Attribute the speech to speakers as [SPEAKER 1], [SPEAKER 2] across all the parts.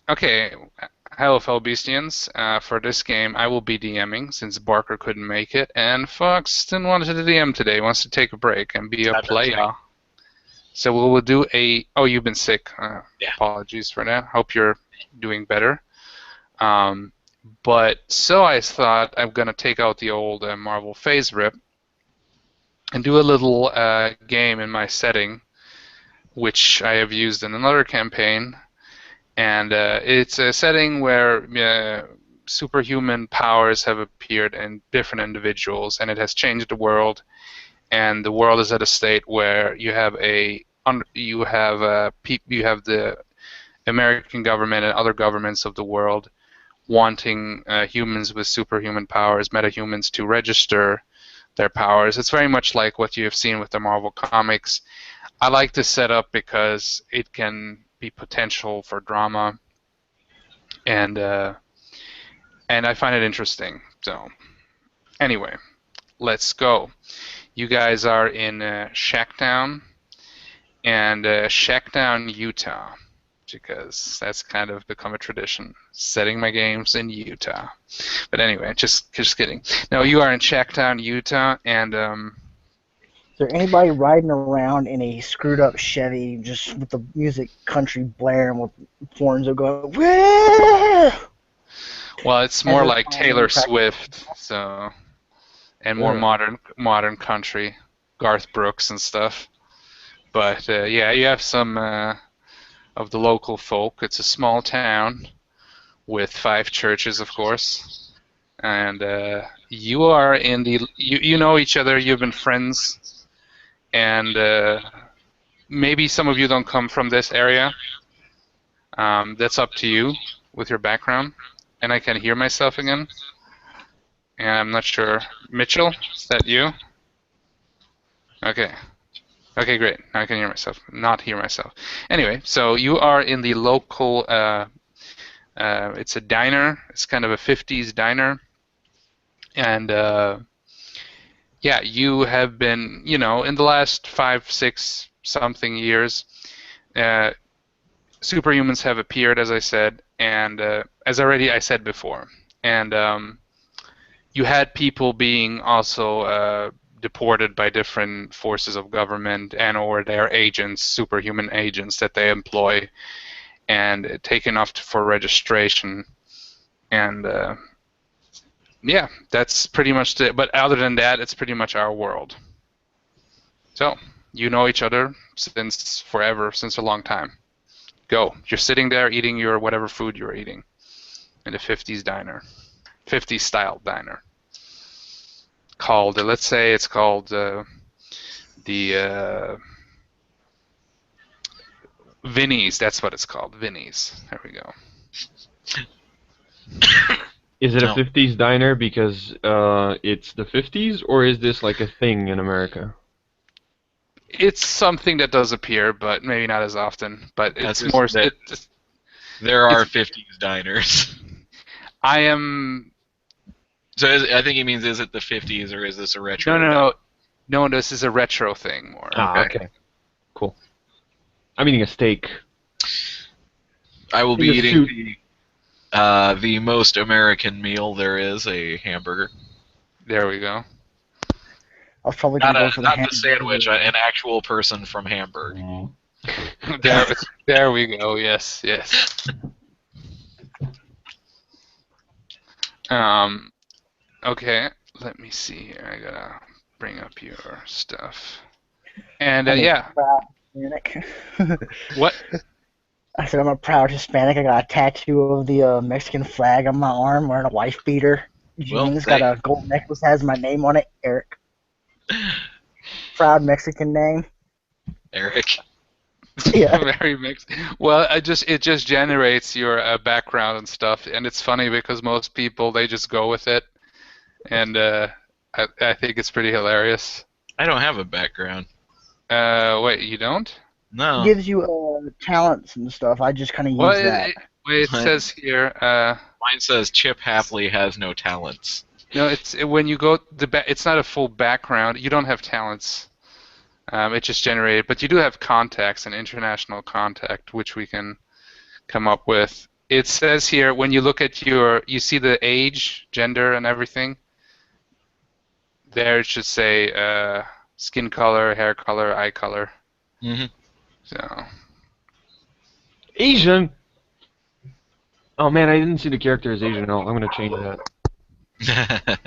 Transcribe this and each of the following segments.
[SPEAKER 1] Okay, hello, fellow Beastians. For this game, I will be DMing since Barker couldn't make it, and Fox didn't want to DM today. He wants to take a break and be a
[SPEAKER 2] I've been sick.
[SPEAKER 1] player. So we will do a. Oh, you've been sick.
[SPEAKER 2] Yeah.
[SPEAKER 1] Apologies for that. Hope you're doing better. Um, but so I thought I'm gonna take out the old Marvel FASERIP and do a little game in my setting, which I have used in another campaign. And it's a setting where superhuman powers have appeared in different individuals, and it has changed the world. And the world is at a state where you have the American government and other governments of the world wanting humans with superhuman powers, metahumans, to register their powers. It's very much like what you have seen with the Marvel comics. I like this setup because it can be potential for drama, and I find it interesting. So anyway, let's go. You guys are in Shacktown and Shacktown, Utah, because that's kind of become a tradition, setting my games in Utah. But anyway, just kidding. No, you are in Shacktown, Utah, and
[SPEAKER 3] Is there anybody riding around in a screwed up Chevy just with the music country blaring with horns that go, "Wah!"
[SPEAKER 1] well, it's
[SPEAKER 3] As
[SPEAKER 1] more
[SPEAKER 3] they're
[SPEAKER 1] like
[SPEAKER 3] following
[SPEAKER 1] Taylor
[SPEAKER 3] the track?
[SPEAKER 1] Swift, so and more modern country, Garth Brooks and stuff. But yeah, you have some of the local folk. It's a small town with 5 churches, of course, and you are in the you know each other. You've been friends, and maybe some of you don't come from this area. That's up to you with your background. And I can hear myself again. And I'm not sure. Mitchell, is that you? Okay. Okay, great. Now I can hear myself. Not hear myself. Anyway, so you are in the local. It's a diner. It's kind of a 50s diner, and yeah, you have been, in the last 5, 6 something years, superhumans have appeared, as I said, and as already I said before, and you had people being also deported by different forces of government and/or their agents, superhuman agents that they employ, and taken off for registration. And yeah, that's pretty much it. But other than that, it's pretty much our world. So you know each other since forever, since a long time. Go. You're sitting there eating your whatever food you're eating in a 50s diner, 50s style diner. Called, let's say it's called the Vinny's. That's what it's called, Vinny's. There we go.
[SPEAKER 4] Is it a
[SPEAKER 2] No.
[SPEAKER 4] 50s diner because it's the 50s, or is this like a thing in America?
[SPEAKER 1] It's something that does appear, but maybe not as often. But
[SPEAKER 2] That's
[SPEAKER 1] it's
[SPEAKER 2] just
[SPEAKER 1] more.
[SPEAKER 2] that there are 50s diners.
[SPEAKER 1] I am.
[SPEAKER 2] So I think he means, is it the 50s or is this a retro?
[SPEAKER 1] No. This is a retro thing more.
[SPEAKER 4] Ah, okay. Cool. I'm eating a steak.
[SPEAKER 2] I will be
[SPEAKER 4] In a
[SPEAKER 2] eating
[SPEAKER 4] suit.
[SPEAKER 2] the most American meal there is, a hamburger.
[SPEAKER 1] There we go.
[SPEAKER 3] I was probably
[SPEAKER 2] Not
[SPEAKER 3] gonna go for the
[SPEAKER 2] not the
[SPEAKER 3] hamburger.
[SPEAKER 2] sandwich, an actual person from Hamburg.
[SPEAKER 1] There we go. Yes. Okay. Let me see here. I gotta bring up your stuff. And
[SPEAKER 3] I'm a
[SPEAKER 1] yeah.
[SPEAKER 3] proud Hispanic.
[SPEAKER 1] What?
[SPEAKER 3] I said I'm a proud Hispanic. I got a tattoo of the Mexican flag on my arm, wearing a wife beater.
[SPEAKER 2] Well,
[SPEAKER 3] Jeans, got a gold necklace, has my name on it, Eric. Proud Mexican name.
[SPEAKER 2] Eric.
[SPEAKER 3] Yeah.
[SPEAKER 1] Very mixed. Well, it just generates your background and stuff, and it's funny because most people they just go with it, and I think it's pretty hilarious.
[SPEAKER 2] I don't have a background.
[SPEAKER 1] Wait, you don't?
[SPEAKER 2] No.
[SPEAKER 3] Gives you talents and stuff. I just kind of use
[SPEAKER 1] Well,
[SPEAKER 3] that.
[SPEAKER 1] it says here.
[SPEAKER 2] Mine says Chip Hapley has no talents.
[SPEAKER 1] No, when you go it's not a full background. You don't have talents. It just generated, but you do have contacts and international contact, which we can come up with. it says here when you look at you see the age, gender, and everything. There it should say skin color, hair color, eye color.
[SPEAKER 2] Mm-hmm.
[SPEAKER 1] So
[SPEAKER 4] Asian. Oh man, I didn't see the character as Asian at all. I'm gonna change that.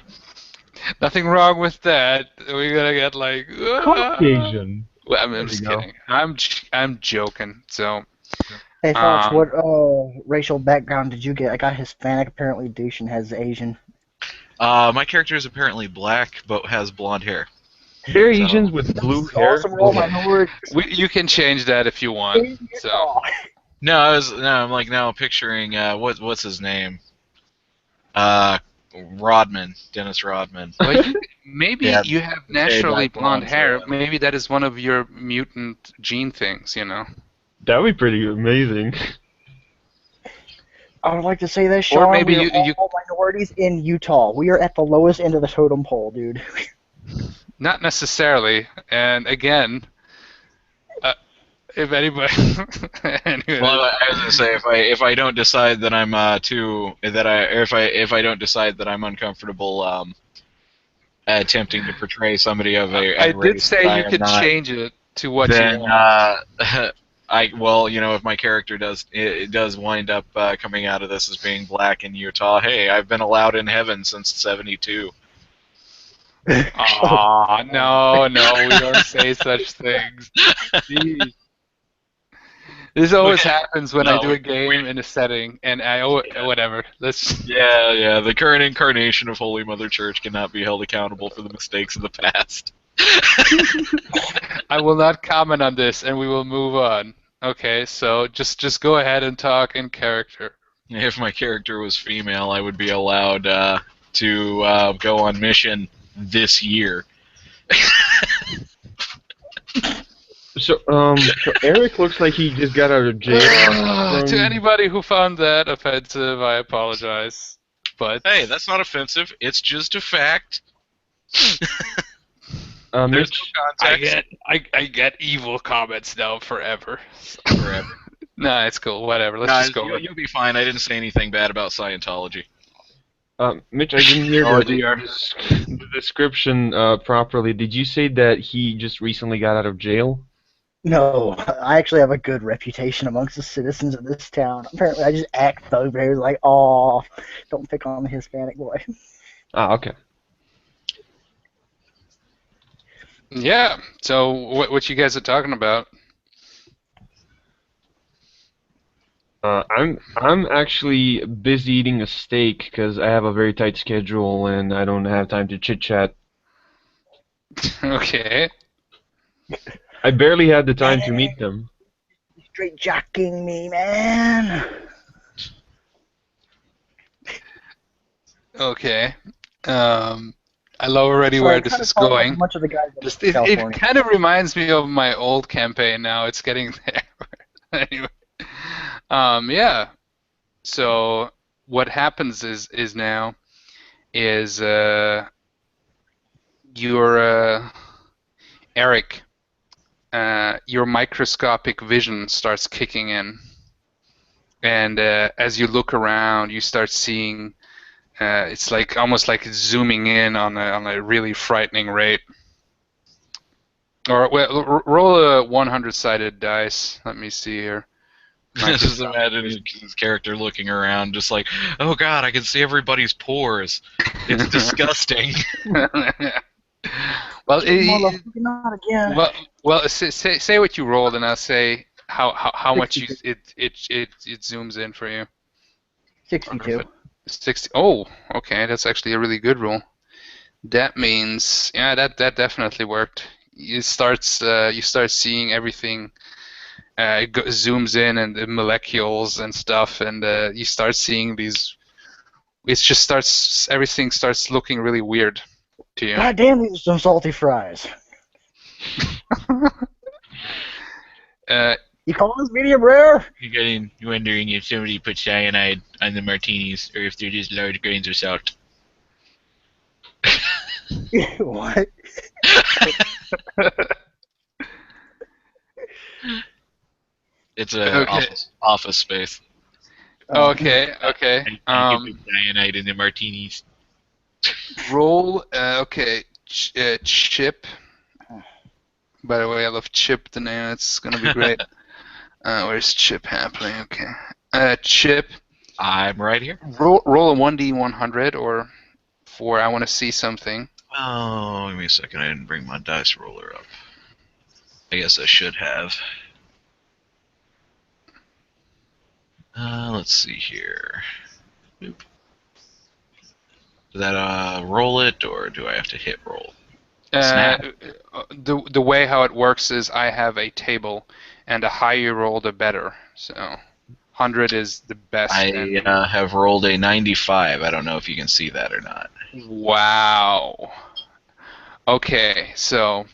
[SPEAKER 1] nothing wrong with that. We're gonna get like
[SPEAKER 4] Caucasian.
[SPEAKER 1] Well, I'm
[SPEAKER 4] There
[SPEAKER 1] just
[SPEAKER 4] you go.
[SPEAKER 1] kidding. I'm joking. So
[SPEAKER 3] Hey Fox,
[SPEAKER 1] Um,
[SPEAKER 3] what racial background did you get? I got Hispanic. Apparently, Dushin has Asian.
[SPEAKER 2] My character is apparently black, but has blonde hair.
[SPEAKER 4] They're
[SPEAKER 2] So-
[SPEAKER 4] Asians with blue hair.
[SPEAKER 3] Awesome role minority.
[SPEAKER 1] you can change that if you want. So
[SPEAKER 2] No, I'm like now picturing what's his name? Rodman, Dennis Rodman.
[SPEAKER 1] well, maybe
[SPEAKER 2] Yeah,
[SPEAKER 1] you have
[SPEAKER 2] say
[SPEAKER 1] naturally
[SPEAKER 2] like
[SPEAKER 1] blonde
[SPEAKER 2] blonde
[SPEAKER 1] hair.
[SPEAKER 2] hair.
[SPEAKER 1] Maybe that is one of your mutant gene things.
[SPEAKER 4] That would be pretty amazing.
[SPEAKER 3] I would like to say this,
[SPEAKER 1] Or
[SPEAKER 3] Sean.
[SPEAKER 1] maybe
[SPEAKER 3] we are all minorities in Utah. We are at the lowest end of the totem pole, dude.
[SPEAKER 1] Not necessarily. And again, if anybody, anyway,
[SPEAKER 2] Well, I was gonna say if I don't decide that I'm if I don't decide that I'm uncomfortable attempting to portray somebody of a
[SPEAKER 1] I did
[SPEAKER 2] race
[SPEAKER 1] say
[SPEAKER 2] that I
[SPEAKER 1] you
[SPEAKER 2] am
[SPEAKER 1] could
[SPEAKER 2] not,
[SPEAKER 1] change it to what you
[SPEAKER 2] then
[SPEAKER 1] want.
[SPEAKER 2] if my character does wind up coming out of this as being black in Utah, hey, I've been allowed in heaven since '72.
[SPEAKER 1] Aw, no, we don't say such things. Jeez. This always happens when I do a game in a setting, and whatever. Let's.
[SPEAKER 2] Yeah, the current incarnation of Holy Mother Church cannot be held accountable for the mistakes of the past.
[SPEAKER 1] I will not comment on this, and we will move on. Okay, so just go ahead and talk in character.
[SPEAKER 2] If my character was female, I would be allowed to go on mission this year.
[SPEAKER 4] So Eric looks like he just got out of jail.
[SPEAKER 1] To anybody who found that offensive, I apologize. But
[SPEAKER 2] Hey, that's not offensive. It's just a fact. There's
[SPEAKER 4] Mitch,
[SPEAKER 2] no context.
[SPEAKER 1] I get evil comments now forever.
[SPEAKER 2] Forever.
[SPEAKER 1] Nah, it's cool. Whatever. Let's just go.
[SPEAKER 2] You'll be fine. I didn't say anything bad about Scientology.
[SPEAKER 4] Mitch, I didn't hear
[SPEAKER 1] Oh,
[SPEAKER 4] the,
[SPEAKER 1] dear.
[SPEAKER 4] the description properly. Did you say that he just recently got out of jail?
[SPEAKER 3] No, I actually have a good reputation amongst the citizens of this town. Apparently, I just act thug very like, oh, don't pick on the Hispanic boy.
[SPEAKER 4] Ah, okay.
[SPEAKER 1] Yeah. So what you guys are talking about?
[SPEAKER 4] I'm actually busy eating a steak because I have a very tight schedule and I don't have time to chit chat.
[SPEAKER 1] Okay.
[SPEAKER 4] I barely had the time to meet them.
[SPEAKER 3] Straight jacking me, man.
[SPEAKER 1] Okay. I love already where this is going.
[SPEAKER 3] Much of the guys in
[SPEAKER 1] It
[SPEAKER 3] California.
[SPEAKER 1] kind of reminds me of my old campaign now. It's getting there. Anyway. Yeah. So what happens is now is your Eric, your microscopic vision starts kicking in, and as you look around, you start seeing. It's like almost like it's zooming in on a really frightening rate. Or well, roll a 100-sided dice. Let me see here.
[SPEAKER 2] Just imagine his character looking around, just like, oh god, I can see everybody's pores. It's disgusting.
[SPEAKER 1] Well,
[SPEAKER 3] Not again.
[SPEAKER 1] well, say what you rolled, and I'll say how much it zooms in for you.
[SPEAKER 3] 62.
[SPEAKER 1] 60. Oh, okay, that's actually a really good roll. That means, yeah, that definitely worked. You start seeing everything. It zooms in and the molecules and stuff, and you start seeing these. Everything starts looking really weird to you.
[SPEAKER 3] God damn, these are some salty fries. You call this medium rare?
[SPEAKER 2] You're wondering if somebody put cyanide on the martinis, or if they're just large grains of salt.
[SPEAKER 3] What?
[SPEAKER 2] It's a office space.
[SPEAKER 1] Okay, okay.
[SPEAKER 2] I give them cyanide in the martinis.
[SPEAKER 1] Roll. Okay, Chip. By the way, I love Chip. The name. It's gonna be great. Where's Chip happening? Okay. Chip.
[SPEAKER 2] I'm right here.
[SPEAKER 1] Roll a 1d100 or 4. I want to see something.
[SPEAKER 2] Oh, give me a second. I didn't bring my dice roller up. I guess I should have. Let's see here. Boop. Does that roll it, or do I have to hit roll? Snap.
[SPEAKER 1] The way how it works is I have a table, and the higher you roll, the better. So 100 is the best.
[SPEAKER 2] I have rolled a 95. I don't know if you can see that or not.
[SPEAKER 1] Wow. Okay, so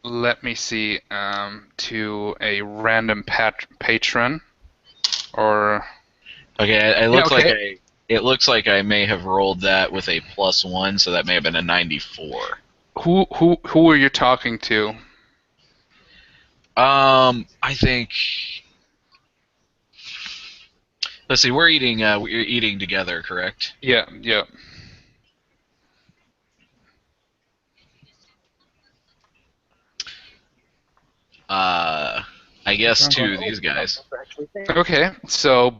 [SPEAKER 1] let me see. To a random patron, or
[SPEAKER 2] okay, it looks like I may have rolled that with a +1, so that may have been a 94.
[SPEAKER 1] Who are you talking to?
[SPEAKER 2] I think. Let's see. We're eating together, correct?
[SPEAKER 1] Yeah, yeah.
[SPEAKER 2] I guess to these guys.
[SPEAKER 1] Okay, so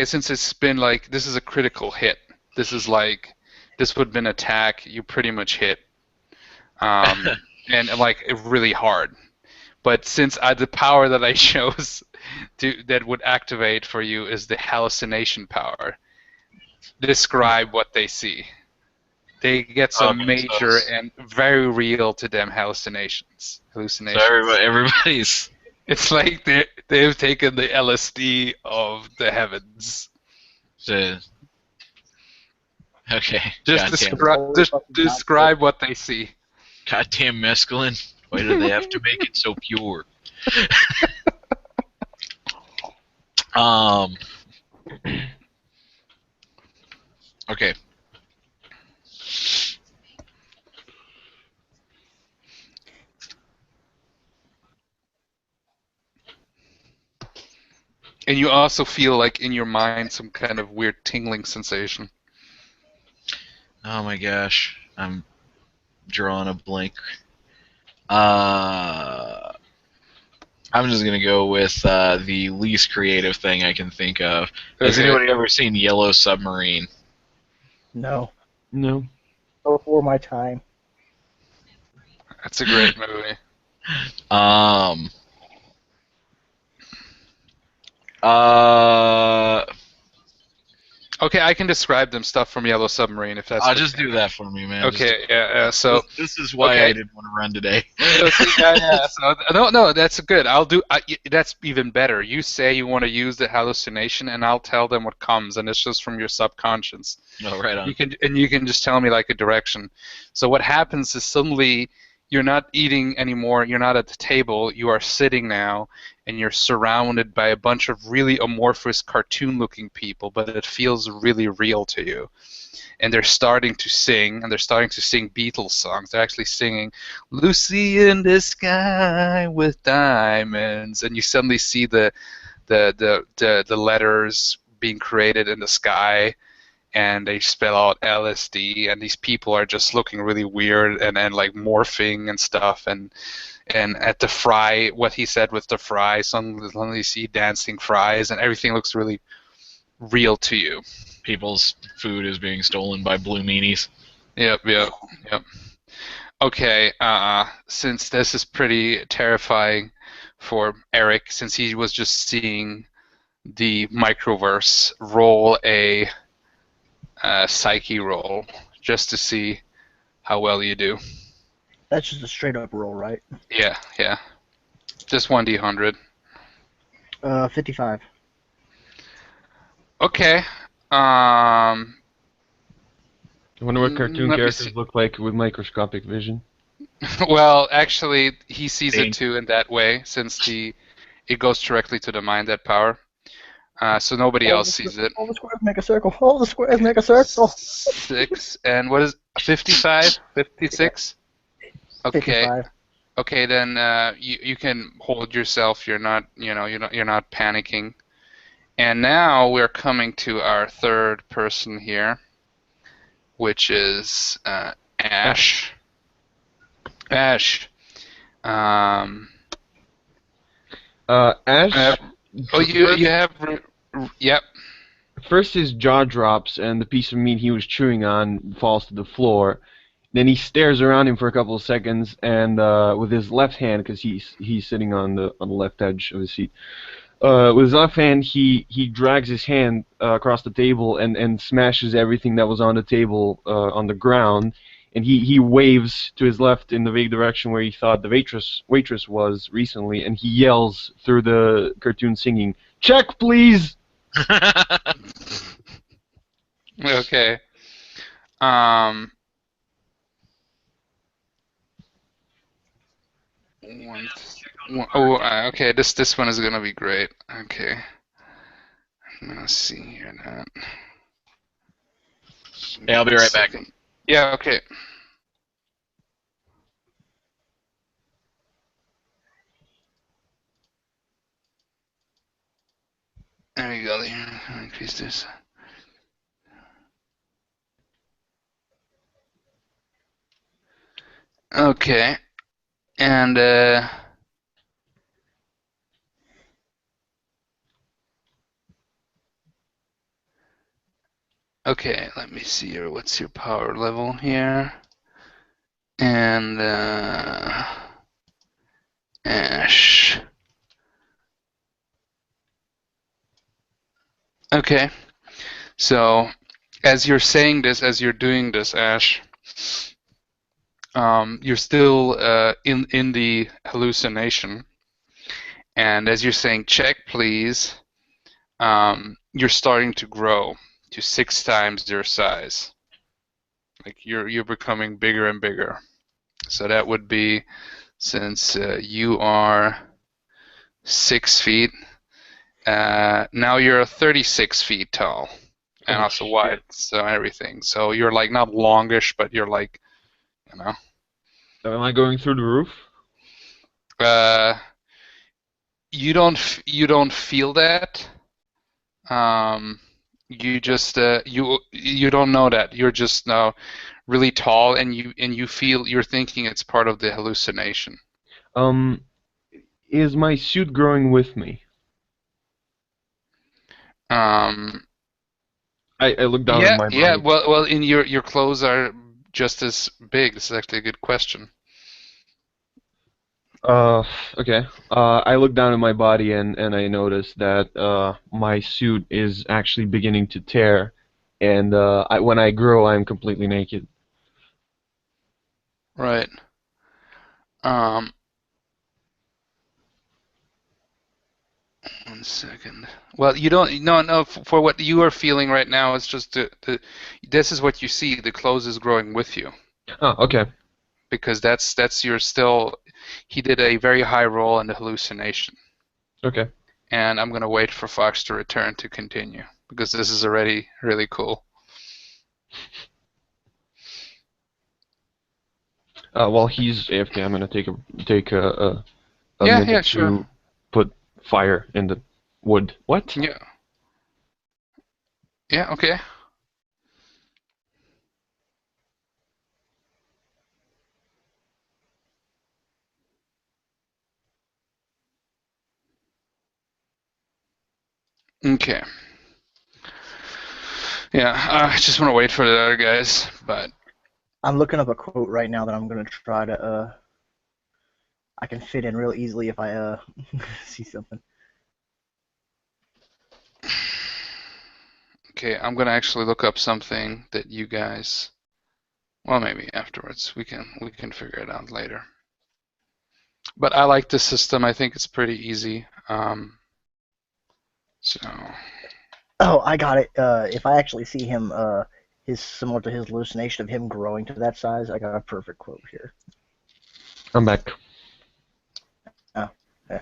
[SPEAKER 1] since it's been like this is a critical hit. This is like this would have been attack. You pretty much hit, and like really hard. But since the power that I chose that would activate for you is the hallucination power. Describe what they see. They get some major and very real to them hallucinations.
[SPEAKER 2] So everybody's.
[SPEAKER 1] It's like they've taken the LSD of the heavens.
[SPEAKER 2] Okay.
[SPEAKER 1] Just describe what they see.
[SPEAKER 2] Goddamn mescaline. Why do they have to make it so pure? Okay.
[SPEAKER 1] And you also feel like in your mind some kind of weird tingling sensation.
[SPEAKER 2] Oh my gosh. I'm drawing a blank. I'm just gonna go with the least creative thing I can think of. Has anybody ever seen Yellow Submarine?
[SPEAKER 3] No.
[SPEAKER 4] No.
[SPEAKER 3] Before my time.
[SPEAKER 1] That's a great movie. Okay, I can describe them stuff from Yellow Submarine if that's.
[SPEAKER 2] I'll just do that for me, man.
[SPEAKER 1] Okay, yeah. So
[SPEAKER 2] this is why I didn't want to run today.
[SPEAKER 1] yeah. So no, that's good. I'll do. That's even better. You say you want to use the hallucination, and I'll tell them what comes, and it's just from your subconscious.
[SPEAKER 2] Oh, right on.
[SPEAKER 1] You can just tell me like a direction. So what happens is suddenly you're not eating anymore. You're not at the table. You are sitting now, and you're surrounded by a bunch of really amorphous, cartoon-looking people, but it feels really real to you. And they're starting to sing, and they're starting to sing Beatles songs. They're actually singing "Lucy in the Sky with Diamonds," and you suddenly see the letters being created in the sky, and they spell out LSD, and these people are just looking really weird and like morphing and stuff, and at the fry, what he said with the fry, suddenly you see dancing fries, and everything looks really real to you.
[SPEAKER 2] People's food is being stolen by blue meanies.
[SPEAKER 1] Yep. Okay, since this is pretty terrifying for Eric, since he was just seeing the microverse, roll a psyche roll just to see how well you do.
[SPEAKER 3] That's just a straight up roll, right?
[SPEAKER 1] Yeah. Just 1d100.
[SPEAKER 3] 55.
[SPEAKER 1] Okay.
[SPEAKER 4] I wonder what cartoon characters look like with microscopic vision.
[SPEAKER 1] Well, actually, he sees it too in that way, since it goes directly to the mind, that power. So nobody else sees it.
[SPEAKER 3] All the squares make a circle. All the squares make a circle.
[SPEAKER 1] 6 and what is 55? 56? Okay.
[SPEAKER 3] 55.
[SPEAKER 1] Okay, then you can hold yourself. You're not panicking, And now we're coming to our third person here, which is Ash. Ash.
[SPEAKER 4] Ash.
[SPEAKER 1] You have. Yep.
[SPEAKER 4] First, his jaw drops, and the piece of meat he was chewing on falls to the floor. Then he stares around him for a couple of seconds, and with his left hand, because he's sitting on the left edge of his seat, with his left hand he drags his hand across the table and smashes everything that was on the table on the ground, and he waves to his left in the vague direction where he thought the waitress was recently, and he yells through the cartoon singing, "Check, please!"
[SPEAKER 1] Okay. Okay. This one is gonna be great. Okay. I'm gonna see here now.
[SPEAKER 2] Yeah, I'll be right back.
[SPEAKER 1] Yeah. Okay. There you go. Increase this. Okay. And okay, let me see here. What's your power level here? And Ash. Okay. So, as you're saying this, as you're doing this, Ash, you're still in the hallucination, and as you're saying, "Check, please," you're starting to grow to 6 times your size. Like you're becoming bigger and bigger. So that would be, since you are 6 feet, now you're 36 feet tall. And
[SPEAKER 4] Oh,
[SPEAKER 1] also
[SPEAKER 4] shit.
[SPEAKER 1] wide, so everything. So you're like not longish, but you're like, you know.
[SPEAKER 4] Am I going through the roof?
[SPEAKER 1] You don't feel that. You just you don't know that. You're just now really tall, and you feel, you're thinking it's part of the hallucination.
[SPEAKER 4] Is my suit growing with me? I look down at
[SPEAKER 1] Yeah,
[SPEAKER 4] my
[SPEAKER 1] yeah.
[SPEAKER 4] body.
[SPEAKER 1] Well, in your clothes are just as big. This is actually a good question.
[SPEAKER 4] Okay. I look down at my body and I notice that my suit is actually beginning to tear, and when I grow, I'm completely naked.
[SPEAKER 1] Right. Um, 1 second. Well, you don't. No. For what you are feeling right now, it's just this is what you see. The clothes is growing with you,
[SPEAKER 4] Oh, okay.
[SPEAKER 1] because that's your still. He did a very high roll in the hallucination,
[SPEAKER 4] Okay.
[SPEAKER 1] and I'm gonna wait for Fox to return to continue, because this is already really cool.
[SPEAKER 4] While he's AFK, I'm gonna take a
[SPEAKER 1] Yeah,
[SPEAKER 4] minute
[SPEAKER 1] sure.
[SPEAKER 4] to put fire in the wood. What?
[SPEAKER 1] Yeah. Yeah. Okay. Okay. Yeah, I just want to wait for the other guys, but
[SPEAKER 3] I'm looking up a quote right now that I'm gonna try to I can fit in real easily if I see something.
[SPEAKER 1] okay, I'm gonna actually look up something that you guys, well, maybe afterwards. We can figure it out later. But I like this system. I think it's pretty easy. So
[SPEAKER 3] Oh, I got it. If I actually see him, his similar to his hallucination of him growing to that size, I got a perfect quote here.
[SPEAKER 4] I'm back.
[SPEAKER 3] Oh, yeah.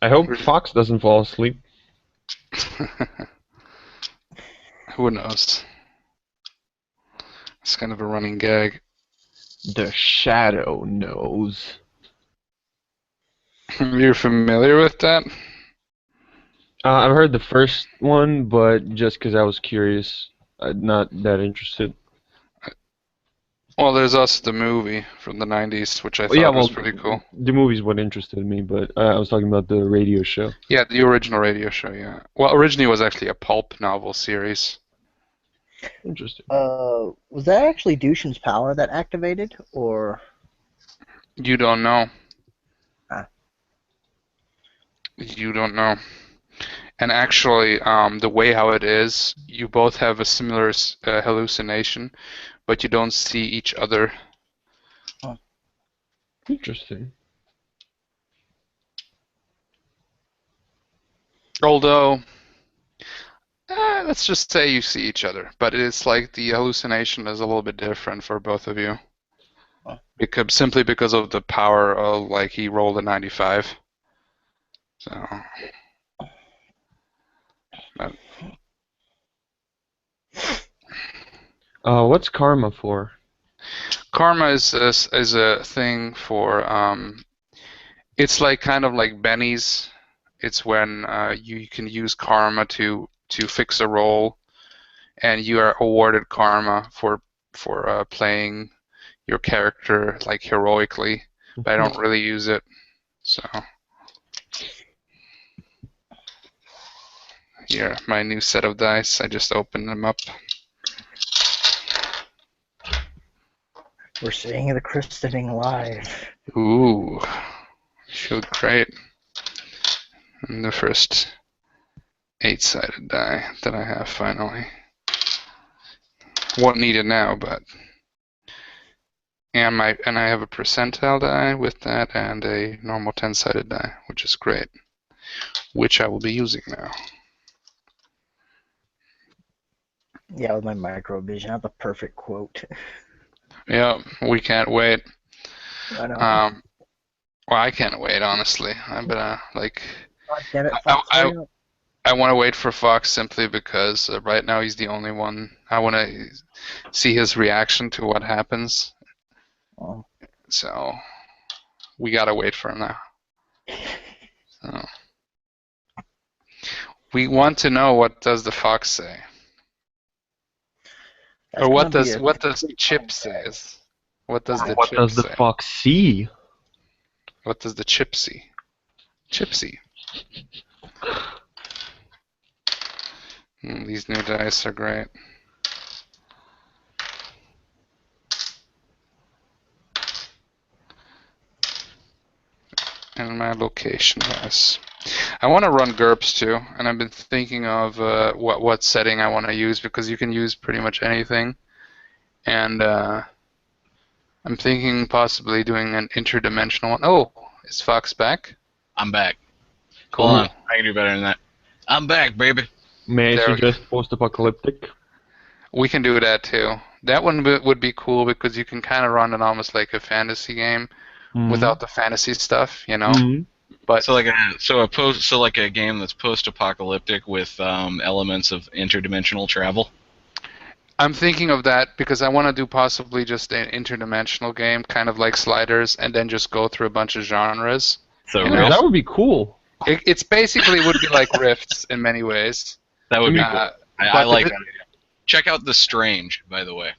[SPEAKER 4] I hope Fox doesn't fall asleep.
[SPEAKER 1] who knows? It's kind of a running gag.
[SPEAKER 4] The Shadow knows.
[SPEAKER 1] You're familiar with that?
[SPEAKER 4] I've heard the first one, but just because I was curious, not that interested.
[SPEAKER 1] Well, there's also the movie from the 90s, which I
[SPEAKER 4] Well, yeah,
[SPEAKER 1] thought was
[SPEAKER 4] well,
[SPEAKER 1] pretty cool.
[SPEAKER 4] the movie's what interested me, but I was talking about the radio show.
[SPEAKER 1] Yeah, the original radio show, yeah. Well, originally it was actually a pulp novel series.
[SPEAKER 4] Interesting.
[SPEAKER 3] Was that actually Dushin's power that activated, or?
[SPEAKER 1] You don't know.
[SPEAKER 3] Ah.
[SPEAKER 1] You don't know. And actually, the way how it is, you both have a similar hallucination, but you don't see each other.
[SPEAKER 4] Interesting.
[SPEAKER 1] Although, let's just say you see each other, but it's like the hallucination is a little bit different for both of you. Simply because of the power of, like, he rolled a 95. So.
[SPEAKER 4] What's karma for?
[SPEAKER 1] Karma is a thing for it's like kind of like bennies. It's when you can use karma to fix a roll, and you are awarded karma for playing your character like heroically. But I don't really use it, so. Here, my new set of dice. I just opened them up.
[SPEAKER 3] We're seeing the christening live.
[SPEAKER 1] Ooh, feel great. And the first 8-sided die that I have finally. Won't need it now, but. And I have a percentile die with that and a normal 10-sided die, which is great, which I will be using now.
[SPEAKER 3] Yeah, with my microvision, I have the perfect quote.
[SPEAKER 1] Yeah, we can't wait.
[SPEAKER 3] I know.
[SPEAKER 1] Well, I can't wait, honestly. I'm gonna like.
[SPEAKER 3] God damn it, Fox, hurry up.
[SPEAKER 1] I want to wait for Fox simply because right now he's the only one. I want to see his reaction to what happens.
[SPEAKER 3] Oh.
[SPEAKER 1] So we gotta wait for him now. So. We want to know, what does the Fox say?
[SPEAKER 3] That's
[SPEAKER 1] Or what
[SPEAKER 3] gonna be
[SPEAKER 1] does Chip say? What does the
[SPEAKER 4] What
[SPEAKER 1] Chip
[SPEAKER 4] does the
[SPEAKER 1] say?
[SPEAKER 4] fox see?
[SPEAKER 1] What does the Chip see? Chipsy. These new dice are great. And my location dice. I want to run GURPS too, and I've been thinking of what setting I want to use, because you can use pretty much anything. And I'm thinking possibly doing an interdimensional one. Oh, is Fox back?
[SPEAKER 2] I'm back.
[SPEAKER 1] Cool.
[SPEAKER 2] Hold on, I can do better than that. I'm back, baby.
[SPEAKER 4] May I
[SPEAKER 1] There we go.
[SPEAKER 4] suggest post-apocalyptic?
[SPEAKER 1] We can do that too. That one would be cool because you can kind of run it almost like a fantasy game without the fantasy stuff, you know. But
[SPEAKER 2] So like a game that's post-apocalyptic with elements of interdimensional travel.
[SPEAKER 1] I'm thinking of that because I want to do possibly just an interdimensional game, kind of like Sliders, and then just go through a bunch of genres.
[SPEAKER 2] So
[SPEAKER 1] You
[SPEAKER 4] Yeah,
[SPEAKER 1] know?
[SPEAKER 4] that would be cool.
[SPEAKER 1] It's basically would be like Rifts in many ways.
[SPEAKER 2] that would be
[SPEAKER 1] Uh,
[SPEAKER 2] cool. I
[SPEAKER 1] but
[SPEAKER 2] like
[SPEAKER 1] the-
[SPEAKER 2] that idea. Check out The Strange, by the way.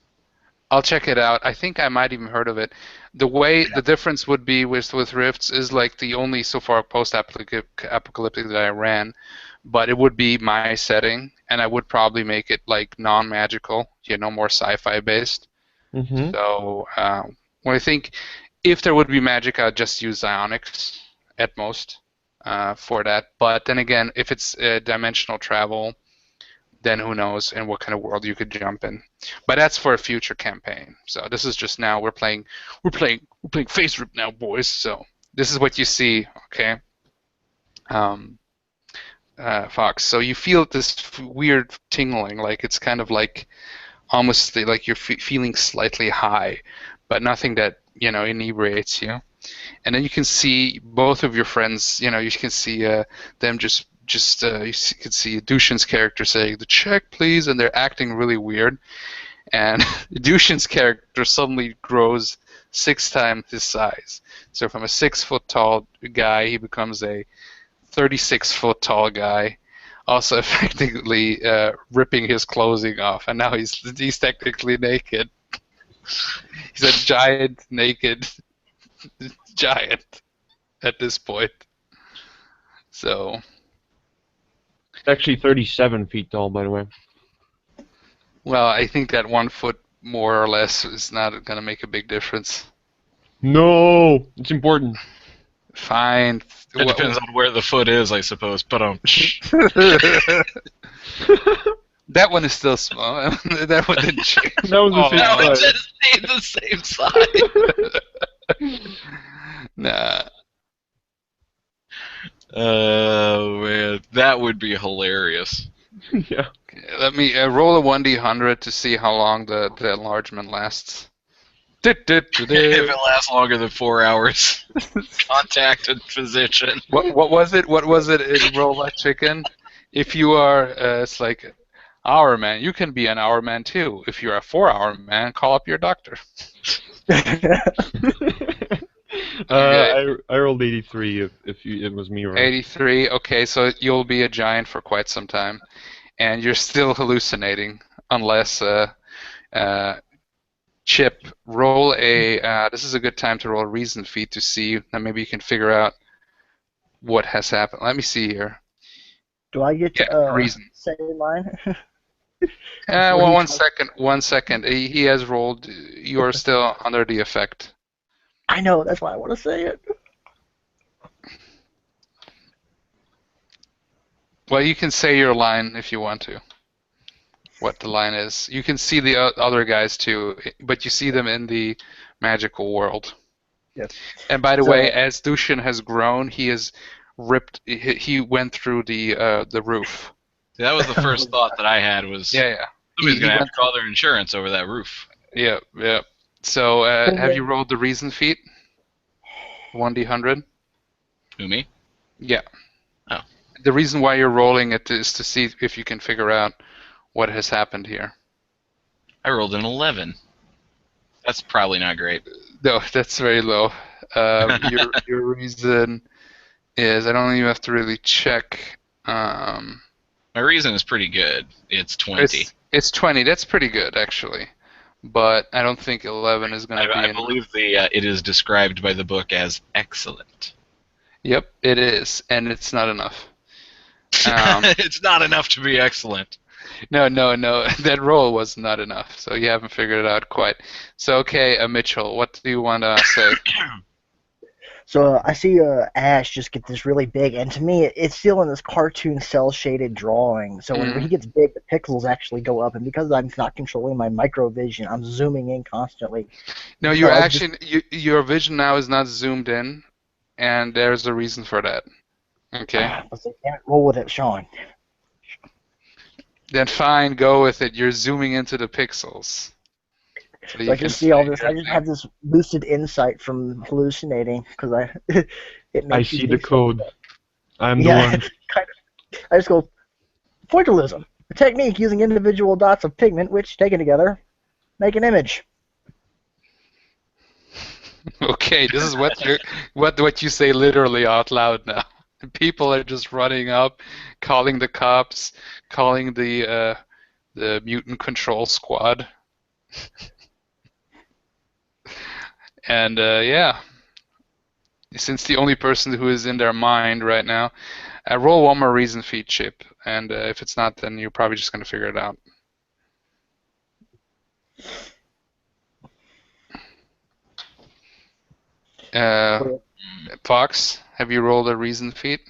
[SPEAKER 1] I'll check it out. I think I might even heard of it. The difference would be with Rifts is like the only so far post-apocalyptic that I ran, but it would be my setting, and I would probably make it like non-magical, more sci-fi based. So when I think if there would be magic, I'd just use psionics at most for that. But then again, if it's dimensional travel, then who knows in what kind of world you could jump in. But that's for a future campaign. So this is just now we're playing FASERIP now, boys. So this is what you see, okay? Fox. So you feel this weird tingling, like it's kind of like almost like you're feeling slightly high, but nothing that inebriates you. And then you can see both of your friends. You can see them just you can see Dushin's character saying the check, please, and they're acting really weird. And Dushin's character suddenly grows 6 times his size. So from a 6-foot tall guy, he becomes a 36-foot tall guy, also effectively ripping his clothing off, and now he's technically naked. He's a giant naked giant at this point. So
[SPEAKER 4] It's actually 37 feet tall, by the way.
[SPEAKER 1] well, I think that 1 foot more or less is not going to make a big difference.
[SPEAKER 4] No, it's important.
[SPEAKER 1] Fine.
[SPEAKER 2] It depends on where the foot is, I suppose. But
[SPEAKER 1] That one is still small. That one didn't change.
[SPEAKER 4] That was the
[SPEAKER 2] no,
[SPEAKER 4] same
[SPEAKER 2] it
[SPEAKER 4] size.
[SPEAKER 2] stayed the same size.
[SPEAKER 1] Nah.
[SPEAKER 2] Oh man, that would be hilarious.
[SPEAKER 4] Yeah.
[SPEAKER 1] Let me roll a 1d100 to see how long the enlargement lasts.
[SPEAKER 2] If it lasts longer than 4 hours, contact a physician.
[SPEAKER 1] What was it? What was it in Roll Like Chicken? If you are, it's like, hour man, you can be an hour man too. If you're a 4-hour man, call up your doctor.
[SPEAKER 4] I rolled 83 if it was me, right?
[SPEAKER 1] 83. Okay, so you'll be a giant for quite some time, and you're still hallucinating unless Chip, roll a. This is a good time to roll a reason feat to see, and maybe you can figure out what has happened. Let me see here.
[SPEAKER 3] Do I get to
[SPEAKER 1] reason.
[SPEAKER 3] say mine?
[SPEAKER 1] Well, 1 second. 1 second. He has rolled. You are still under the effect.
[SPEAKER 3] I know, that's why I want to say it.
[SPEAKER 1] Well, you can say your line if you want to. What the line is. You can see the other guys too, but you see them in the magical world.
[SPEAKER 3] Yes.
[SPEAKER 1] And by the way, as Dushin has grown, he has ripped. He went through the roof.
[SPEAKER 2] That was the first thought that I had was
[SPEAKER 1] Yeah.
[SPEAKER 2] somebody's going to have to call their insurance over that roof.
[SPEAKER 1] Yeah. So, have you rolled the reason feat? 1d100?
[SPEAKER 2] Who, me?
[SPEAKER 1] Yeah.
[SPEAKER 2] Oh.
[SPEAKER 1] The reason why you're rolling it is to see if you can figure out what has happened here.
[SPEAKER 2] I rolled an 11. That's probably not great.
[SPEAKER 1] No, that's very low. Your reason is, I don't even have to really check.
[SPEAKER 2] My reason is pretty good. It's 20.
[SPEAKER 1] It's 20. That's pretty good, actually. But I don't think 11 is going to be.
[SPEAKER 2] I believe it is described by the book as excellent.
[SPEAKER 1] Yep, it is, and it's not enough.
[SPEAKER 2] It's not enough to be excellent.
[SPEAKER 1] No. That roll was not enough, so you haven't figured it out quite. So, okay, Mitchell, what do you want to say?
[SPEAKER 3] So I see Ash just get this really big, and to me, it's still in this cartoon cell-shaded drawing. So when he gets big, the pixels actually go up, and because I'm not controlling my microvision, I'm zooming in constantly.
[SPEAKER 1] No, you're your vision now is not zoomed in, and there's a reason for that. Okay.
[SPEAKER 3] So can't roll with it, Sean.
[SPEAKER 1] Then fine, go with it. You're zooming into the pixels. So
[SPEAKER 3] I can see all this. I just have this lucid insight from hallucinating because
[SPEAKER 4] I see the code. I'm the one.
[SPEAKER 3] Kind of. I just go, pointillism, a technique using individual dots of pigment which, taken together, make an image.
[SPEAKER 1] Okay, this is what you say literally out loud now. People are just running up, calling the cops, calling the mutant control squad. And yeah, since the only person who is in their mind right now, roll one more reason feat, Chip, and if it's not, then you're probably just going to figure it out. Fox, have you rolled a reason feat?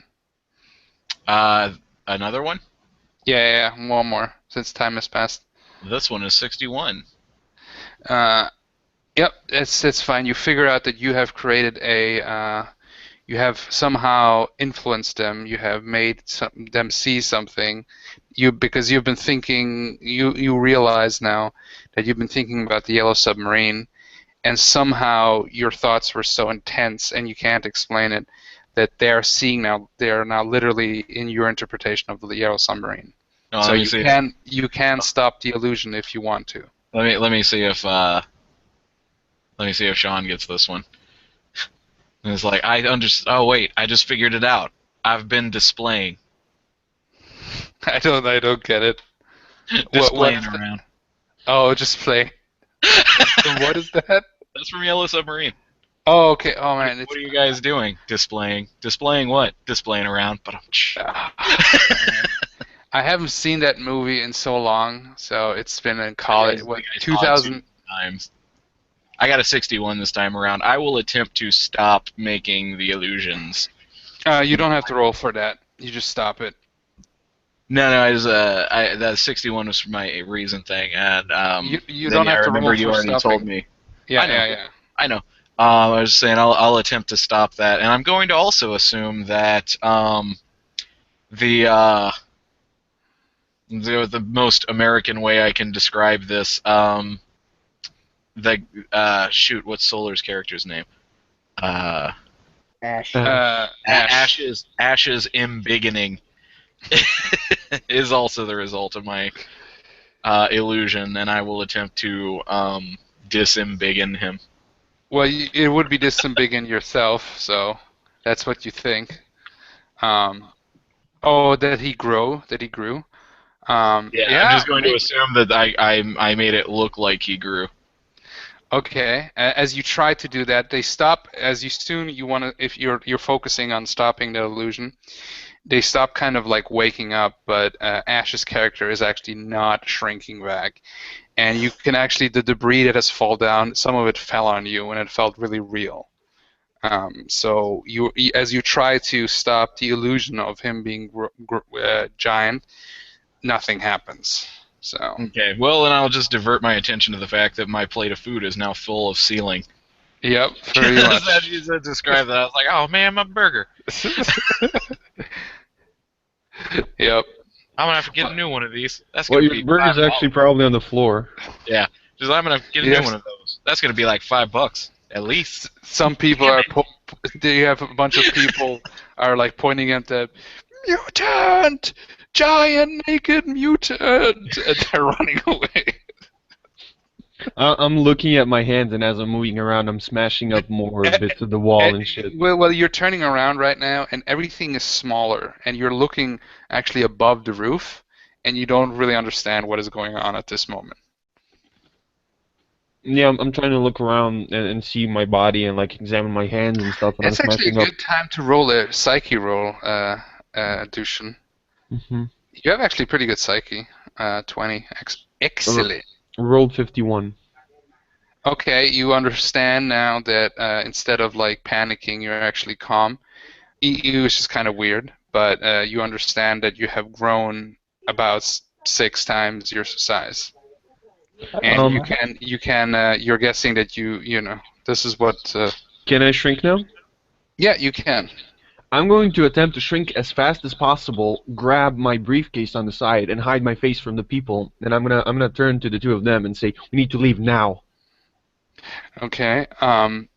[SPEAKER 2] Another one?
[SPEAKER 1] Yeah, one more, since time has passed.
[SPEAKER 2] This one is 61.
[SPEAKER 1] Yep, it's fine. You figure out that you have created you have somehow influenced them. You have made them see something. Because you've been thinking, you realize now that you've been thinking about the yellow submarine, and somehow your thoughts were so intense and you can't explain it that they are now literally in your interpretation of the yellow submarine.
[SPEAKER 2] Oh,
[SPEAKER 1] so you can stop the illusion if you want to.
[SPEAKER 2] Let me see if Let me see if Sean gets this one. And it's like, oh wait, I just figured it out. I've been displaying.
[SPEAKER 1] I don't get it.
[SPEAKER 2] Displaying
[SPEAKER 1] What?
[SPEAKER 2] around.
[SPEAKER 1] Oh, just play. And what is that?
[SPEAKER 2] That's from Yellow Submarine.
[SPEAKER 1] Oh, okay. Oh man,
[SPEAKER 2] What are you guys doing? Displaying. Displaying what? Displaying around. But
[SPEAKER 1] I haven't seen that movie in so long, so it's been in college. What, 2000?
[SPEAKER 2] Times. I got a 61 this time around. I will attempt to stop making the illusions.
[SPEAKER 1] You don't have to roll for that. You just stop it.
[SPEAKER 2] No, that 61 was for my reason thing, and
[SPEAKER 1] you don't have to roll for
[SPEAKER 2] you already
[SPEAKER 1] stopping.
[SPEAKER 2] told me.
[SPEAKER 1] Yeah.
[SPEAKER 2] I know. I was just saying I'll attempt to stop that, and I'm going to also assume that the most American way I can describe this, shoot, what's Solar's character's name?
[SPEAKER 3] Ash.
[SPEAKER 2] Ash's embiggening is also the result of my illusion, and I will attempt to disembiggen him.
[SPEAKER 1] Well, it would be disembiggen yourself, so that's what you think. Oh, that he grew.
[SPEAKER 2] I'm just going to assume that I made it look like he grew.
[SPEAKER 1] Okay. As you try to do that, they stop. As you soon you want to, if you're focusing on stopping the illusion, they stop kind of like waking up. But Ash's character is actually not shrinking back, and you can actually the debris that has fallen down. Some of it fell on you, and it felt really real. So as you try to stop the illusion of him being giant, nothing happens. So.
[SPEAKER 2] Okay, well then I'll just divert my attention to the fact that my plate of food is now full of ceiling.
[SPEAKER 1] Yep, pretty much.
[SPEAKER 2] As you said, describe that, I was like, oh man, my burger.
[SPEAKER 1] Yep.
[SPEAKER 2] I'm gonna have to get a new one of these. That's
[SPEAKER 4] Well,
[SPEAKER 2] gonna
[SPEAKER 4] your
[SPEAKER 2] be
[SPEAKER 4] burger's actually probably on the floor.
[SPEAKER 2] Yeah, just I'm gonna get a new one of those. That's gonna be like $5 at least.
[SPEAKER 1] Some people are. They have a bunch of people are like pointing at the mutant, giant naked mutant, and they're running away.
[SPEAKER 4] I'm looking at my hands, and as I'm moving around, I'm smashing up more bits of the wall and shit.
[SPEAKER 1] Well, you're turning around right now, and everything is smaller, and you're looking actually above the roof, and you don't really understand what is going on at this moment.
[SPEAKER 4] Yeah, I'm trying to look around and see my body and like examine my hands and stuff. And
[SPEAKER 1] It's
[SPEAKER 4] I'm
[SPEAKER 1] actually a
[SPEAKER 4] smashing
[SPEAKER 1] good time to roll a psyche roll, Dushan.
[SPEAKER 4] Mm-hmm.
[SPEAKER 1] You have actually pretty good psyche, 20. Excellent.
[SPEAKER 4] Rolled 51.
[SPEAKER 1] Okay, you understand now that instead of like panicking, you're actually calm. EU is just kind of weird, but you understand that you have grown about 6 times your size, and you're guessing that you know this is what.
[SPEAKER 4] Can I shrink now?
[SPEAKER 1] Yeah, you can.
[SPEAKER 4] I'm going to attempt to shrink as fast as possible, grab my briefcase on the side, and hide my face from the people. And I'm gonna turn to the two of them and say, "We need to leave now."
[SPEAKER 1] Okay.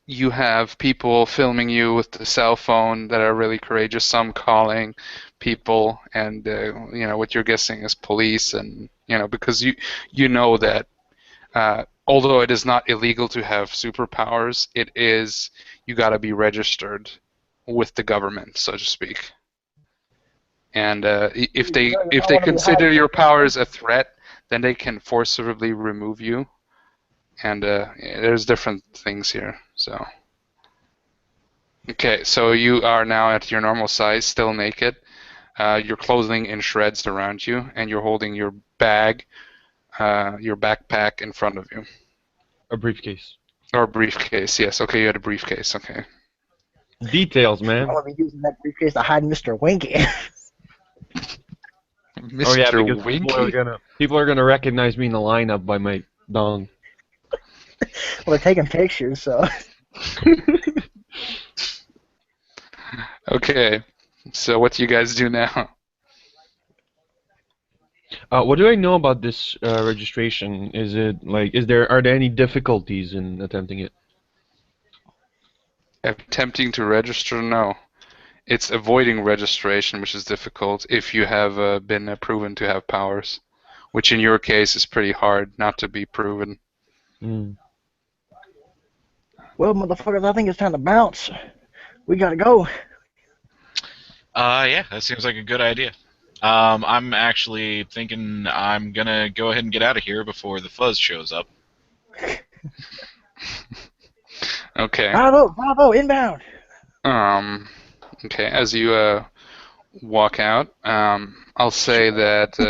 [SPEAKER 1] You have people filming you with the cell phone that are really courageous. Some calling people, and you know what you're guessing is police, and you know because you know that although it is not illegal to have superpowers, it is you got to be registered with the government, so to speak. And if they consider your powers a threat, then they can forcibly remove you. And there's different things here. So, okay, so you are now at your normal size, still naked. Your clothing in shreds around you, and you're holding your bag, your backpack in front of you.
[SPEAKER 4] A briefcase.
[SPEAKER 1] Or a briefcase, yes. Okay, you had a briefcase. Okay.
[SPEAKER 4] Details, man.
[SPEAKER 3] I'm gonna be using that briefcase to hide Mr. Winky.
[SPEAKER 1] Mr.
[SPEAKER 4] Oh yeah, because
[SPEAKER 1] Winky.
[SPEAKER 4] people are gonna recognize me in the lineup by my dong.
[SPEAKER 3] Well, they're taking pictures, so.
[SPEAKER 1] Okay, so what do you guys do now?
[SPEAKER 4] What do I know about this registration? Are there any difficulties in attempting it?
[SPEAKER 1] Attempting to register? No. It's avoiding registration, which is difficult if you have been proven to have powers, which in your case is pretty hard not to be proven.
[SPEAKER 4] Mm.
[SPEAKER 3] Well, motherfuckers, I think it's time to bounce. We gotta go.
[SPEAKER 2] Yeah, that seems like a good idea. I'm actually thinking I'm gonna go ahead and get out of here before the fuzz shows up.
[SPEAKER 1] Okay.
[SPEAKER 3] Bravo, inbound.
[SPEAKER 1] Okay. As you walk out, I'll say that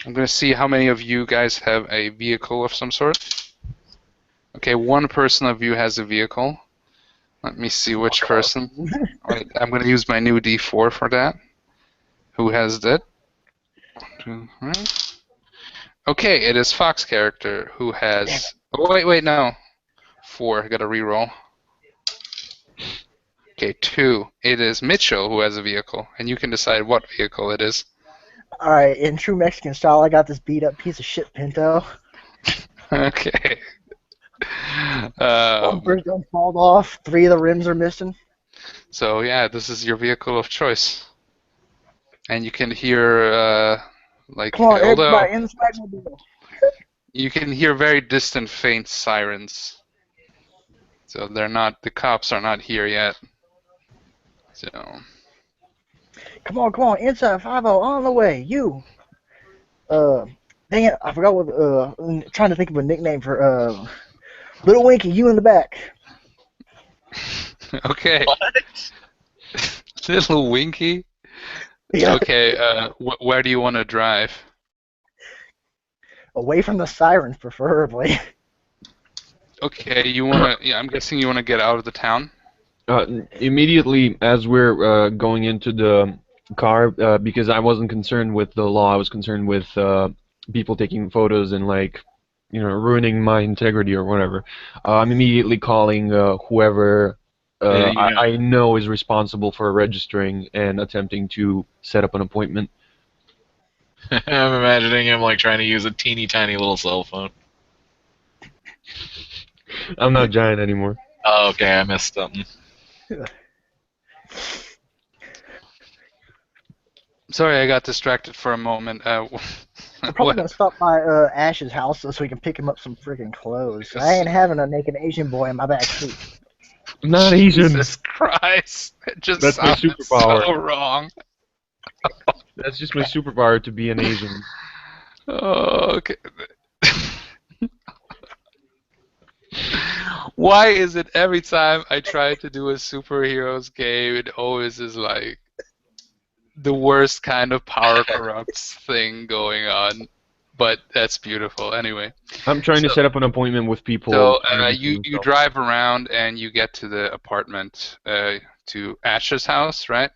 [SPEAKER 1] I'm gonna see how many of you guys have a vehicle of some sort. Okay, one person of you has a vehicle. Let me see which person. Wait, I'm gonna use my new D4 for that. Who has that? Okay, it is Fox character who has. Oh, wait, no. 4. I gotta reroll. Okay, 2. It is Mitchell who has a vehicle, and you can decide what vehicle it is.
[SPEAKER 3] All right, in true Mexican style, I got this beat up piece of shit Pinto.
[SPEAKER 1] Okay.
[SPEAKER 3] One first gun falls off. 3 of the rims are missing.
[SPEAKER 1] So yeah, this is your vehicle of choice, and you can hear like
[SPEAKER 3] Come on,
[SPEAKER 1] although
[SPEAKER 3] everybody in the Swagmobile.
[SPEAKER 1] you can hear very distant, faint sirens. So the cops are not here yet. So.
[SPEAKER 3] Come on, inside 50 on the way. You. Dang it, I forgot what. I'm trying to think of a nickname for Little Winky. You in the back.
[SPEAKER 1] Okay.
[SPEAKER 2] What?
[SPEAKER 1] Little Winky.
[SPEAKER 3] Yeah.
[SPEAKER 1] Okay. Where do you want to drive?
[SPEAKER 3] Away from the sirens, preferably.
[SPEAKER 1] Okay. You wanna? Yeah. I'm guessing you wanna get out of the town.
[SPEAKER 4] Immediately as we're going into the car, because I wasn't concerned with the law, I was concerned with people taking photos and ruining my integrity or whatever. I'm immediately calling whoever I know is responsible for registering and attempting to set up an appointment.
[SPEAKER 2] I'm imagining him like trying to use a teeny tiny little cell phone.
[SPEAKER 4] I'm not giant anymore.
[SPEAKER 2] Oh, okay, I missed something.
[SPEAKER 1] Sorry, I got distracted for a moment.
[SPEAKER 3] I'm probably gonna stop by Ash's house so we can pick him up some freaking clothes. I ain't having a naked Asian boy in my back seat.
[SPEAKER 4] Not Asian.
[SPEAKER 1] Jesus Christ! It just
[SPEAKER 4] That's my
[SPEAKER 1] sounded
[SPEAKER 4] superpower.
[SPEAKER 1] so wrong.
[SPEAKER 4] That's just my superpower, to be an Asian.
[SPEAKER 1] Oh, okay. Why is it every time I try to do a superheroes game, it always is like the worst kind of power corrupts thing going on? But that's beautiful. Anyway.
[SPEAKER 4] I'm trying to set up an appointment with people.
[SPEAKER 1] So you drive around and you get to the apartment to Ash's house, right?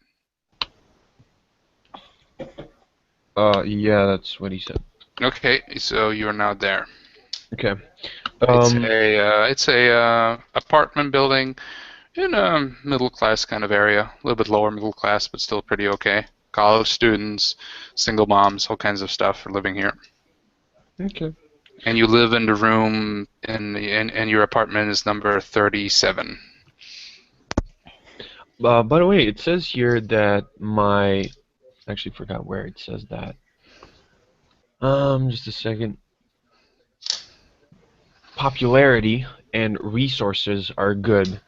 [SPEAKER 4] Yeah, that's what he said.
[SPEAKER 1] Okay, so you're now there.
[SPEAKER 4] Okay.
[SPEAKER 1] It's a apartment building in a middle class kind of area, a little bit lower middle class, but still pretty okay. College students, single moms, all kinds of stuff are living here.
[SPEAKER 4] Okay.
[SPEAKER 1] And you live in the room, and your apartment is number 37.
[SPEAKER 4] By the way, it says here that my... Actually, forgot where it says that. Just a second. Popularity and resources are good.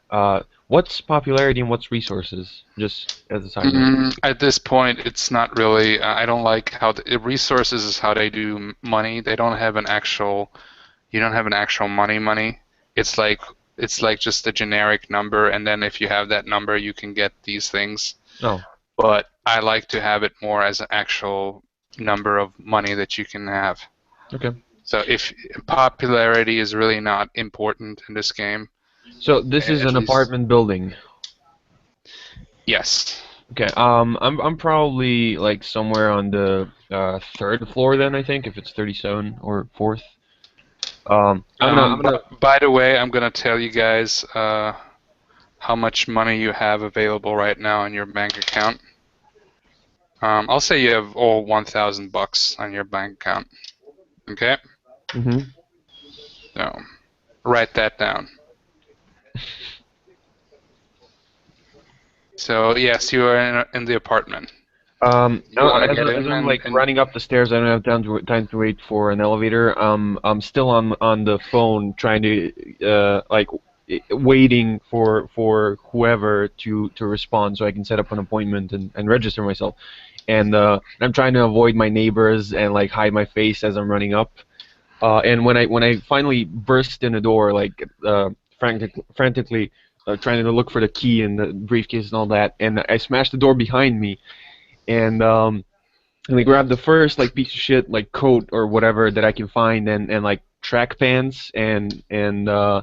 [SPEAKER 4] What's popularity and what's resources? Just as a side note.
[SPEAKER 1] At this point, it's not really. I don't like how resources is how they do money. They don't have an actual. You don't have an actual money. It's like just a generic number, and then if you have that number, you can get these things.
[SPEAKER 4] Oh.
[SPEAKER 1] But I like to have it more as an actual number of money that you can have.
[SPEAKER 4] Okay.
[SPEAKER 1] So if popularity is really not important in this game.
[SPEAKER 4] So this is an apartment building.
[SPEAKER 1] Yes.
[SPEAKER 4] Okay. I'm probably like somewhere on the 3rd floor then, I think, if it's 37 or 4th.
[SPEAKER 1] By the way, I'm gonna tell you guys how much money you have available right now in your bank account. I'll say you have all $1,000 on your bank account. Okay.
[SPEAKER 4] Mhm.
[SPEAKER 1] So, write that down. So yes, you are in the apartment.
[SPEAKER 4] As I'm like running up the stairs, I don't have time to wait for an elevator. I'm still on the phone trying to waiting for whoever to respond so I can set up an appointment and register myself. And I'm trying to avoid my neighbors and like hide my face as I'm running up. And when I finally burst in the door, like frantically trying to look for the key and the briefcase and all that, and I smashed the door behind me, and they grab the first like piece of shit like coat or whatever that I can find, and like track pants, and I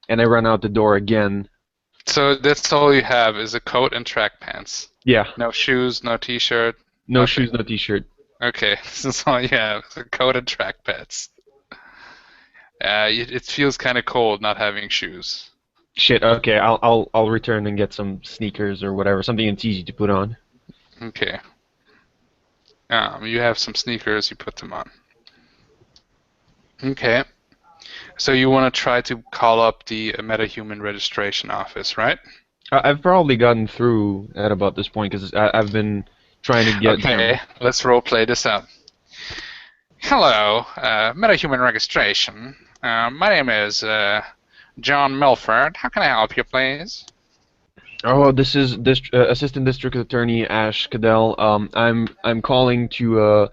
[SPEAKER 4] run out the door again.
[SPEAKER 1] So that's all you have is a coat and track pants.
[SPEAKER 4] Yeah.
[SPEAKER 1] No shoes, no t-shirt.
[SPEAKER 4] No shoes, no t-shirt.
[SPEAKER 1] Okay, this is all you have. A coat and track pants. It feels kind of cold not having shoes.
[SPEAKER 4] Shit. Okay, I'll return and get some sneakers or whatever, something that's easy to put on.
[SPEAKER 1] Okay. You have some sneakers. You put them on. Okay. So you want to try to call up the MetaHuman registration office, right?
[SPEAKER 4] I've probably gotten through at about this point because I've been trying to get.
[SPEAKER 1] Okay, let's roleplay this out. Hello, MetaHuman registration. My name is John Milford. How can I help you, please?
[SPEAKER 4] Oh, this is Assistant District Attorney Ash Cadell. I'm calling to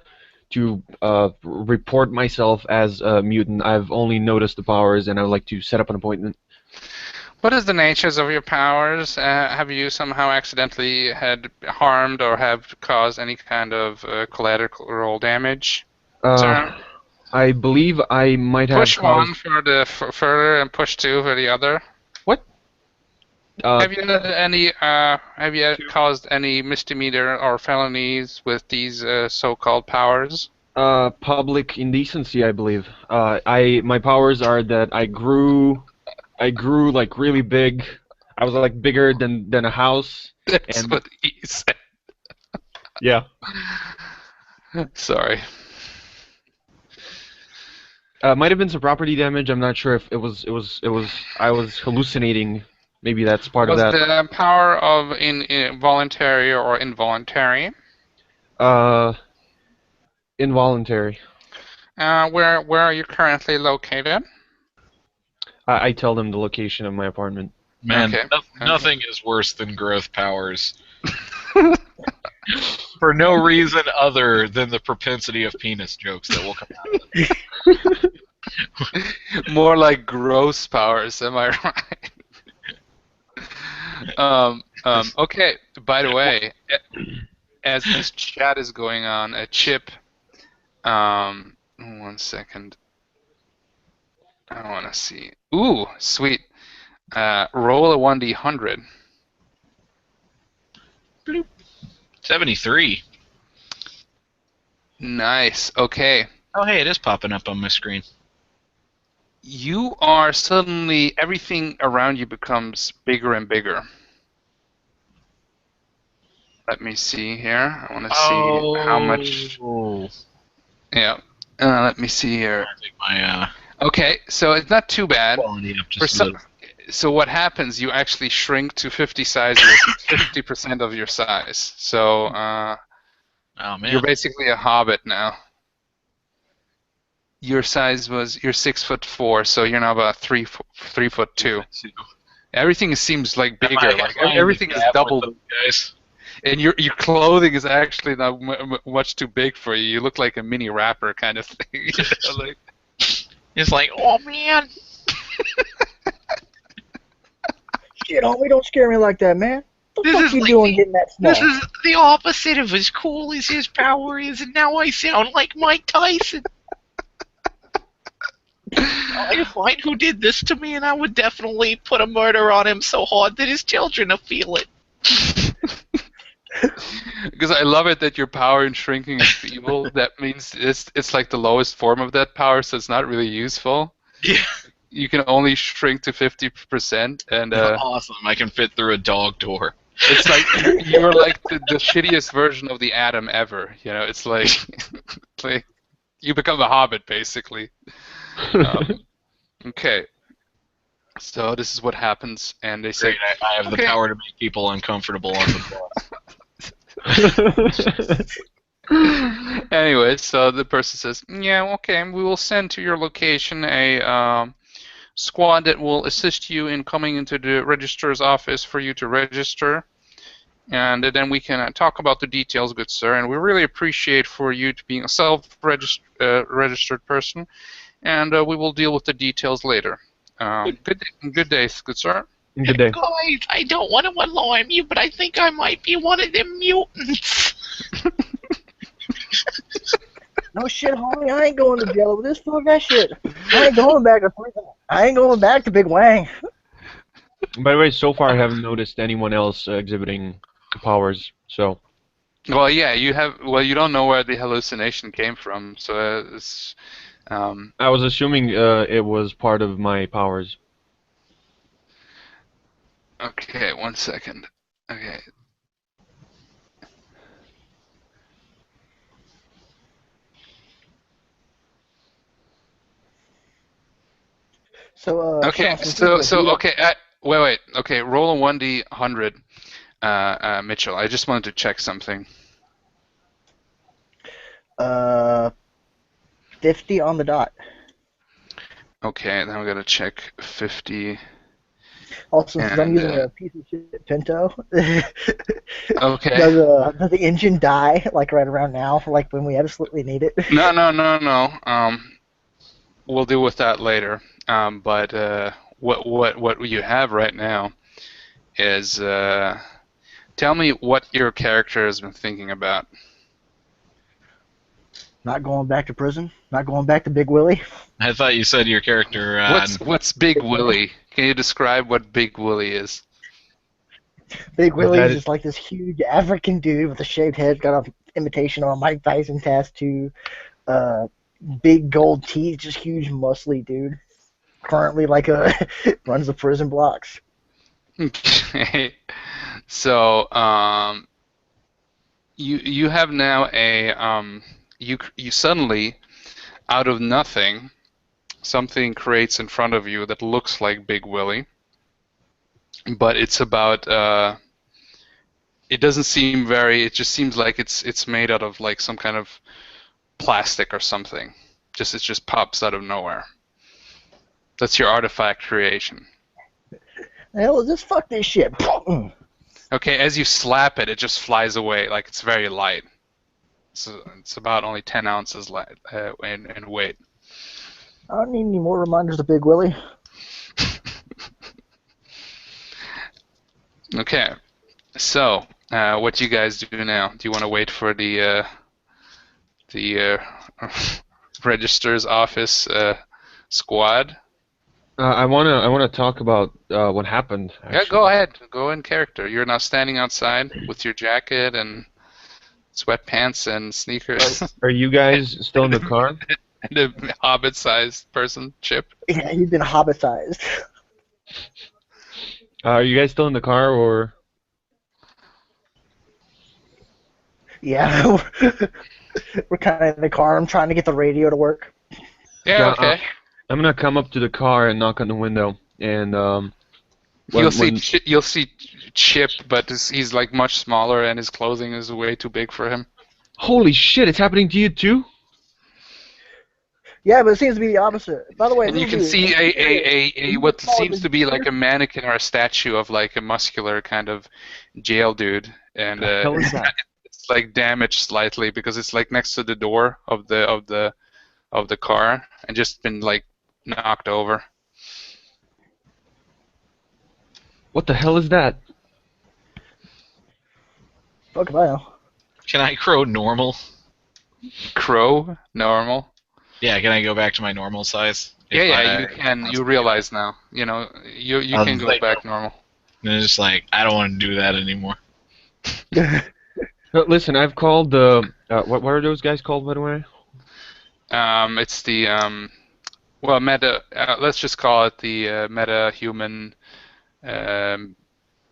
[SPEAKER 4] report myself as a mutant. I've only noticed the powers, and I would like to set up an appointment.
[SPEAKER 1] What is the natures of your powers? Have you somehow accidentally had harmed or have caused any kind of collateral damage? Sir?
[SPEAKER 4] I believe I might have
[SPEAKER 1] Push
[SPEAKER 4] caused...
[SPEAKER 1] one for the further and push two for the other.
[SPEAKER 4] What?
[SPEAKER 1] Have you had any? Have you caused any misdemeanor or felonies with these so-called powers?
[SPEAKER 4] Public indecency, I believe. My powers are that I grew like really big. I was like bigger than a house.
[SPEAKER 1] That's
[SPEAKER 4] and
[SPEAKER 1] what he said.
[SPEAKER 4] Yeah.
[SPEAKER 1] Sorry.
[SPEAKER 4] Might have been some property damage. I'm not sure if it was. I was hallucinating. Maybe that's part of that.
[SPEAKER 1] Was the power of involuntary or involuntary?
[SPEAKER 4] Involuntary.
[SPEAKER 1] Where are you currently located?
[SPEAKER 4] I tell them the location of my apartment.
[SPEAKER 2] Man,
[SPEAKER 1] Okay.
[SPEAKER 2] Nothing is worse than growth powers. For no reason other than the propensity of penis jokes that will come out of it.
[SPEAKER 1] More like gross powers, am I right? Okay, by the way, as this chat is going on, a chip... 1 second. I want to see. Ooh, sweet. Roll a 1d100.
[SPEAKER 2] 73.
[SPEAKER 1] Nice. Okay.
[SPEAKER 2] Oh, hey, it is popping up on my screen.
[SPEAKER 1] You are suddenly, everything around you becomes bigger and bigger. Let me see here. I want to see how much. Yeah. Let me see here.
[SPEAKER 2] I think my
[SPEAKER 1] Okay, so it's not too bad.
[SPEAKER 2] quality up just a little.
[SPEAKER 1] So what happens? You actually shrink to 50 size, you're 50% of your size. So
[SPEAKER 2] Oh man.
[SPEAKER 1] you're basically a hobbit now. Your size was you're 6'4", so you're now about 3'2". Everything seems like bigger. Like everything is doubled.
[SPEAKER 2] Guys.
[SPEAKER 1] And your clothing is actually not much too big for you. You look like a mini rapper kind of thing. You know, like.
[SPEAKER 2] It's like, oh man.
[SPEAKER 3] Shit, homie, don't scare me like that, man. What the
[SPEAKER 2] This
[SPEAKER 3] fuck
[SPEAKER 2] is
[SPEAKER 3] you
[SPEAKER 2] like
[SPEAKER 3] doing getting that small?
[SPEAKER 2] This is the opposite of as cool as his power is, and now I sound like Mike Tyson. I'd find who did this to me, and I would definitely put a murder on him so hard that his children will feel it.
[SPEAKER 1] Because I love it that your power in shrinking is feeble. That means it's like the lowest form of that power, so it's not really useful.
[SPEAKER 2] Yeah.
[SPEAKER 1] You can only shrink to 50%, and
[SPEAKER 2] Awesome. I can fit through a dog door.
[SPEAKER 1] it's like you're like the shittiest version of the Atom ever. You know, it's like, it's like you become a hobbit basically. Okay. So this is what happens, and they say,
[SPEAKER 2] Great, I have the power to make people uncomfortable on the bus.
[SPEAKER 1] Anyway, so the person says, "Yeah, okay, we will send to your location a squad that will assist you in coming into the registrar's office for you to register. And then we can talk about the details, good sir. And we really appreciate for you to being a self-registered person. And we will deal with the details later. Good day, good sir.
[SPEAKER 4] Good day.
[SPEAKER 2] Guys, I don't want to alarm you, but I think I might be one of them mutants.
[SPEAKER 3] No shit, homie. I ain't going to jail over this. Fuck that shit. I ain't going back to prison. I ain't going back to Big Wang.
[SPEAKER 4] By the way, so far I haven't noticed anyone else exhibiting powers. So.
[SPEAKER 1] Well, yeah, you have. Well, you don't know where the hallucination came from, so it's.
[SPEAKER 4] I was assuming it was part of my powers.
[SPEAKER 1] Okay, 1 second. Okay.
[SPEAKER 3] So,
[SPEAKER 1] okay, wait. Okay, roll a 1d100, Mitchell. I just wanted to check something.
[SPEAKER 3] 50 on the dot.
[SPEAKER 1] Okay, then we gotta check 50.
[SPEAKER 3] Also, since I'm using a piece of shit Pinto,
[SPEAKER 1] okay.
[SPEAKER 3] Does the engine die like right around now, like when we absolutely need it?
[SPEAKER 1] No. We'll deal with that later. But what you have right now is tell me what your character has been thinking about.
[SPEAKER 3] Not going back to prison. Not going back to Big Willie.
[SPEAKER 2] I thought you said your character.
[SPEAKER 1] What's Big Willie? Can you describe what Big Willie is?
[SPEAKER 3] Big Willie is just like this huge African dude with a shaved head, got an imitation of a Mike Tyson tattoo, big gold teeth, just huge muscly dude. Currently, runs the prison blocks.
[SPEAKER 1] Okay. So, you have now a you suddenly, out of nothing, something creates in front of you that looks like Big Willie, but it's about it doesn't seem very. It just seems like it's made out of like some kind of plastic or something. It just pops out of nowhere. That's your artifact creation.
[SPEAKER 3] Hell, just fuck this shit.
[SPEAKER 1] Okay, as you slap it, it just flies away like it's very light. So it's about only 10 ounces light in weight.
[SPEAKER 3] I don't need any more reminders of Big Willie.
[SPEAKER 1] Okay, so what do you guys do now? Do you want to wait for the registrar's office squad?
[SPEAKER 4] I wanna talk about what happened. Actually.
[SPEAKER 1] Yeah, go ahead. Go in character. You're now standing outside with your jacket and sweatpants and sneakers.
[SPEAKER 4] Are you guys still in the car?
[SPEAKER 1] And a hobbit-sized person, Chip.
[SPEAKER 3] Yeah, you've been hobbit-sized.
[SPEAKER 4] Are you guys still in the car, or?
[SPEAKER 3] Yeah, we're kind of in the car. I'm trying to get the radio to work.
[SPEAKER 1] Yeah, okay.
[SPEAKER 4] I'm gonna come up to the car and knock on the window, and
[SPEAKER 1] you'll see Chip, but he's like much smaller, and his clothing is way too big for him.
[SPEAKER 4] Holy shit! It's happening to you too?
[SPEAKER 3] Yeah, but it seems to be the opposite. By the way,
[SPEAKER 1] and you can see a what seems to be like a mannequin or a statue of like a muscular kind of jail dude, and it's like damaged slightly because it's like next to the door of the car and just been like knocked over.
[SPEAKER 4] What the hell is that?
[SPEAKER 3] Fuck if I know.
[SPEAKER 2] Can I crow normal?
[SPEAKER 1] Crow normal?
[SPEAKER 2] Yeah, can I go back to my normal size?
[SPEAKER 1] Yeah, you can. You realize now. You know, you can go back normal.
[SPEAKER 2] And it's just like, I don't want to do that anymore.
[SPEAKER 4] Listen, I've called the... what are those guys called, by the way?
[SPEAKER 1] It's the... well, meta... let's just call it the meta-human...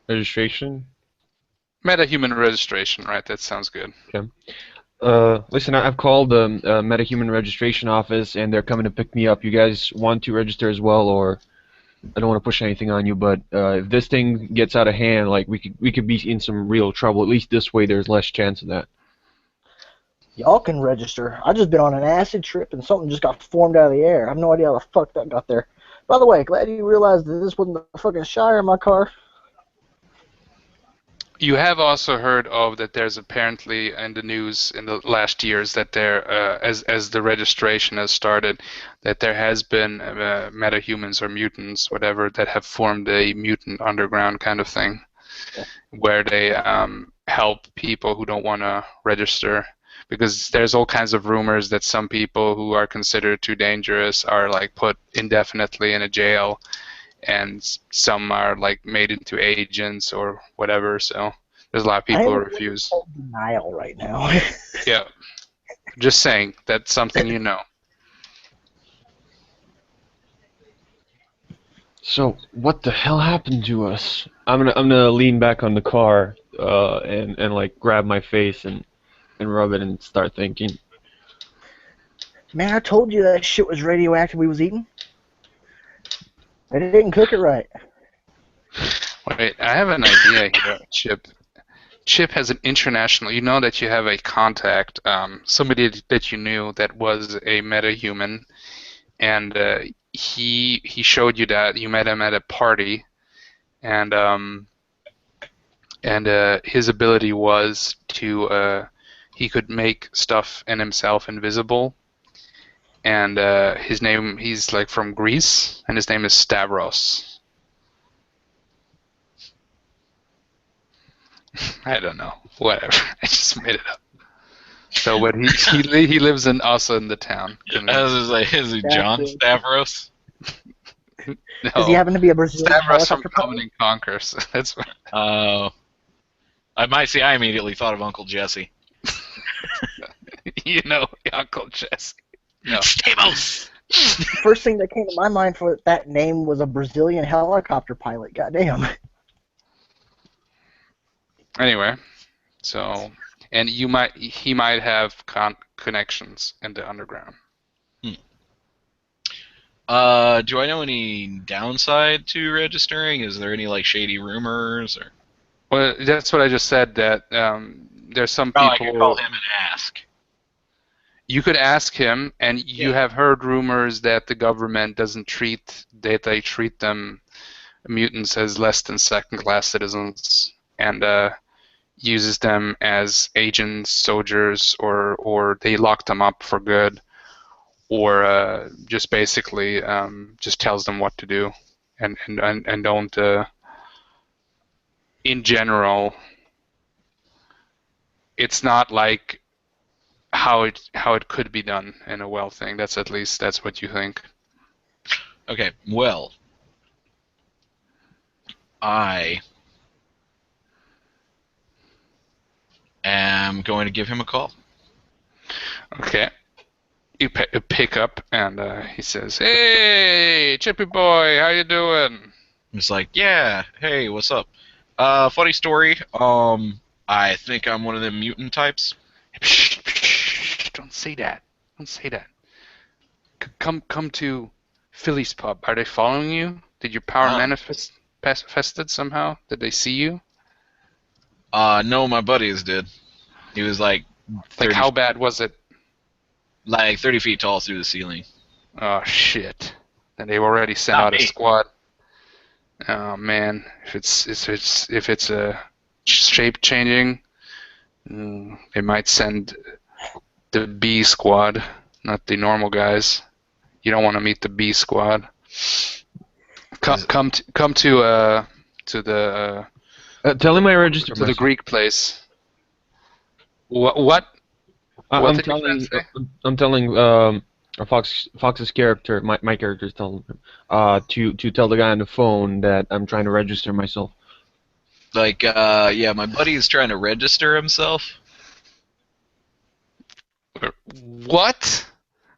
[SPEAKER 4] registration?
[SPEAKER 1] Meta-human registration, right? That sounds good.
[SPEAKER 4] Okay. Listen, I've called the meta-human registration office, and they're coming to pick me up. You guys want to register as well, or I don't want to push anything on you, but if this thing gets out of hand, like we could be in some real trouble. At least this way, there's less chance of that.
[SPEAKER 3] Y'all can register. I just been on an acid trip, and something just got formed out of the air. I have no idea how the fuck that got there. By the way, glad you realized that this wasn't the fucking Shire in my car.
[SPEAKER 1] You have also heard of that there's apparently in the news in the last years that there, as the registration has started, that there has been metahumans or mutants, whatever, that have formed a mutant underground kind of thing, where they help people who don't want to register. Because there's all kinds of rumors that some people who are considered too dangerous are like put indefinitely in a jail, and some are like made into agents or whatever. So there's a lot of people who refuse.
[SPEAKER 3] Denial right now.
[SPEAKER 1] Yeah, just saying that's something you know.
[SPEAKER 4] So what the hell happened to us? I'm gonna lean back on the car and like grab my face and rub it and start thinking.
[SPEAKER 3] Man, I told you that shit was radioactive we was eating. They didn't cook it right.
[SPEAKER 1] Wait, I have an idea here, Chip. Chip has an international. You know that you have a contact, somebody that you knew that was a metahuman, and he showed you that you met him at a party, and his ability was to he could make stuff and himself invisible, and he's like from Greece, and his name is Stavros. I don't know. Whatever. I just made it up. So, but he lives also in the town.
[SPEAKER 2] I was just like, is he John Stavros?
[SPEAKER 1] No.
[SPEAKER 3] Does he happen to be a Brazilian
[SPEAKER 1] Stavros from
[SPEAKER 3] helicopter
[SPEAKER 1] Common
[SPEAKER 3] pilot?
[SPEAKER 1] and Conquer. So that's what.
[SPEAKER 2] I immediately thought of Uncle Jesse.
[SPEAKER 1] You know, Uncle Jesse. No.
[SPEAKER 2] Stamos!
[SPEAKER 3] First thing that came to my mind for that name was a Brazilian helicopter pilot. Goddamn.
[SPEAKER 1] Anyway, so and he might have connections in the underground.
[SPEAKER 2] Do I know any downside to registering? Is there any like shady rumors or?
[SPEAKER 1] Well, that's what I just said. That there's some people.
[SPEAKER 2] I could call him and ask.
[SPEAKER 1] You could ask him, and you have heard rumors that the government doesn't treat they treat them mutants as less than second-class citizens, and uses them as agents, soldiers, or they lock them up for good, or just basically just tells them what to do, and don't. In general, it's not like how it could be done in a well thing. That's what you think.
[SPEAKER 2] Okay, well, I am going to give him a call.
[SPEAKER 1] Okay. You pick up, and he says, "Hey, Chippy boy, how you doing?"
[SPEAKER 2] It's like, yeah, hey, what's up? Funny story. I think I'm one of them mutant types.
[SPEAKER 1] Psh, don't say that. Don't say that. Come to Philly's pub. Are they following you? Did your power manifested somehow? Did they see you?
[SPEAKER 2] No, my buddies did. He was like 30,
[SPEAKER 1] Like, how bad was it?
[SPEAKER 2] like 30 feet tall through the ceiling.
[SPEAKER 1] Oh shit! Then they've already sent
[SPEAKER 2] Not
[SPEAKER 1] out a
[SPEAKER 2] me.
[SPEAKER 1] squad. Oh man, if it's a shape changing, they might send the B squad, not the normal guys. You don't want to meet the B squad. Come to the
[SPEAKER 4] Tell him I registered
[SPEAKER 1] to the
[SPEAKER 4] myself.
[SPEAKER 1] Greek place. What?
[SPEAKER 4] I'm
[SPEAKER 1] did your
[SPEAKER 4] telling
[SPEAKER 1] friend say?
[SPEAKER 4] I'm telling Fox's character, my character's telling him to tell the guy on the phone that I'm trying to register myself.
[SPEAKER 2] Like, yeah, my buddy is trying to register himself.
[SPEAKER 1] What?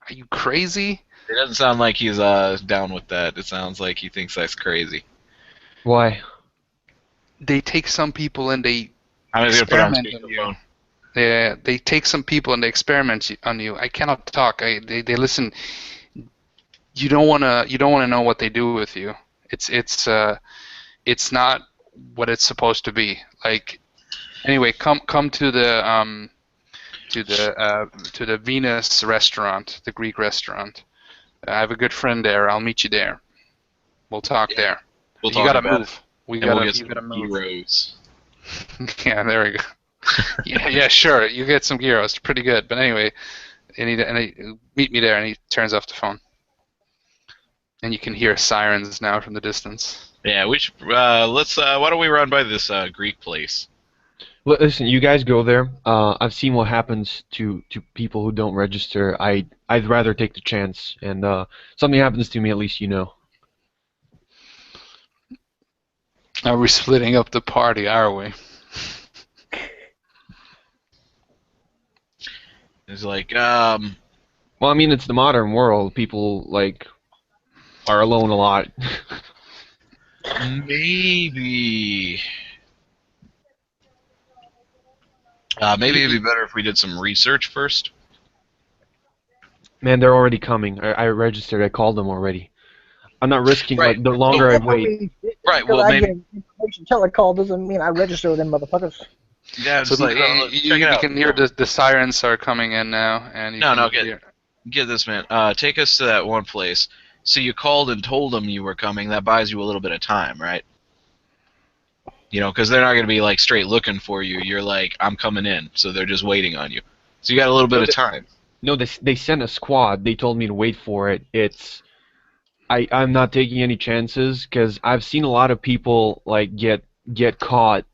[SPEAKER 1] Are you crazy?
[SPEAKER 2] It doesn't sound like he's down with that. It sounds like he thinks that's crazy.
[SPEAKER 4] Why?
[SPEAKER 1] They take some people and they
[SPEAKER 2] I'm just gonna put on
[SPEAKER 1] experiment on you.
[SPEAKER 2] speakerphone.
[SPEAKER 1] They take some people and they experiment on you. I cannot talk. They listen. You don't wanna know what they do with you. It's not what it's supposed to be. Like, anyway, come to the Venus restaurant, the Greek restaurant. I have a good friend there. I'll meet you there. We'll talk there.
[SPEAKER 2] We'll
[SPEAKER 1] You
[SPEAKER 2] talk
[SPEAKER 1] gotta
[SPEAKER 2] about
[SPEAKER 1] move.
[SPEAKER 2] it,
[SPEAKER 1] We
[SPEAKER 2] and we'll
[SPEAKER 1] gotta.
[SPEAKER 2] get
[SPEAKER 1] You gotta
[SPEAKER 2] some
[SPEAKER 1] move.
[SPEAKER 2] heroes.
[SPEAKER 1] Yeah, there we go. Yeah, sure. You get some gyros. Pretty good. But anyway, meet me there, and he turns off the phone. And you can hear sirens now from the distance.
[SPEAKER 2] Yeah, we should, let's. Why don't we run by this Greek place?
[SPEAKER 4] Listen, you guys go there. I've seen what happens to people who don't register. I'd rather take the chance, and something happens to me, at least you know.
[SPEAKER 1] Are we splitting up the party? Are we?
[SPEAKER 2] It's like,
[SPEAKER 4] Well, I mean, it's the modern world. People like are alone a lot.
[SPEAKER 2] maybe. Maybe it'd be better if we did some research first.
[SPEAKER 4] Man, they're already coming. I registered. I called them already. I'm not risking
[SPEAKER 2] Right.
[SPEAKER 4] like the longer I wait.
[SPEAKER 2] Right,
[SPEAKER 3] Because
[SPEAKER 2] well,
[SPEAKER 3] I
[SPEAKER 2] maybe.
[SPEAKER 3] get information telecall doesn't mean I register with them motherfuckers.
[SPEAKER 2] Yeah,
[SPEAKER 1] So
[SPEAKER 2] just like, check it
[SPEAKER 1] you
[SPEAKER 2] out.
[SPEAKER 1] can hear the sirens are coming in now, and you can hear.
[SPEAKER 2] Get this, man. Take us to that one place. So you called and told them you were coming. That buys you a little bit of time, right? You know, because they're not going to be like straight looking for you. You're like, I'm coming in, so they're just waiting on you. So you got a little bit of time.
[SPEAKER 4] No, they sent a squad. They told me to wait for it. I'm not taking any chances because I've seen a lot of people like get caught.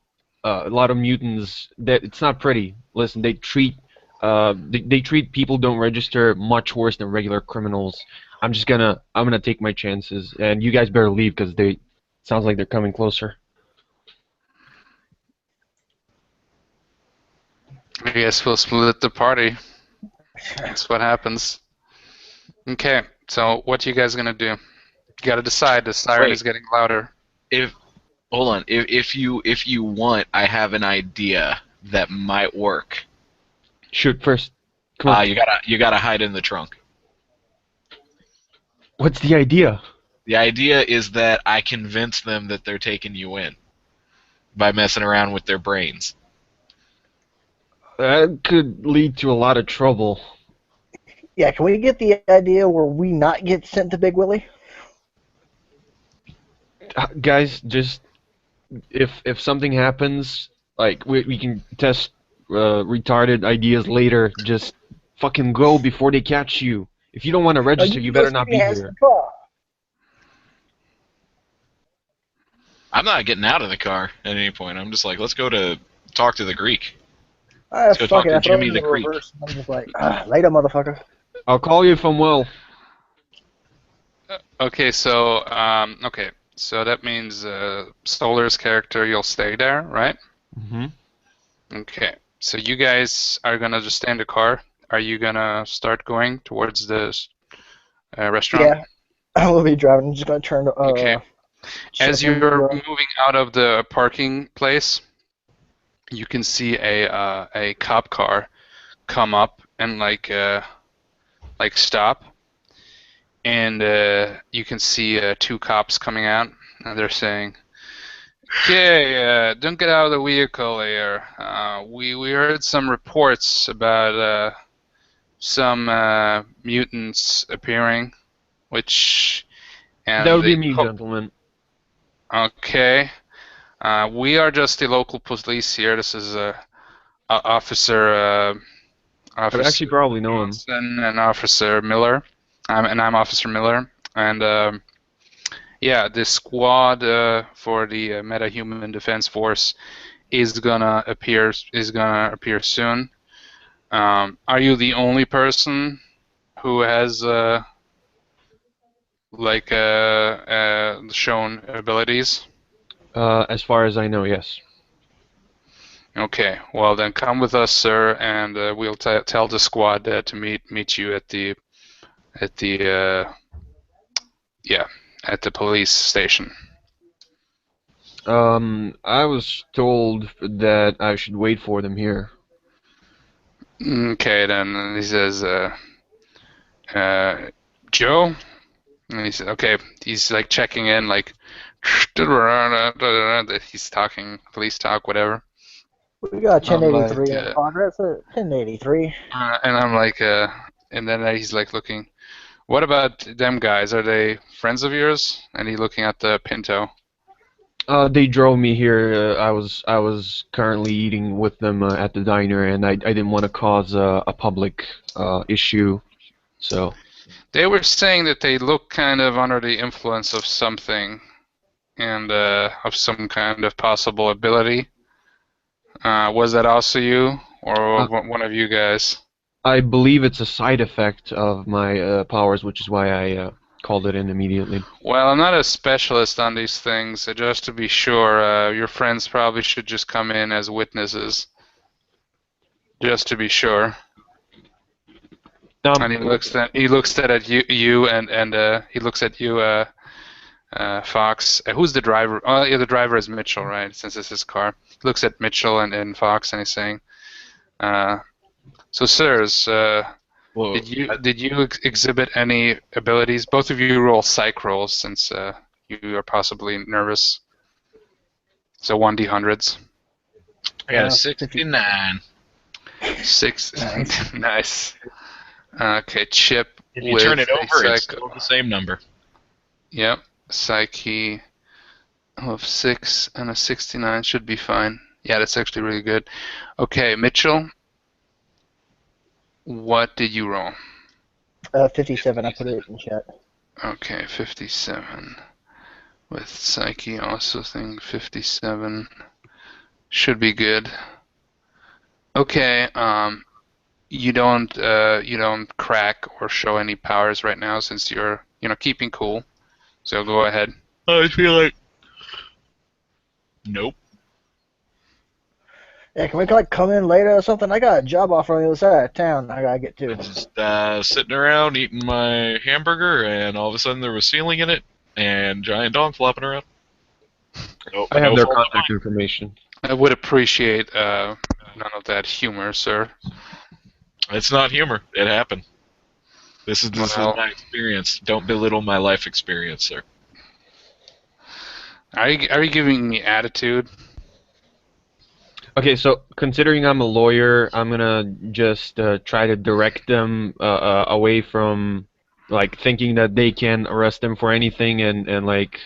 [SPEAKER 4] A lot of mutants. That it's not pretty. Listen, they treat people who don't register much worse than regular criminals. I'm gonna take my chances, and you guys better leave because they sounds like they're coming closer.
[SPEAKER 1] I guess we'll split the party. That's what happens. Okay, so what you guys gonna do? You gotta decide. The siren is getting louder.
[SPEAKER 2] Hold on. If you want, I have an idea that might work.
[SPEAKER 4] Shoot first. Come on.
[SPEAKER 2] You gotta hide in the trunk.
[SPEAKER 4] What's the idea?
[SPEAKER 2] The idea is that I convince them that they're taking you in by messing around with their brains.
[SPEAKER 4] That could lead to a lot of trouble.
[SPEAKER 3] Yeah, can we get the idea where we not get sent to Big Willie?
[SPEAKER 4] Guys, just if something happens, like we can test retarded ideas later. Just fucking go before they catch you. If you don't want to register, you better not be here.
[SPEAKER 2] I'm not getting out of the car at any point. I'm just like, let's go to talk to the Greek.
[SPEAKER 3] Let's
[SPEAKER 2] go talk to Jimmy the
[SPEAKER 3] Greek.
[SPEAKER 2] Greek.
[SPEAKER 3] I'm just like, later, motherfucker.
[SPEAKER 4] I'll call you if I'm well.
[SPEAKER 1] Okay, so that means Solar's character, you'll stay there, right?
[SPEAKER 4] Mm-hmm.
[SPEAKER 1] Okay, so you guys are gonna just stay in the car. Are you gonna start going towards the restaurant?
[SPEAKER 3] Yeah, I will be driving. I'm just gonna turn.
[SPEAKER 1] Okay. As you're moving out of the parking place, you can see a cop car come up and like stop, and you can see two cops coming out, and they're saying, "Okay, don't get out of the vehicle here. We heard some reports about some mutants appearing, which and
[SPEAKER 4] that would be me, gentlemen."
[SPEAKER 1] Okay. We are just the local police here. This is Officer
[SPEAKER 4] I actually probably know him.
[SPEAKER 1] Johnson and Officer Miller. I'm Officer Miller. And yeah, the squad for the Meta-Human Defense Force is gonna appear soon. Are you the only person who has shown abilities?
[SPEAKER 4] As far as I know, yes.
[SPEAKER 1] Okay, well then come with us, sir, and we'll tell the squad to meet you at the police station.
[SPEAKER 4] I was told that I should wait for them here.
[SPEAKER 1] Okay, then he says, Joe? And he said, okay, he's like checking in, like, he's talking, police talk, whatever.
[SPEAKER 3] We got 1083
[SPEAKER 1] like,
[SPEAKER 3] in progress. 1083.
[SPEAKER 1] And I'm like, and then he's like looking, What about them guys? Are they friends of yours? And he looking at the Pinto.
[SPEAKER 4] They drove me here. I was currently eating with them at the diner, and I didn't want to cause a public issue, so.
[SPEAKER 1] They were saying that they look kind of under the influence of something, and of some kind of possible ability. Was that also you, or one of you guys?
[SPEAKER 4] I believe it's a side effect of my powers, which is why I called it in immediately.
[SPEAKER 1] Well, I'm not a specialist on these things. Just to be sure, your friends probably should just come in as witnesses. Just to be sure. And he looks at you and he looks at you, Fox. Who's the driver? Oh, yeah, the driver is Mitchell, right? Since it's his car. He looks at Mitchell and Fox, and he's saying, "So, sirs, did you exhibit any abilities? Both of you roll psych rolls since you are possibly nervous. So 1d100s.
[SPEAKER 2] I got a 69.
[SPEAKER 1] Nice. Okay, Chip.
[SPEAKER 2] If you turn it over, it's still the same number.
[SPEAKER 1] Yep. Psyche of 6 and a 69 should be fine. Yeah, that's actually really good. Okay, Mitchell. What did you roll?
[SPEAKER 3] 57. I put it in chat.
[SPEAKER 1] Okay, 57. With Psyche, also think 57 should be good. Okay, you don't crack or show any powers right now since you're keeping cool. So go ahead.
[SPEAKER 2] I feel like nope.
[SPEAKER 3] Yeah, can we come in later or something? I got a job offer on the other side of town I gotta get to.
[SPEAKER 2] Just sitting around eating my hamburger, and all of a sudden there was ceiling in it and giant dog flopping around. Nope,
[SPEAKER 4] I have their contact information.
[SPEAKER 1] I would appreciate none of that humor, sir.
[SPEAKER 2] It's not humor. It happened. This is my experience. Don't belittle my life experience, sir.
[SPEAKER 1] Are you giving me attitude?
[SPEAKER 4] Okay, so considering I'm a lawyer, I'm gonna just try to direct them away from thinking that they can arrest them for anything and like.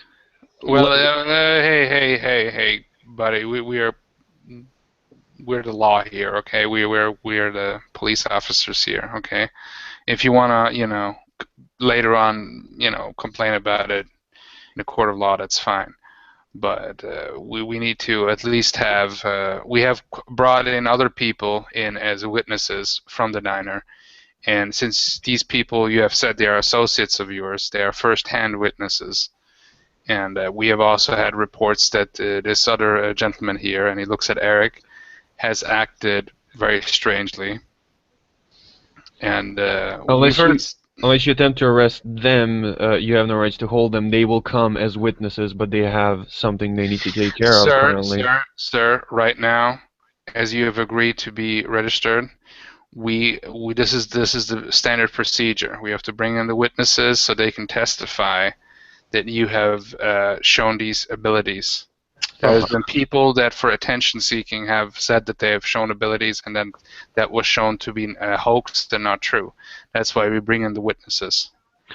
[SPEAKER 1] Well, hey, buddy, we're the law here, okay? We're the police officers here, okay? If you wanna, later on, complain about it in a court of law, that's fine. But we need to at least have we have brought in other people in as witnesses from the diner, and since these people you have said they are associates of yours, they are first-hand witnesses, and we have also had reports that this other gentleman here, and he looks at Eric, has acted very strangely, and
[SPEAKER 4] Unless you attempt to arrest them, you have no rights to hold them. They will come as witnesses, but they have something they need to take care of currently.
[SPEAKER 1] Sir, right now, as you have agreed to be registered, this is the standard procedure. We have to bring in the witnesses so they can testify that you have shown these abilities. There has been people that, for attention seeking, have said that they have shown abilities, and then that was shown to be a hoax and not true. That's why we bring in the witnesses.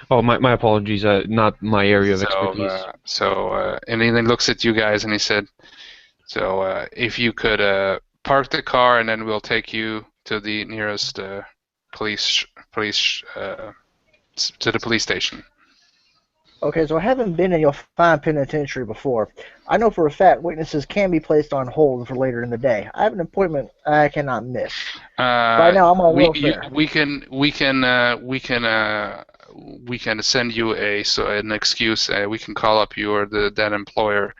[SPEAKER 4] Oh, my apologies. Not my area of expertise.
[SPEAKER 1] And he then looks at you guys and he said, "So if you could park the car, and then we'll take you to the nearest police to the police station."
[SPEAKER 3] Okay, so I haven't been in your fine penitentiary before. I know for a fact witnesses can be placed on hold for later in the day. I have an appointment I cannot miss. Right now, I'm on welfare.
[SPEAKER 1] We can send you an excuse. We can call up that employer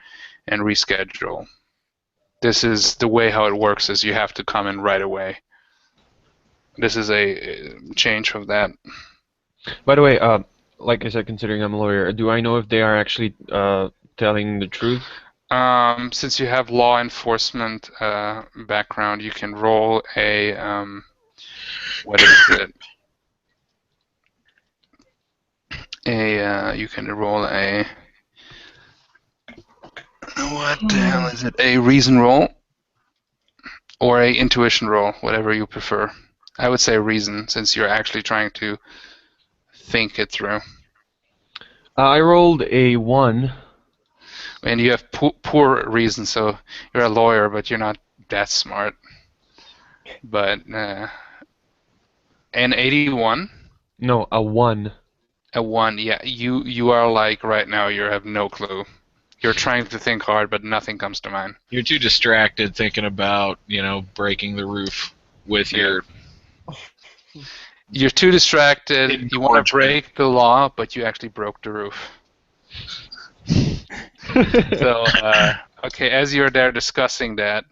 [SPEAKER 1] and reschedule. This is the way how it works. Is you have to come in right away. This is a change of that.
[SPEAKER 4] By the way, like I said, considering I'm a lawyer, do I know if they are actually telling the truth?
[SPEAKER 1] Since you have law enforcement background, you can roll a what is it? You can roll a what the hell is it? A reason roll or a intuition roll, whatever you prefer. I would say reason, since you're actually trying to think it through.
[SPEAKER 4] I rolled a 1.
[SPEAKER 1] And you have poor reason, so you're a lawyer, but you're not that smart. But an 81.
[SPEAKER 4] No, a 1.
[SPEAKER 1] A 1, yeah. You are like right now. You have no clue. You're trying to think hard, but nothing comes to mind.
[SPEAKER 2] You're too distracted thinking about, breaking the roof with your...
[SPEAKER 1] You're too distracted. You want to break the law, but you actually broke the roof. So, okay, as you're there discussing that,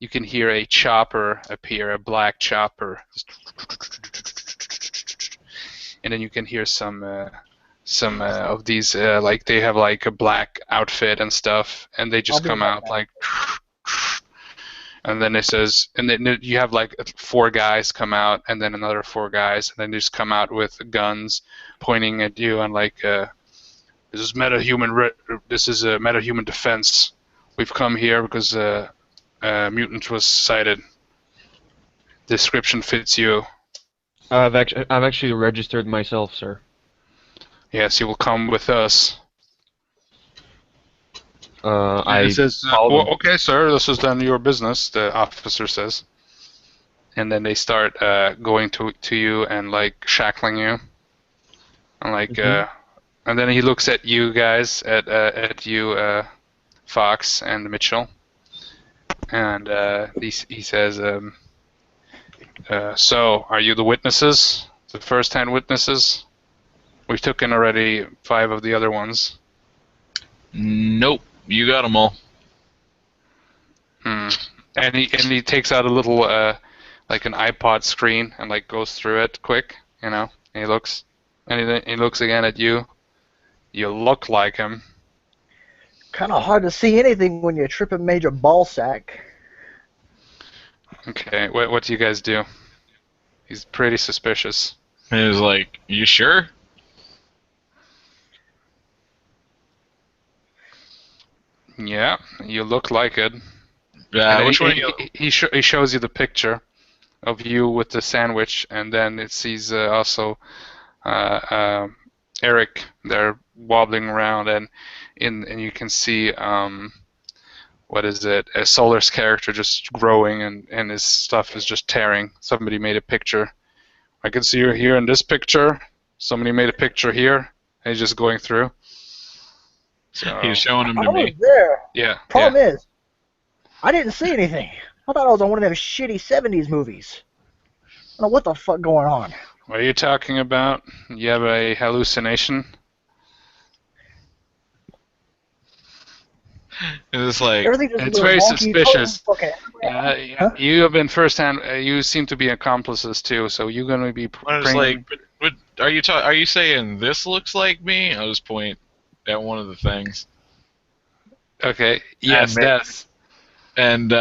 [SPEAKER 1] you can hear a chopper appear, a black chopper. And then you can hear some of these, like they have like a black outfit and stuff, and they just come out like, and then it says, and then you have like 4 guys come out, and then another 4 guys, and then they just come out with guns pointing at you, and like, this is a meta-human defense. We've come here because Mutant was sighted. Description fits you.
[SPEAKER 4] I've actually registered myself, sir.
[SPEAKER 1] Yes, you will come with us.
[SPEAKER 4] I
[SPEAKER 1] says, well, okay, sir, this is then your business, the officer says. And then they start going to you and like shackling you. And like, and then he looks at you guys, at you, Fox and Mitchell. And he says, so, are you the witnesses? The first-hand witnesses? We've taken already 5 of the other ones.
[SPEAKER 2] Nope, you got them all.
[SPEAKER 1] And he takes out a little like an iPod screen and like goes through it quick, And he looks again at you. You look like him.
[SPEAKER 3] Kind of hard to see anything when you're tripping Major Ballsack.
[SPEAKER 1] Okay, what do you guys do? He's pretty suspicious.
[SPEAKER 2] He was like, you sure?
[SPEAKER 1] Yeah, you look like it.
[SPEAKER 2] Which one?
[SPEAKER 1] He shows you the picture of you with the sandwich, and then it sees also Eric there wobbling around, and you can see what is it? A Solar's character just growing, and his stuff is just tearing. Somebody made a picture. I can see you here in this picture. Somebody made a picture here, and he's just going through. So,
[SPEAKER 2] he's showing him to
[SPEAKER 3] I
[SPEAKER 2] me.
[SPEAKER 3] was there.
[SPEAKER 1] Yeah.
[SPEAKER 3] Problem is, I didn't see anything. I thought I was on one of those shitty 70s movies. I don't know what the fuck going on.
[SPEAKER 1] What are you talking about? You have a hallucination?
[SPEAKER 2] It's like,
[SPEAKER 1] it's very suspicious. You have been firsthand. You seem to be accomplices too, so you're going to be.
[SPEAKER 2] Are you saying this looks like me? I'll just point at one of the things.
[SPEAKER 1] Okay. Yes, that's.
[SPEAKER 2] And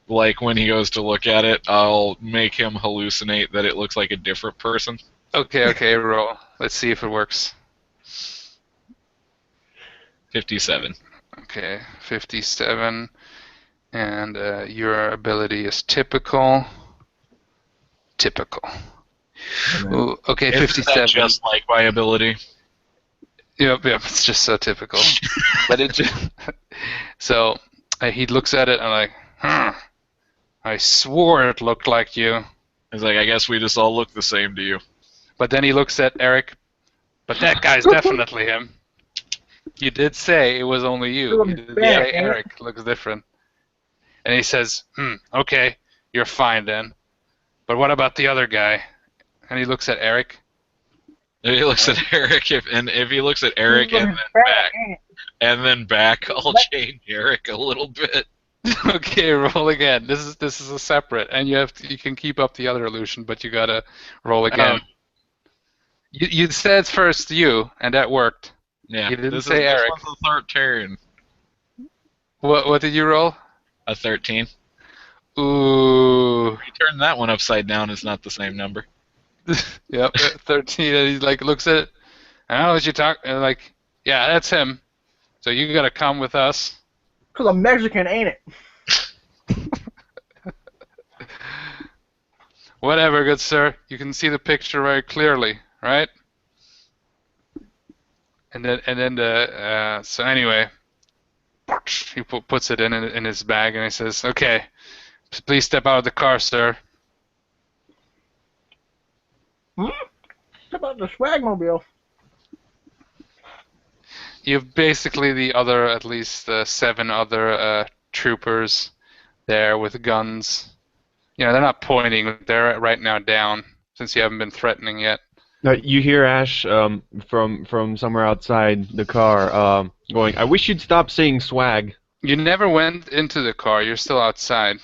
[SPEAKER 2] like when he goes to look at it, I'll make him hallucinate that it looks like a different person.
[SPEAKER 1] Okay, roll. Let's see if it works.
[SPEAKER 2] 57.
[SPEAKER 1] Okay, 57. And your ability is typical. Typical. Ooh, okay, 57.
[SPEAKER 2] Just like my ability.
[SPEAKER 1] Yep, it's just so typical. But it just... So, he looks at it and like, I swore it looked like you.
[SPEAKER 2] He's like, I guess we just all look the same to you.
[SPEAKER 1] But then he looks at Eric, but that guy's definitely him. You did say it was only you. You did say Eric looks different. And he says, okay, you're fine then. But what about the other guy? And he looks at Eric.
[SPEAKER 2] If he looks at Eric, if he looks at Eric and then back, I'll change Eric a little bit.
[SPEAKER 1] Okay, roll again. This is a separate, and you can keep up the other illusion, but you gotta roll again. You said first you, and that worked.
[SPEAKER 2] Yeah.
[SPEAKER 1] You didn't say Eric.
[SPEAKER 2] This one's a 13.
[SPEAKER 1] What did you roll?
[SPEAKER 2] A 13.
[SPEAKER 1] Ooh.
[SPEAKER 2] You turn that one upside down, it's not the same number.
[SPEAKER 1] Yep, 13. And he like looks at it. I don't know what you talk. Like, yeah, that's him. So you gotta come with us.
[SPEAKER 3] Because I'm Mexican, ain't it?
[SPEAKER 1] Whatever, good sir. You can see the picture very clearly, right? and then the so anyway, he puts it in his bag and he says, "Okay, please step out of the car, sir."
[SPEAKER 3] How about the swagmobile?
[SPEAKER 1] You've basically the other, at least 7 other troopers there with guns. You know, they're not pointing. They're right now down since you haven't been threatening yet.
[SPEAKER 4] You hear Ash from somewhere outside the car going, "I wish you'd stop saying swag."
[SPEAKER 1] You never went into the car. You're still outside.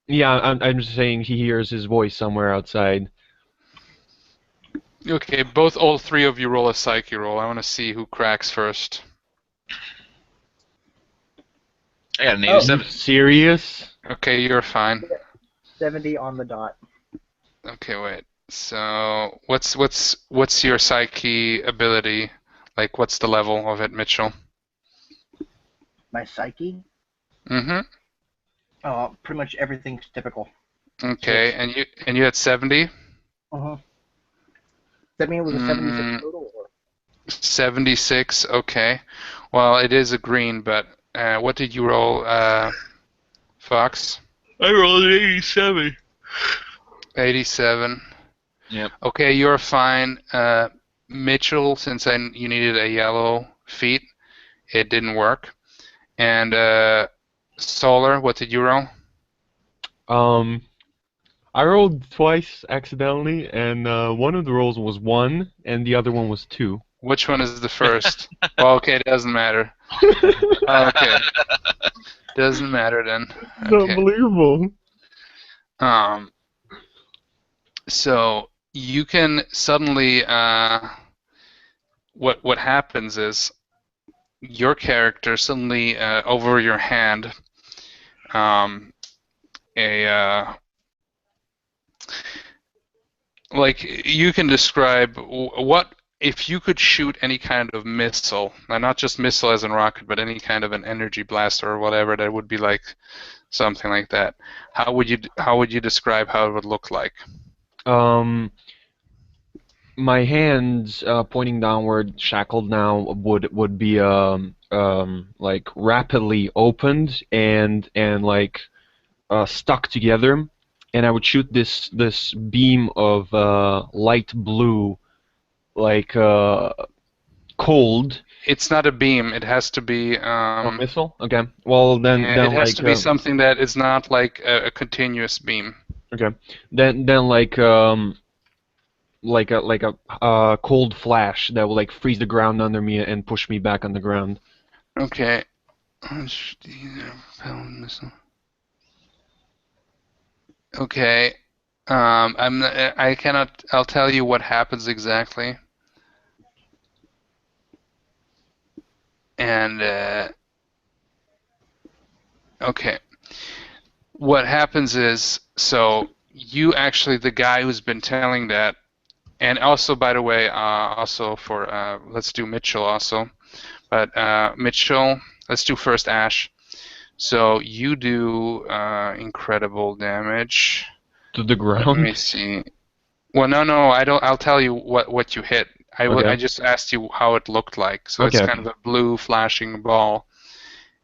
[SPEAKER 4] Yeah, I'm just saying he hears his voice somewhere outside.
[SPEAKER 1] Okay, all 3 of you roll a psyche roll. I want to see who cracks first.
[SPEAKER 2] I got an
[SPEAKER 3] Oh.
[SPEAKER 2] 87.
[SPEAKER 4] Serious?
[SPEAKER 1] Okay, you're fine.
[SPEAKER 3] 70 on the dot.
[SPEAKER 1] Okay, wait. So, what's your psyche ability? Like, what's the level of it, Mitchell?
[SPEAKER 3] My psyche?
[SPEAKER 1] Mm-hmm.
[SPEAKER 3] Oh, pretty much everything's typical.
[SPEAKER 1] Okay, and you had 70?
[SPEAKER 3] Uh-huh. That mean it was a 76 total? Or?
[SPEAKER 1] 76, okay. Well, it is a green, but what did you roll, Fox?
[SPEAKER 2] I rolled an 87.
[SPEAKER 1] 87.
[SPEAKER 2] Yep.
[SPEAKER 1] Okay, you're fine. Mitchell, since you needed a yellow feat, it didn't work. And Solar, what did you roll?
[SPEAKER 4] I rolled twice accidentally, and one of the rolls was 1, and the other one was 2.
[SPEAKER 1] Which one is the first? Well, okay, it doesn't matter. Okay. Doesn't matter then.
[SPEAKER 4] It's
[SPEAKER 1] Okay.
[SPEAKER 4] unbelievable.
[SPEAKER 1] So you can suddenly what happens is your character suddenly over your hand like you can describe what if you could shoot any kind of missile, and not just missile as in rocket, but any kind of an energy blaster or whatever, that would be like something like that. How would you describe how it would look like?
[SPEAKER 4] My hands pointing downward, shackled now, would be like rapidly opened and like stuck together, and I would shoot this beam of light blue, like cold.
[SPEAKER 1] It's not a beam. It has to be
[SPEAKER 4] A missile? Okay. Well then,
[SPEAKER 1] yeah,
[SPEAKER 4] then
[SPEAKER 1] it has
[SPEAKER 4] like
[SPEAKER 1] to be something that is not like a continuous beam.
[SPEAKER 4] okay. Then like a cold flash that will like freeze the ground under me and push me back on the ground.
[SPEAKER 1] Okay. Okay. I cannot. I'll tell you what happens exactly. And okay. What happens is, so you actually, the guy who's been telling that, and also, by the way, also for let's do Mitchell also, but Mitchell, let's do first Ash. So you do incredible damage.
[SPEAKER 4] To the ground?
[SPEAKER 1] Let me see. Well, no, I don't. I'll tell you what you hit.
[SPEAKER 4] Okay.
[SPEAKER 1] I just asked you how it looked like. So
[SPEAKER 4] Okay.
[SPEAKER 1] it's kind of a blue flashing ball,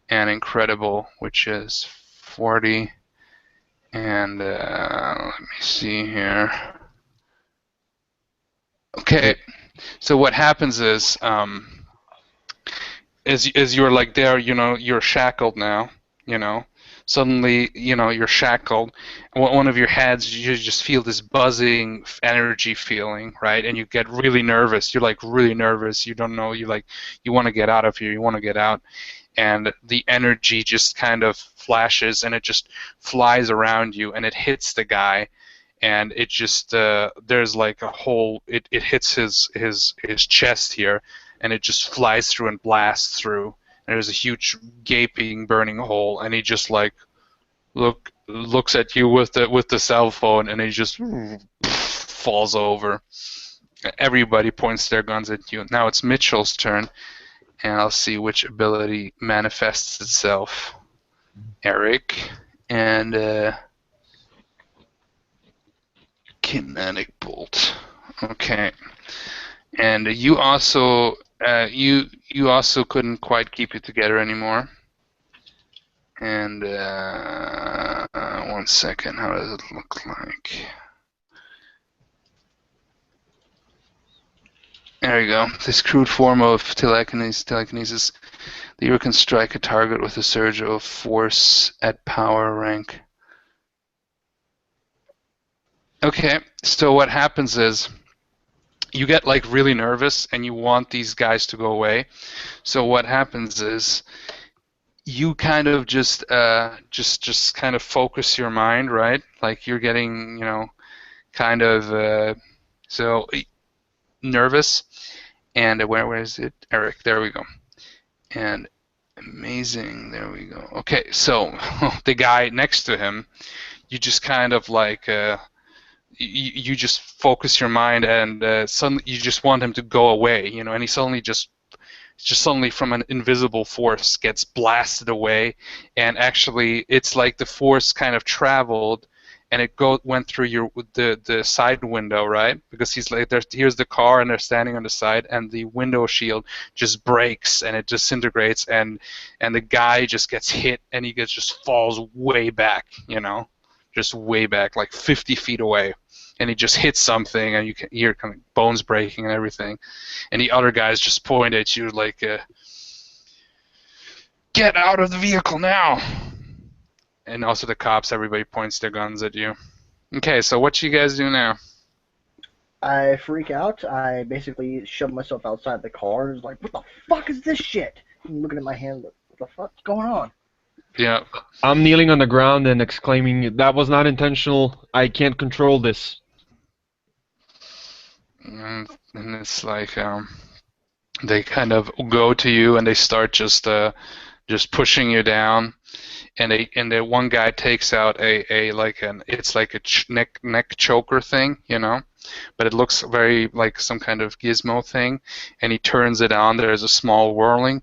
[SPEAKER 1] and incredible, which is 40. And let me see here. Okay, so what happens is, as you're like there, you're shackled now, suddenly, you're shackled. One of your heads, you just feel this buzzing energy feeling, right? And you get really nervous. You're like really nervous. You don't know. You want to get out of here. You want to get out. And the energy just kind of flashes, and it just flies around you, and it hits the guy, and it just there's like a hole. It hits his chest here, and it just flies through and blasts through. And there's a huge gaping, burning hole, and he just like looks at you with the cell phone, and he just falls over. Everybody points their guns at you. Now it's Mitchell's turn. And I'll see which ability manifests itself. Eric and Kinetic Bolt. Okay. And you also You also couldn't quite keep it together anymore. And 1 second, how does it look like? There you go. This crude form of telekinesis, the hero can strike a target with a surge of force at power rank. Okay, so what happens is you get like really nervous and you want these guys to go away. So what happens is you kind of just kind of focus your mind, right? Like you're getting, kind of so nervous. And where is it? Eric, there we go. And amazing, there we go. Okay, so the guy next to him, you just kind of like you just focus your mind and suddenly you just want him to go away, and he suddenly just suddenly from an invisible force gets blasted away, and actually it's like the force kind of traveled and it went through the side window, right? Because he's like, here's the car and they're standing on the side, and the window shield just breaks and it disintegrates, and the guy just gets hit and he just falls way back, just way back, like 50 feet away, and he just hits something, and you can hear kind of bones breaking and everything, and the other guys just point at you like, "Get out of the vehicle now!" And also the cops, everybody points their guns at you. Okay, so what you guys do now?
[SPEAKER 3] I freak out. I basically shove myself outside the car. It's like, what the fuck is this shit? I'm looking at my hand, like, what the fuck's going on?
[SPEAKER 1] Yeah.
[SPEAKER 4] I'm kneeling on the ground and exclaiming, "That was not intentional. I can't control this."
[SPEAKER 1] And it's like they kind of go to you and they start just pushing you down, and the one guy takes out it's like a neck choker thing, but it looks very like some kind of gizmo thing, and he turns it on. There's a small whirling.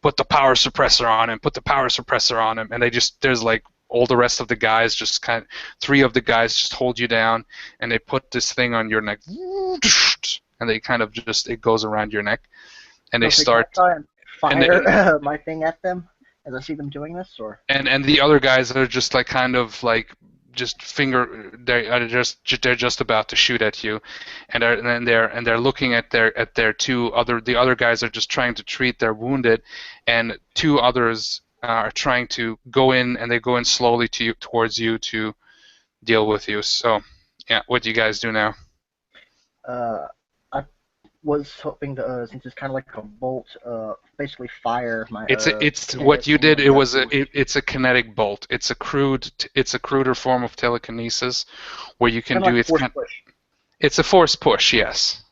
[SPEAKER 1] Put the power suppressor on him. Put the power suppressor on him. And there's like all the rest of the guys just three of the guys just hold you down, and they put this thing on your neck, and they kind of it goes around your neck, and they start.
[SPEAKER 3] Can I try and fire my thing at them as I see them doing this, or?
[SPEAKER 1] And the other guys are just like kind of like just they're just about to shoot at you, and they're looking at their the other guys are just trying to treat their wounded, and two others are trying to go in, and they go in slowly towards you to deal with you. So yeah, what do you guys do now?
[SPEAKER 3] I was hoping to, since it's kind of like a bolt, basically fire my.
[SPEAKER 1] It's what you did. It's a kinetic bolt. It's a cruder form of telekinesis, where you can do
[SPEAKER 3] like
[SPEAKER 1] it.
[SPEAKER 3] Force push.
[SPEAKER 1] It's a force push, yes.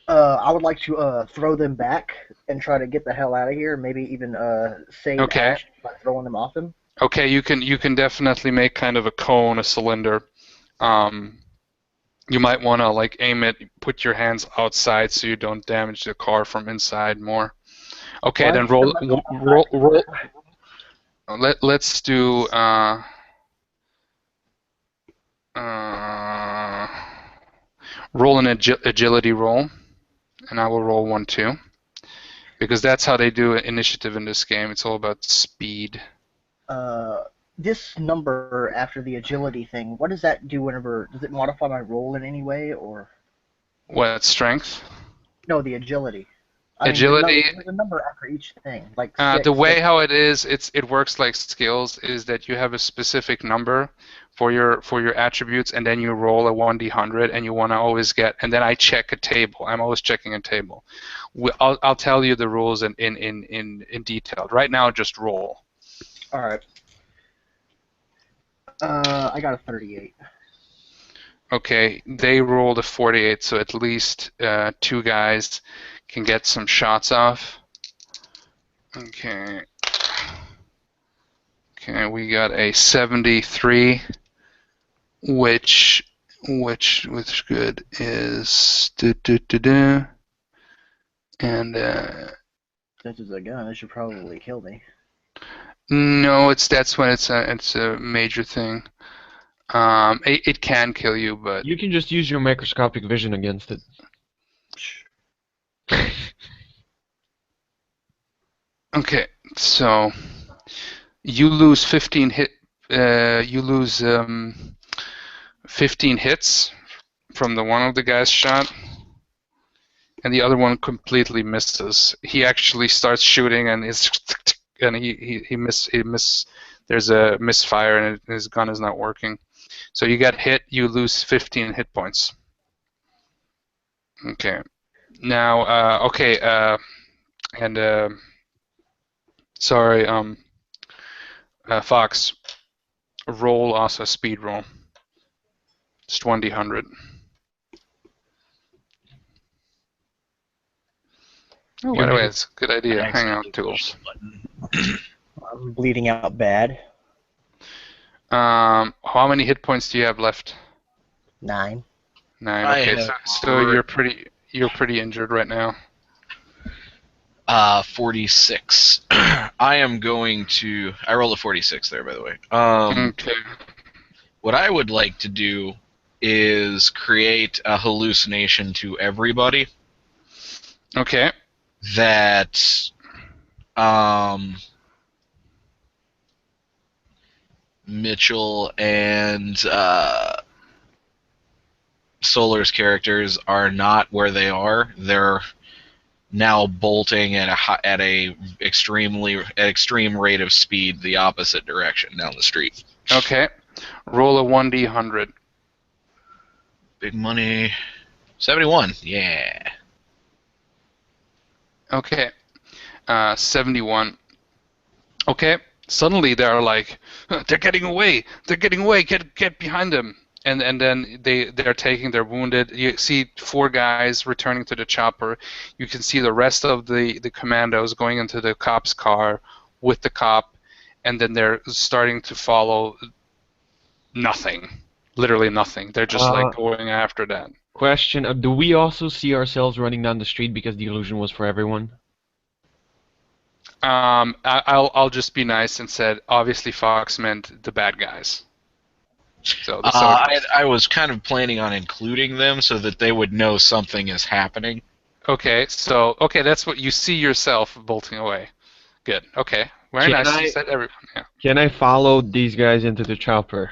[SPEAKER 3] I would like to throw them back and try to get the hell out of here. Maybe even save Ash by throwing them off him.
[SPEAKER 1] Okay, you can definitely make kind of a cone, a cylinder. You might want to like aim it, put your hands outside so you don't damage the car from inside more. Okay, then roll. Let's do roll an agility roll, and I will roll 1 too, because that's how they do initiative in this game. It's all about speed.
[SPEAKER 3] This number after the agility thing, what does that do whenever? Does it modify my roll in any way, or?
[SPEAKER 1] What, strength?
[SPEAKER 3] No, the agility.
[SPEAKER 1] Agility.
[SPEAKER 3] There's a number after each thing, like
[SPEAKER 1] the way how it is, it works like skills, is that you have a specific number for your attributes, and then you roll a 1d100, and you want to always get, and then I check a table. I'm always checking a table. I'll tell you the rules in detail. Right now, just roll.
[SPEAKER 3] All right. I got a 38.
[SPEAKER 1] Okay, they rolled a 48, so at least 2 guys can get some shots off. Okay. Okay, we got a 73, which good is and
[SPEAKER 3] Since it's a gun, it should probably kill me.
[SPEAKER 1] no, that's when it's a major thing. It can kill you, but
[SPEAKER 4] You can just use your microscopic vision against it.
[SPEAKER 1] Okay, so you lose 15 hit. You lose 15 hits from the one of the guys shot, and the other one completely misses. He actually starts shooting, and he miss. There's a misfire, and his gun is not working. So you get hit. You lose 15 hit points. Okay. Now, okay, and sorry, Fox, roll also a speed roll. It's 1d100. Oh, by the way, it's a good idea. Hang on, tools.
[SPEAKER 3] I'm bleeding out bad.
[SPEAKER 1] How many hit points do you have left?
[SPEAKER 3] 9.
[SPEAKER 1] 9.
[SPEAKER 2] I
[SPEAKER 1] Okay,
[SPEAKER 2] have
[SPEAKER 1] so you're pretty injured right now.
[SPEAKER 2] 46. I am going to. I rolled a 46 there, by the way.
[SPEAKER 1] Okay.
[SPEAKER 2] What I would like to do is create a hallucination to everybody
[SPEAKER 1] Okay.
[SPEAKER 2] that Mitchell and Solar's characters are not where they are. They're now bolting at a extreme rate of speed the opposite direction down the street.
[SPEAKER 1] Okay. Roll a 1d100.
[SPEAKER 2] Big money. 71. Yeah.
[SPEAKER 1] Okay. 71. Okay. Suddenly they're like, they're getting away. They're getting away. Get behind them. And then they're taking their wounded. You see 4 guys returning to the chopper. You can see the rest of the commandos going into the cop's car with the cop, and then they're starting to follow nothing. Literally nothing. They're just like going after that.
[SPEAKER 4] Question: do we also see ourselves running down the street because the illusion was for everyone?
[SPEAKER 1] I'll just be nice and said obviously Fox meant the bad guys. So the
[SPEAKER 2] I was kind of planning on including them so that they would know something is happening.
[SPEAKER 1] Okay, so that's what you see yourself bolting away. Good. Okay. Very nice. You said everyone. Yeah.
[SPEAKER 4] Can I follow these guys into the chopper?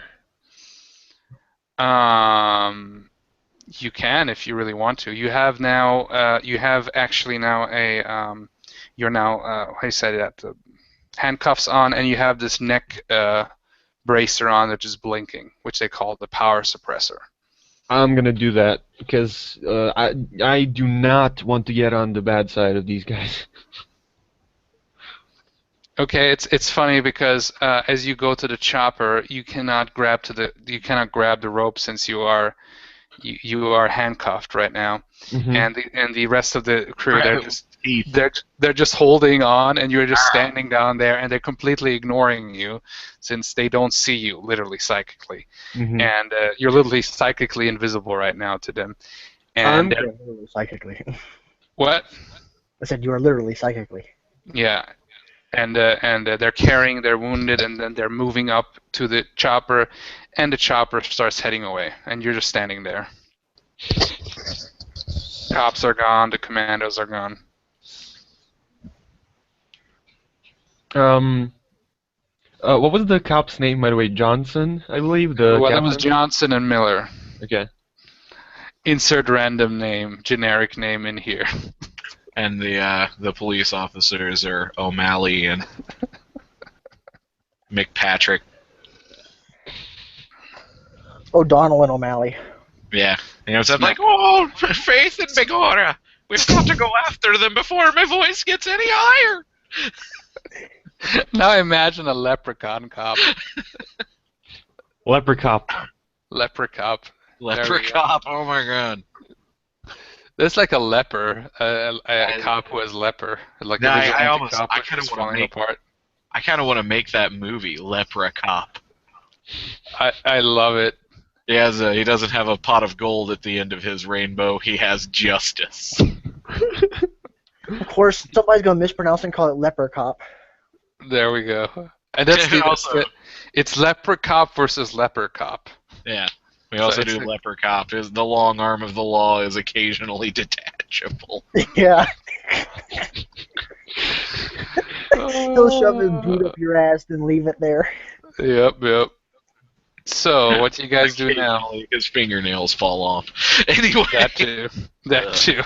[SPEAKER 1] You can if you really want to. You have now. You have actually now a. You're now. How do you say that? The handcuffs on, and you have this neck bracer on that is blinking, which they call the power suppressor.
[SPEAKER 4] I'm gonna do that because I do not want to get on the bad side of these guys.
[SPEAKER 1] Okay, it's funny because as you go to the chopper, you cannot grab the rope since you are handcuffed right now, and the rest of the crew they're just holding on, and you're just standing down there, and they're completely ignoring you since they don't see you literally psychically, and you're literally psychically invisible right now to them. And
[SPEAKER 3] literally psychically.
[SPEAKER 1] What?
[SPEAKER 3] I said you are literally psychically.
[SPEAKER 1] Yeah. And they're carrying their wounded, and then they're moving up to the chopper, and the chopper starts heading away, and you're just standing there. Cops are gone, the commandos are gone.
[SPEAKER 4] What was the cop's name, by the way? Johnson, I believe. That
[SPEAKER 1] was Johnson and Miller.
[SPEAKER 4] Okay.
[SPEAKER 1] Insert random name, generic name in here.
[SPEAKER 2] And the police officers are O'Malley and McPatrick.
[SPEAKER 3] O'Donnell and O'Malley.
[SPEAKER 2] Yeah. And it's like, oh, Faith and Begora, we've got to go after them before my voice gets any higher.
[SPEAKER 1] Now imagine a leprechaun cop.
[SPEAKER 4] Leprechaun.
[SPEAKER 1] Leprechaun.
[SPEAKER 2] Leprechaun. Oh my god.
[SPEAKER 1] There's like a leper, a cop who has leper. Like
[SPEAKER 2] I kind of want to make that movie, Lepra Cop.
[SPEAKER 1] I love it.
[SPEAKER 2] He doesn't have a pot of gold at the end of his rainbow. He has justice.
[SPEAKER 3] Of course, somebody's gonna mispronounce and call it Leper Cop.
[SPEAKER 1] There we go. And that's it's Leper Cop versus Leper Cop.
[SPEAKER 2] Yeah. We also do Leper Cop. The long arm of the law is occasionally detachable.
[SPEAKER 3] Yeah. He'll shove his boot up your ass, then leave it there.
[SPEAKER 1] Yep. So, what do you guys do now?
[SPEAKER 2] Occasionally, his fingernails fall off. Anyway.
[SPEAKER 1] That too.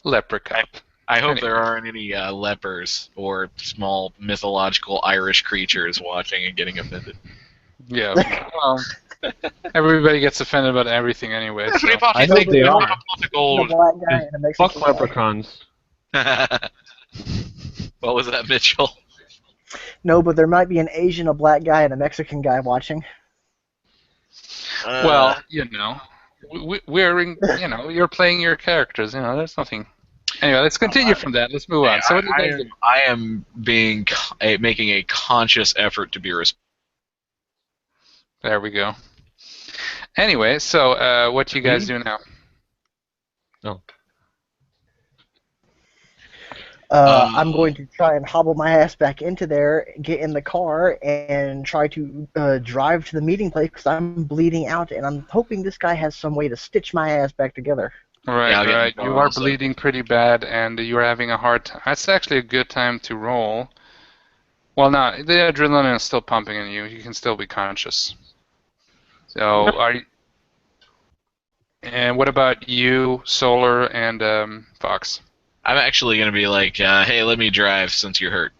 [SPEAKER 1] Leprechaun.
[SPEAKER 2] I hope
[SPEAKER 1] Anyway.
[SPEAKER 2] there aren't any lepers or small mythological Irish creatures watching and getting offended.
[SPEAKER 1] Yeah. Well, everybody gets offended about everything anyway. So.
[SPEAKER 4] I know they are.
[SPEAKER 3] The black guy and a Mexican
[SPEAKER 4] Fuck
[SPEAKER 3] guy.
[SPEAKER 4] leprechauns.
[SPEAKER 2] What was that, Mitchell?
[SPEAKER 3] No, but there might be an Asian, a black guy, and a Mexican guy watching.
[SPEAKER 1] Well, you're playing your characters. There's nothing. Anyway, let's continue from that. Let's move on. So, what do you guys do?
[SPEAKER 2] I am making a conscious effort to be respectful.
[SPEAKER 1] There we go. Anyway, so what do you guys do now?
[SPEAKER 3] I'm going to try and hobble my ass back into there, get in the car, and try to drive to the meeting place because I'm bleeding out, and I'm hoping this guy has some way to stitch my ass back together.
[SPEAKER 1] Right. You are bleeding pretty bad, and you are having a hard time. That's actually a good time to roll. Well, no, the adrenaline is still pumping in you. You can still be conscious. So, and what about you, Solar, and Fox?
[SPEAKER 2] I'm actually going to be like, hey, let me drive since you're hurt.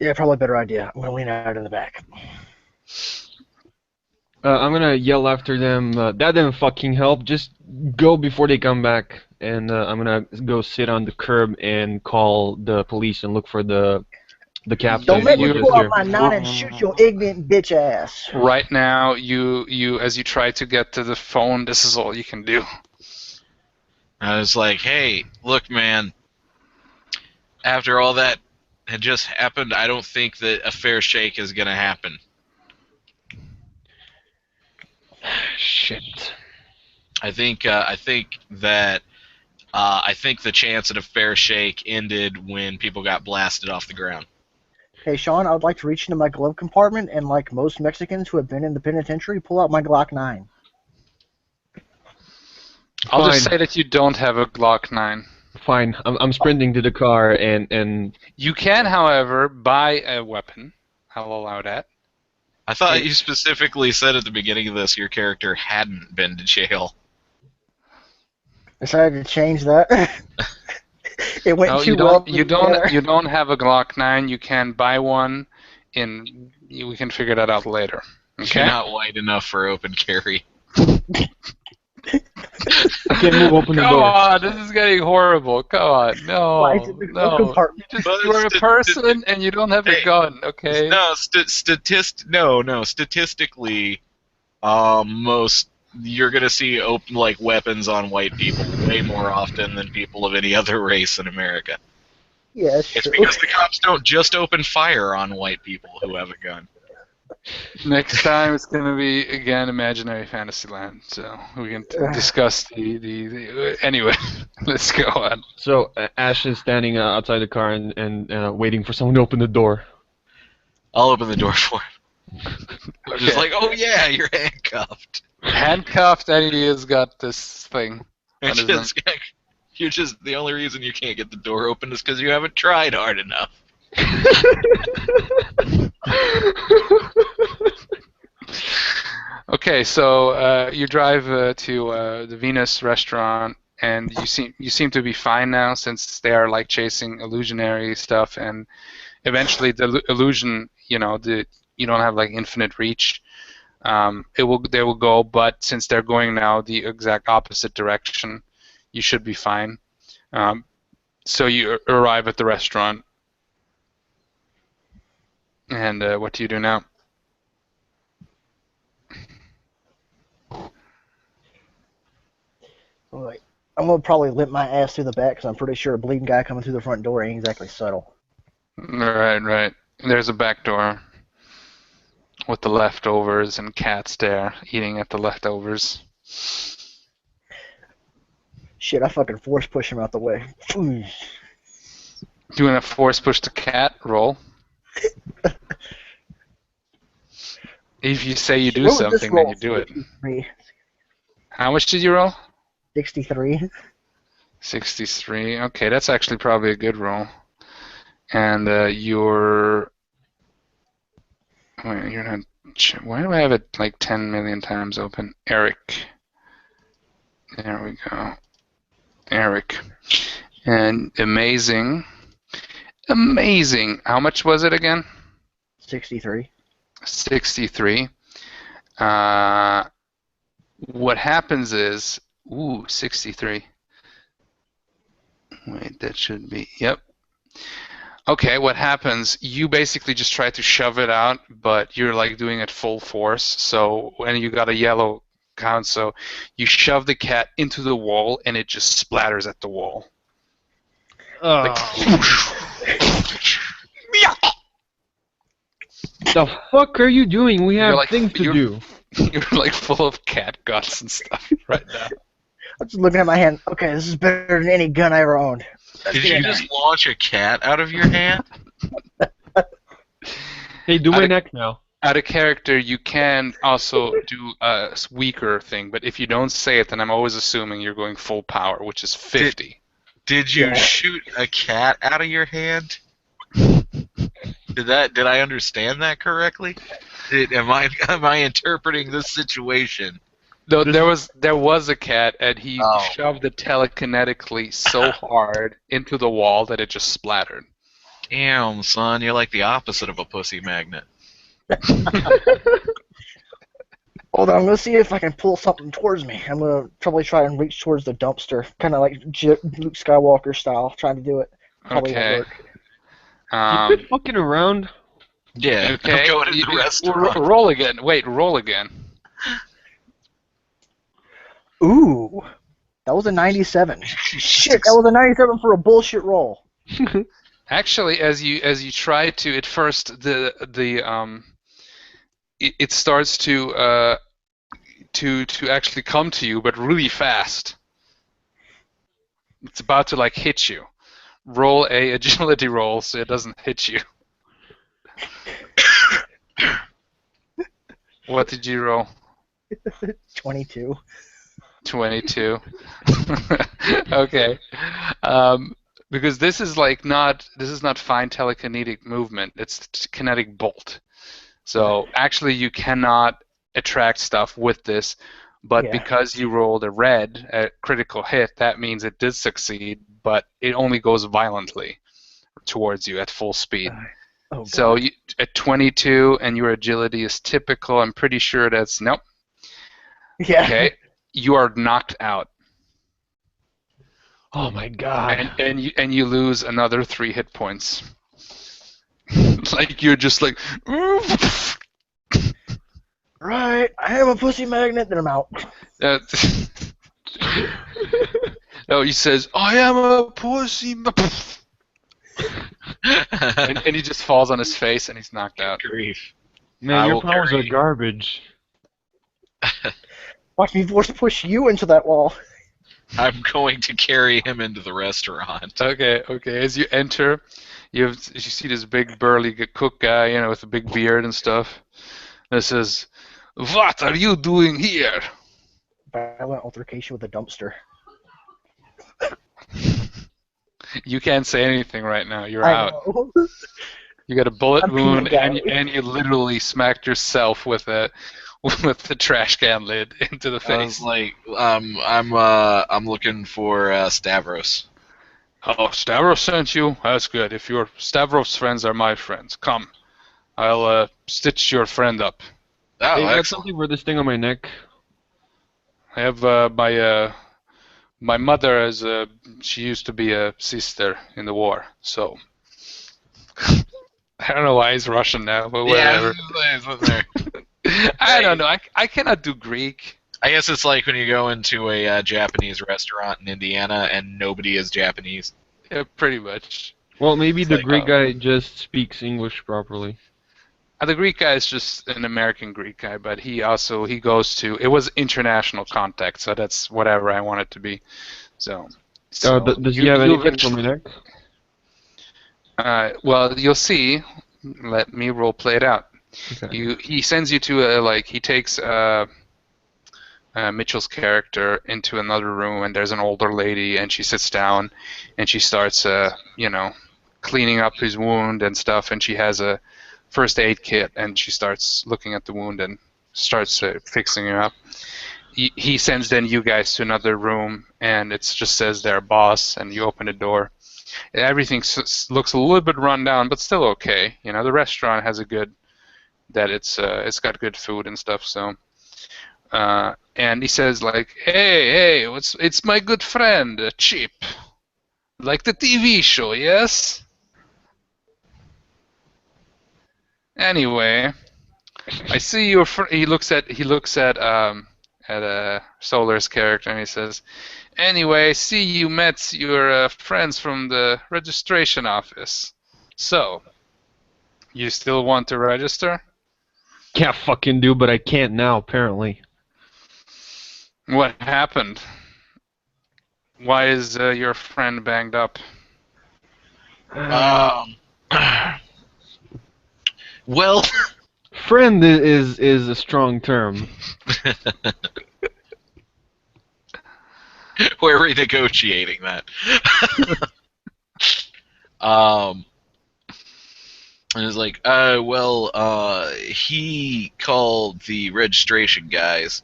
[SPEAKER 3] Yeah, probably a better idea. I'm going to lean out in the back.
[SPEAKER 4] I'm gonna yell after them. That didn't fucking help. Just go before they come back. And I'm gonna go sit on the curb and call the police and look for the captain.
[SPEAKER 3] Don't make me
[SPEAKER 4] who
[SPEAKER 3] pull
[SPEAKER 4] was
[SPEAKER 3] out my 9 and shoot your ignorant bitch ass.
[SPEAKER 1] Right now, you as you try to get to the phone, this is all you can do.
[SPEAKER 2] I was like, hey, look, man, after all that had just happened, I don't think that a fair shake is going to happen.
[SPEAKER 4] Shit.
[SPEAKER 2] I think the chance at a fair shake ended when people got blasted off the ground.
[SPEAKER 3] Hey, Sean, I would like to reach into my glove compartment and, like most Mexicans who have been in the penitentiary, pull out my Glock 9.
[SPEAKER 1] I'll just say that you don't have a Glock 9.
[SPEAKER 4] Fine. I'm sprinting to the car and...
[SPEAKER 1] You can, however, buy a weapon. I'll allow that.
[SPEAKER 2] I thought you specifically said at the beginning of this your character hadn't been to jail.
[SPEAKER 3] Decided to change that. It went too well.
[SPEAKER 1] You don't have a Glock 9. You can buy one. We can figure that out later. Okay.
[SPEAKER 2] You're not white enough for open carry.
[SPEAKER 4] I can't move open the door.
[SPEAKER 1] Come on, this is getting horrible. Come on, no. You are a person and you don't have a gun, okay?
[SPEAKER 2] No, statistically, you're gonna see weapons on white people way more often than people of any other race in America.
[SPEAKER 3] Yeah,
[SPEAKER 2] it's because the cops don't just open fire on white people who have a gun.
[SPEAKER 1] Next time it's going to be, again, Imaginary Fantasyland, so we can discuss the anyway, let's go on.
[SPEAKER 4] So, Ash is standing outside the car and waiting for someone to open the door.
[SPEAKER 2] I'll open the door for him. I'm just like, oh yeah, you're handcuffed.
[SPEAKER 1] Handcuffed, and he has got this thing.
[SPEAKER 2] You're just, the only reason you can't get the door open is because you haven't tried hard enough.
[SPEAKER 1] Okay, so you drive to the Venus restaurant, and you seem to be fine now since they are chasing illusionary stuff, and eventually the illusion, you don't have infinite reach. They will go, but since they're going now the exact opposite direction, you should be fine. So you arrive at the restaurant. And what do you do now?
[SPEAKER 3] I'm going to probably limp my ass through the back because I'm pretty sure a bleeding guy coming through the front door ain't exactly subtle.
[SPEAKER 1] Right. There's a back door with the leftovers and cats there eating at the leftovers.
[SPEAKER 3] Shit, I fucking force push him out the way.
[SPEAKER 1] Doing a force push the cat roll. If you say you do something, then you do it. 63. How much did you roll?
[SPEAKER 3] 63.
[SPEAKER 1] 63. Okay, that's actually probably a good roll. And you're... Wait, you're not... Why do I have it like 10 million times open? Eric. There we go. Eric. And amazing. Amazing. How much was it again?
[SPEAKER 3] 63.
[SPEAKER 1] 63. What happens is... Ooh, 63. Wait, that should be... Yep. Okay, what happens, you basically just try to shove it out, but you're like doing it full force, so when you got a yellow count, so you shove the cat into the wall and it just splatters at the wall. Like,
[SPEAKER 4] The fuck are you doing? We have
[SPEAKER 1] like,
[SPEAKER 4] things to do.
[SPEAKER 1] You're like full of cat guts and stuff right now.
[SPEAKER 3] I'm just looking at my hand. Okay, this is better than any gun I ever owned.
[SPEAKER 2] Did you just launch a cat out of your hand?
[SPEAKER 4] Hey, do my neck now.
[SPEAKER 1] Out of character, you can also do a weaker thing, but if you don't say it, then I'm always assuming you're going full power, which is 50.
[SPEAKER 2] Did you shoot a cat out of your hand? Did I understand that correctly? Am I interpreting this situation?
[SPEAKER 1] No, there was a cat, and he shoved it telekinetically so hard into the wall that it just splattered.
[SPEAKER 2] Damn, son, you're like the opposite of a pussy magnet.
[SPEAKER 3] Hold on, I'm gonna see if I can pull something towards me. I'm gonna probably try and reach towards the dumpster, kind of like Luke Skywalker style, trying to do it. Probably won't work.
[SPEAKER 4] You quit fucking around.
[SPEAKER 2] Yeah,
[SPEAKER 1] okay.
[SPEAKER 2] I'm going to the restaurant.
[SPEAKER 1] Roll again. Wait, roll again.
[SPEAKER 3] Ooh, that was a 97. Shit, that was a 97 for a bullshit roll.
[SPEAKER 1] Actually, as you try to, at first it starts to actually come to you, but really fast. It's about to like hit you. Roll a agility roll so it doesn't hit you. What did you roll?
[SPEAKER 3] 22.
[SPEAKER 1] 22. Okay. Because this is not fine telekinetic movement. It's kinetic bolt. So actually you cannot attract stuff with this, but because you rolled a red, a critical hit, that means it did succeed, but it only goes violently towards you at full speed.
[SPEAKER 3] Oh, God.
[SPEAKER 1] So at 22 and your agility is typical, I'm pretty sure that's nope.
[SPEAKER 3] Yeah.
[SPEAKER 1] Okay. You are knocked out.
[SPEAKER 4] Oh my god.
[SPEAKER 1] And you lose another 3 hit points. Like you're just like
[SPEAKER 3] right, I am a pussy magnet, then I'm out.
[SPEAKER 1] No, he says, I am a pussy and he just falls on his face and he's knocked out.
[SPEAKER 2] Grief.
[SPEAKER 4] Man, your powers are garbage.
[SPEAKER 3] Watch me force push you into that wall.
[SPEAKER 2] I'm going to carry him into the restaurant.
[SPEAKER 1] Okay. As you enter, you see this big burly cook guy, with a big beard and stuff. And it says, "What are you doing here?"
[SPEAKER 3] Violent altercation with a dumpster.
[SPEAKER 1] You can't say anything right now. You're
[SPEAKER 3] I
[SPEAKER 1] out.
[SPEAKER 3] know.
[SPEAKER 1] You got a bullet
[SPEAKER 3] I'm
[SPEAKER 1] wound,
[SPEAKER 3] peeing
[SPEAKER 1] and you literally smacked yourself with the trash can lid into the face.
[SPEAKER 2] I was like, I'm looking for Stavros.
[SPEAKER 1] Oh, Stavros sent you? That's good. If your Stavros friends are my friends, come. I'll stitch your friend up.
[SPEAKER 2] Oh,
[SPEAKER 4] Hey, I got
[SPEAKER 2] excellent.
[SPEAKER 4] something for this thing on my neck.
[SPEAKER 1] I have my mother she used to be a sister in the war, so I don't know why he's Russian now, but whatever.
[SPEAKER 2] Yeah,
[SPEAKER 1] I don't know. I cannot do Greek.
[SPEAKER 2] I guess it's like when you go into a Japanese restaurant in Indiana and nobody is Japanese.
[SPEAKER 1] Yeah, pretty much.
[SPEAKER 4] Well, maybe the
[SPEAKER 2] like,
[SPEAKER 4] Greek guy just speaks English properly.
[SPEAKER 1] The Greek guy is just an American Greek guy, but he goes to. It was international contact, so that's whatever I want it to be. So
[SPEAKER 4] Does he have anything on my neck?
[SPEAKER 1] Well, you'll see. Let me role play it out.
[SPEAKER 4] Okay.
[SPEAKER 1] He sends you to he takes Mitchell's character into another room, and there's an older lady, and she sits down, and she starts, cleaning up his wound and stuff, and she has a first aid kit, and she starts looking at the wound and starts fixing it up. He sends then you guys to another room, and it just says there, boss, and you open the door. Everything looks a little bit run down, but still okay. You know, the restaurant has a good, that it's got good food and stuff. So, and he says like, hey, it's my good friend Chip, like the TV show, yes. Anyway, I see your he looks at Solar's character, and he says, anyway, I see you met your friends from the registration office. So, you still want to register?
[SPEAKER 4] Can't fucking do, but I can't now, apparently.
[SPEAKER 1] What happened? Why is your friend banged up?
[SPEAKER 2] Well,
[SPEAKER 4] friend is a strong term.
[SPEAKER 2] We're renegotiating that. And it's like, he called the registration guys.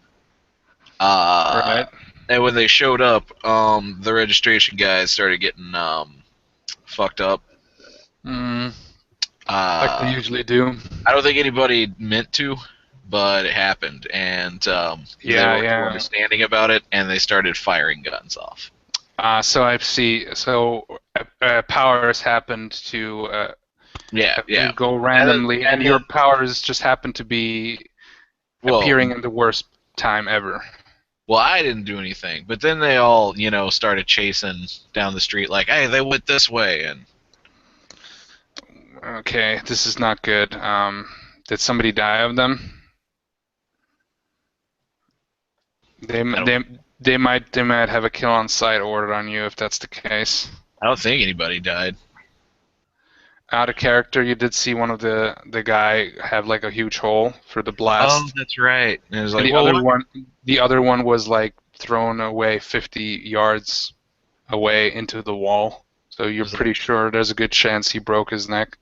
[SPEAKER 1] Right.
[SPEAKER 2] And when they showed up, the registration guys started getting fucked up.
[SPEAKER 1] Like they usually do.
[SPEAKER 2] I don't think anybody meant to, but it happened, and they weren't too understanding about it, and they started firing guns off.
[SPEAKER 1] So I see. So powers happened to go randomly, and your powers just happened to be appearing in the worst time ever.
[SPEAKER 2] Well, I didn't do anything, but then they all, started chasing down the street like, hey, they went this way, and...
[SPEAKER 1] Okay, this is not good. Did somebody die of them? They might have a kill on sight order on you if that's the case.
[SPEAKER 2] I don't think anybody died.
[SPEAKER 1] Out of character, you did see one of the guy have like a huge hole for the blast.
[SPEAKER 2] Oh, that's right. And it was like,
[SPEAKER 1] the other one was like thrown away 50 yards away into the wall. So you're pretty sure there's a good chance he broke his neck.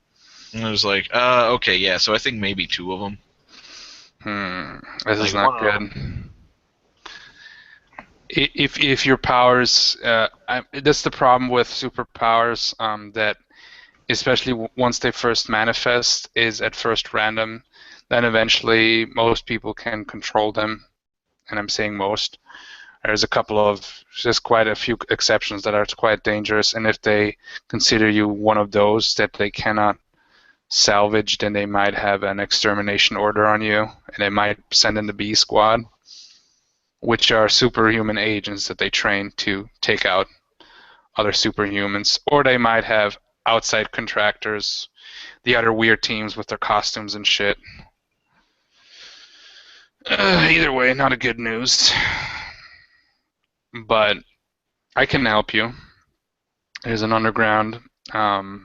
[SPEAKER 2] And it was like, okay, yeah. So I think maybe 2 of them.
[SPEAKER 1] This is not good. If your powers, that's the problem with superpowers. That especially once they first manifest, is at first random. Then eventually most people can control them, and I'm saying most. There's just quite a few exceptions that are quite dangerous, and if they consider you one of those that they cannot salvage, then they might have an extermination order on you, and they might send in the B Squad, which are superhuman agents that they train to take out other superhumans, or they might have outside contractors, the other weird teams with their costumes and shit. Either way, not a good news. But I can help you. There's an underground. I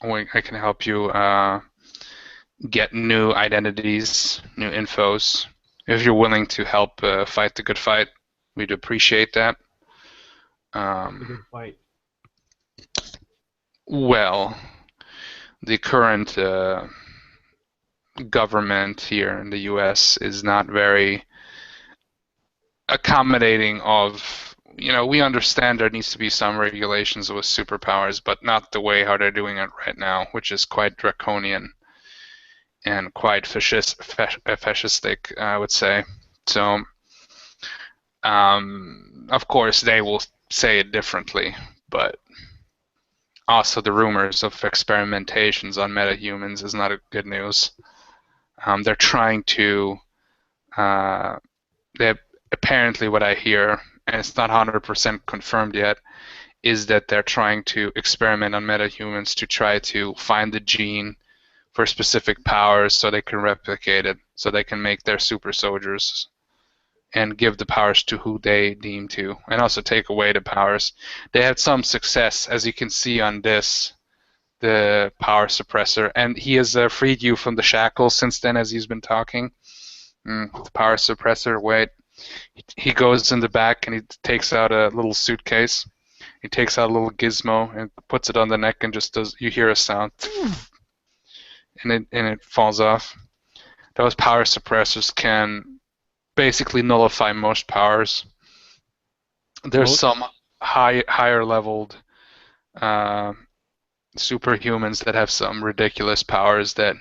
[SPEAKER 1] can help you get new identities, new infos. If you're willing to help fight the good fight, we'd appreciate that.
[SPEAKER 4] The good fight.
[SPEAKER 1] Well, the current government here in the U.S. is not very accommodating of, we understand there needs to be some regulations with superpowers, but not the way how they're doing it right now, which is quite draconian and quite fascistic, I would say. So, of course, they will say it differently, but also the rumors of experimentations on metahumans is not a good news. They're trying to, apparently what I hear, and it's not 100% confirmed yet, is that they're trying to experiment on metahumans to try to find the gene for specific powers so they can replicate it, so they can make their super soldiers and give the powers to who they deem to, and also take away the powers. They had some success, as you can see on this, the power suppressor, and he has freed you from the shackles since then as he's been talking. The power suppressor, wait. He goes in the back and he takes out a little suitcase. He takes out a little gizmo and puts it on the neck and just does. You hear a sound, and it falls off. Those power suppressors can basically nullify most powers. There's some higher leveled superhumans that have some ridiculous powers that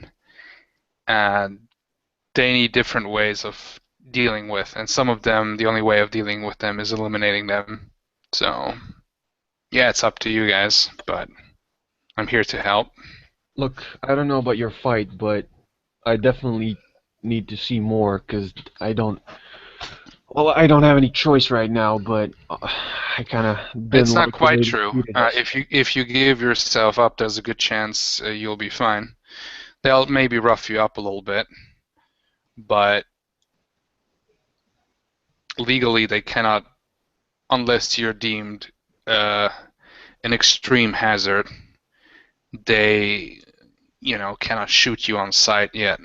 [SPEAKER 1] they need different ways of dealing with, and some of them, the only way of dealing with them is eliminating them. So, yeah, it's up to you guys, but I'm here to help.
[SPEAKER 4] Look, I don't know about your fight, but I definitely need to see more because I don't. Well, I don't have any choice right now, but I kind of been.
[SPEAKER 1] It's not
[SPEAKER 4] like the
[SPEAKER 1] quite
[SPEAKER 4] way
[SPEAKER 1] true.
[SPEAKER 4] treated us.
[SPEAKER 1] If you give yourself up, there's a good chance you'll be fine. They'll maybe rough you up a little bit, but legally they cannot, unless you're deemed an extreme hazard. They, cannot shoot you on sight yet.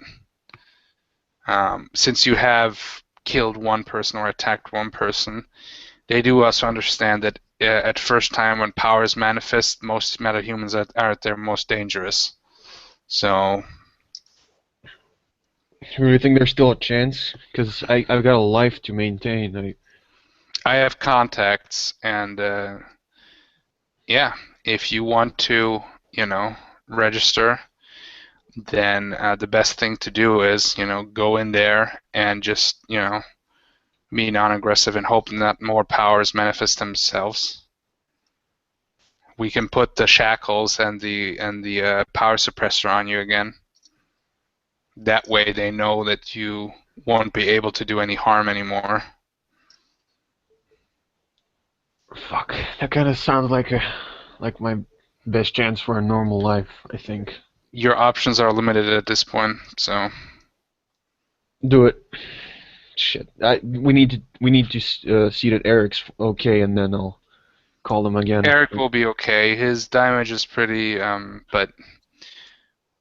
[SPEAKER 1] Since you have killed one person or attacked one person, they do also understand that at first time when powers manifest, most metahumans are at their most dangerous. So,
[SPEAKER 4] You really think there's still a chance? Because I've got a life to maintain.
[SPEAKER 1] I have contacts, and yeah, if you want to, register, then the best thing to do is, go in there and just, be non-aggressive and hope that more powers manifest themselves. We can put the shackles and the power suppressor on you again. That way they know that you won't be able to do any harm anymore.
[SPEAKER 4] Fuck, that kind of sounds like my best chance for a normal life, I think.
[SPEAKER 1] Your options are limited at this point, so
[SPEAKER 4] Do it. Shit, we need to see that Eric's okay, and then I'll call him again.
[SPEAKER 1] Eric will be okay. His damage is pretty but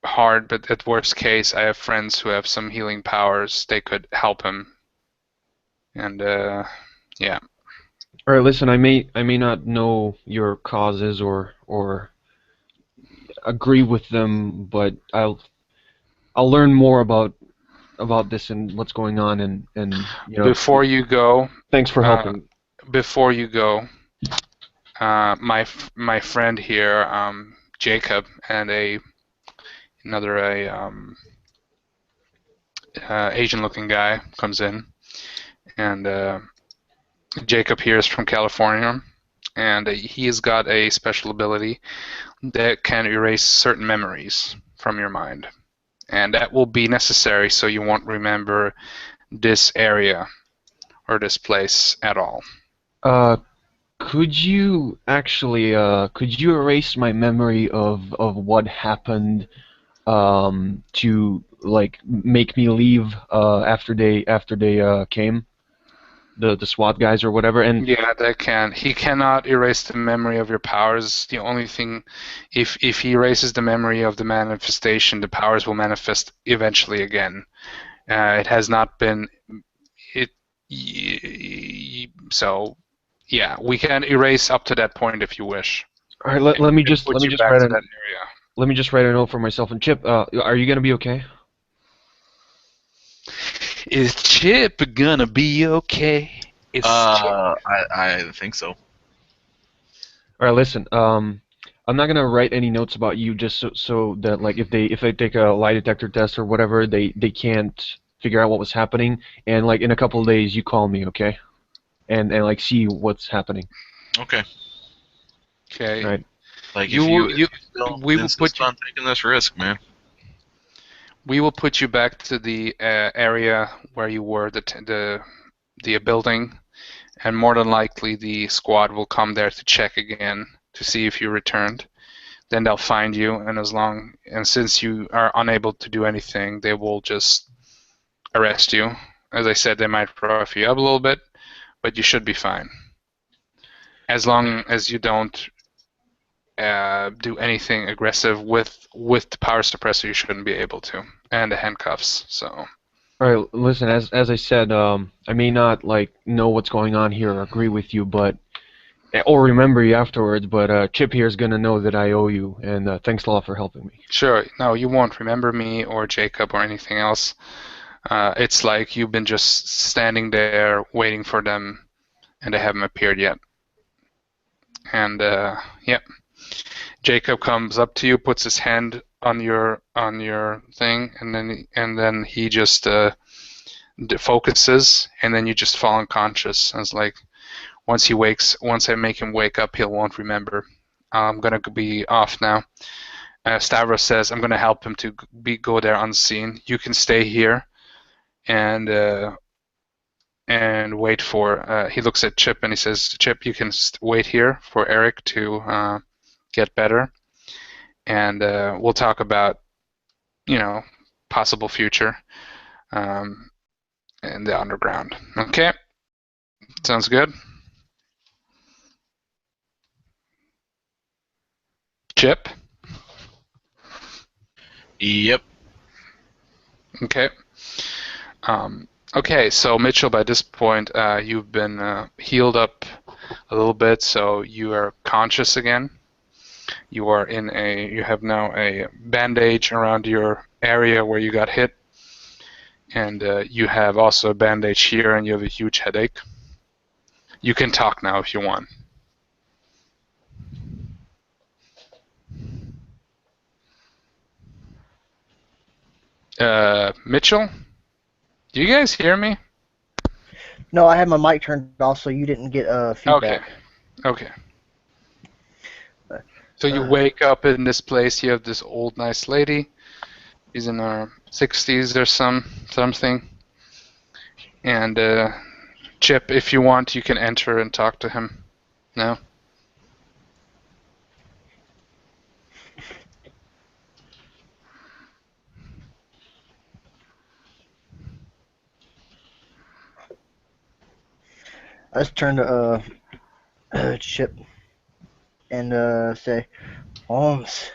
[SPEAKER 1] hard, but at worst case, I have friends who have some healing powers. They could help him. And yeah.
[SPEAKER 4] All right, listen. I may not know your causes or agree with them, but I'll learn more about this and what's going on, and
[SPEAKER 1] Before you go,
[SPEAKER 4] thanks for helping.
[SPEAKER 1] Before you go, my friend here, Jacob, and another Asian-looking guy comes in, and Jacob here is from California, and he has got a special ability that can erase certain memories from your mind, and that will be necessary so you won't remember this area or this place at all.
[SPEAKER 4] Could you actually could you erase my memory of what happened to like make me leave after they came, the SWAT guys or whatever? And
[SPEAKER 1] Yeah, that can. He cannot erase the memory of your powers. The only thing, if he erases the memory of the manifestation, the powers will manifest eventually again. It has not been. So, yeah, we can erase up to that point if you wish.
[SPEAKER 4] all right, let me just
[SPEAKER 1] Put you back
[SPEAKER 4] write
[SPEAKER 1] to
[SPEAKER 4] a
[SPEAKER 1] that area.
[SPEAKER 4] let me just write a note for myself. And Chip, are you gonna be okay?
[SPEAKER 1] Is Chip gonna be okay?
[SPEAKER 2] I think so.
[SPEAKER 4] All right, listen. I'm not gonna write any notes about you, just so that like if they take a lie detector test or whatever, they can't figure out what was happening. And like in a couple of days, you call me, okay? And like see what's happening.
[SPEAKER 2] Okay.
[SPEAKER 1] Okay.
[SPEAKER 4] All right.
[SPEAKER 2] Like
[SPEAKER 1] You
[SPEAKER 2] if
[SPEAKER 1] will-
[SPEAKER 2] you
[SPEAKER 1] you-
[SPEAKER 2] still
[SPEAKER 1] we will
[SPEAKER 2] insist
[SPEAKER 1] put you-
[SPEAKER 2] on taking this risk, man.
[SPEAKER 1] We will put you back to the area where you were, the building, and more than likely the squad will come there to check again to see if you returned. Then they'll find you, and since you are unable to do anything, they will just arrest you. As I said, they might rough you up a little bit, but you should be fine. As long as you don't do anything aggressive with the power suppressor, you shouldn't be able to, and the handcuffs. So
[SPEAKER 4] All right, listen. As I said, I may not like know what's going on here or agree with you, but or remember you afterwards. But Chip here is gonna know that I owe you, and thanks a lot for helping me.
[SPEAKER 1] Sure. No, you won't remember me or Jacob or anything else. It's like you've been just standing there waiting for them, and they haven't appeared yet. And yeah, Jacob comes up to you, puts his hand on your thing, and then he just focuses, and then you just fall unconscious. And it's like once I make him wake up, he won't remember. I'm gonna be off now. Stavros says I'm gonna help him to go there unseen. You can stay here and wait for. He looks at Chip and he says, "Chip, you can wait here for Eric to get better, and we'll talk about, possible future in the underground." Okay, sounds good. Chip.
[SPEAKER 2] Yep.
[SPEAKER 1] Okay. Okay, so Mitchell, by this point, you've been healed up a little bit, so you are conscious again. You have now a bandage around your area where you got hit, and you have also a bandage here, and you have a huge headache. You can talk now if you want. Mitchell, do you guys hear me?
[SPEAKER 3] No, I had my mic turned off, so you didn't get feedback.
[SPEAKER 1] Okay. So you wake up in this place. You have this old, nice lady. She's in her 60s or something. And Chip, if you want, you can enter and talk to him now.
[SPEAKER 3] I just turn to Chip and say, Holmes,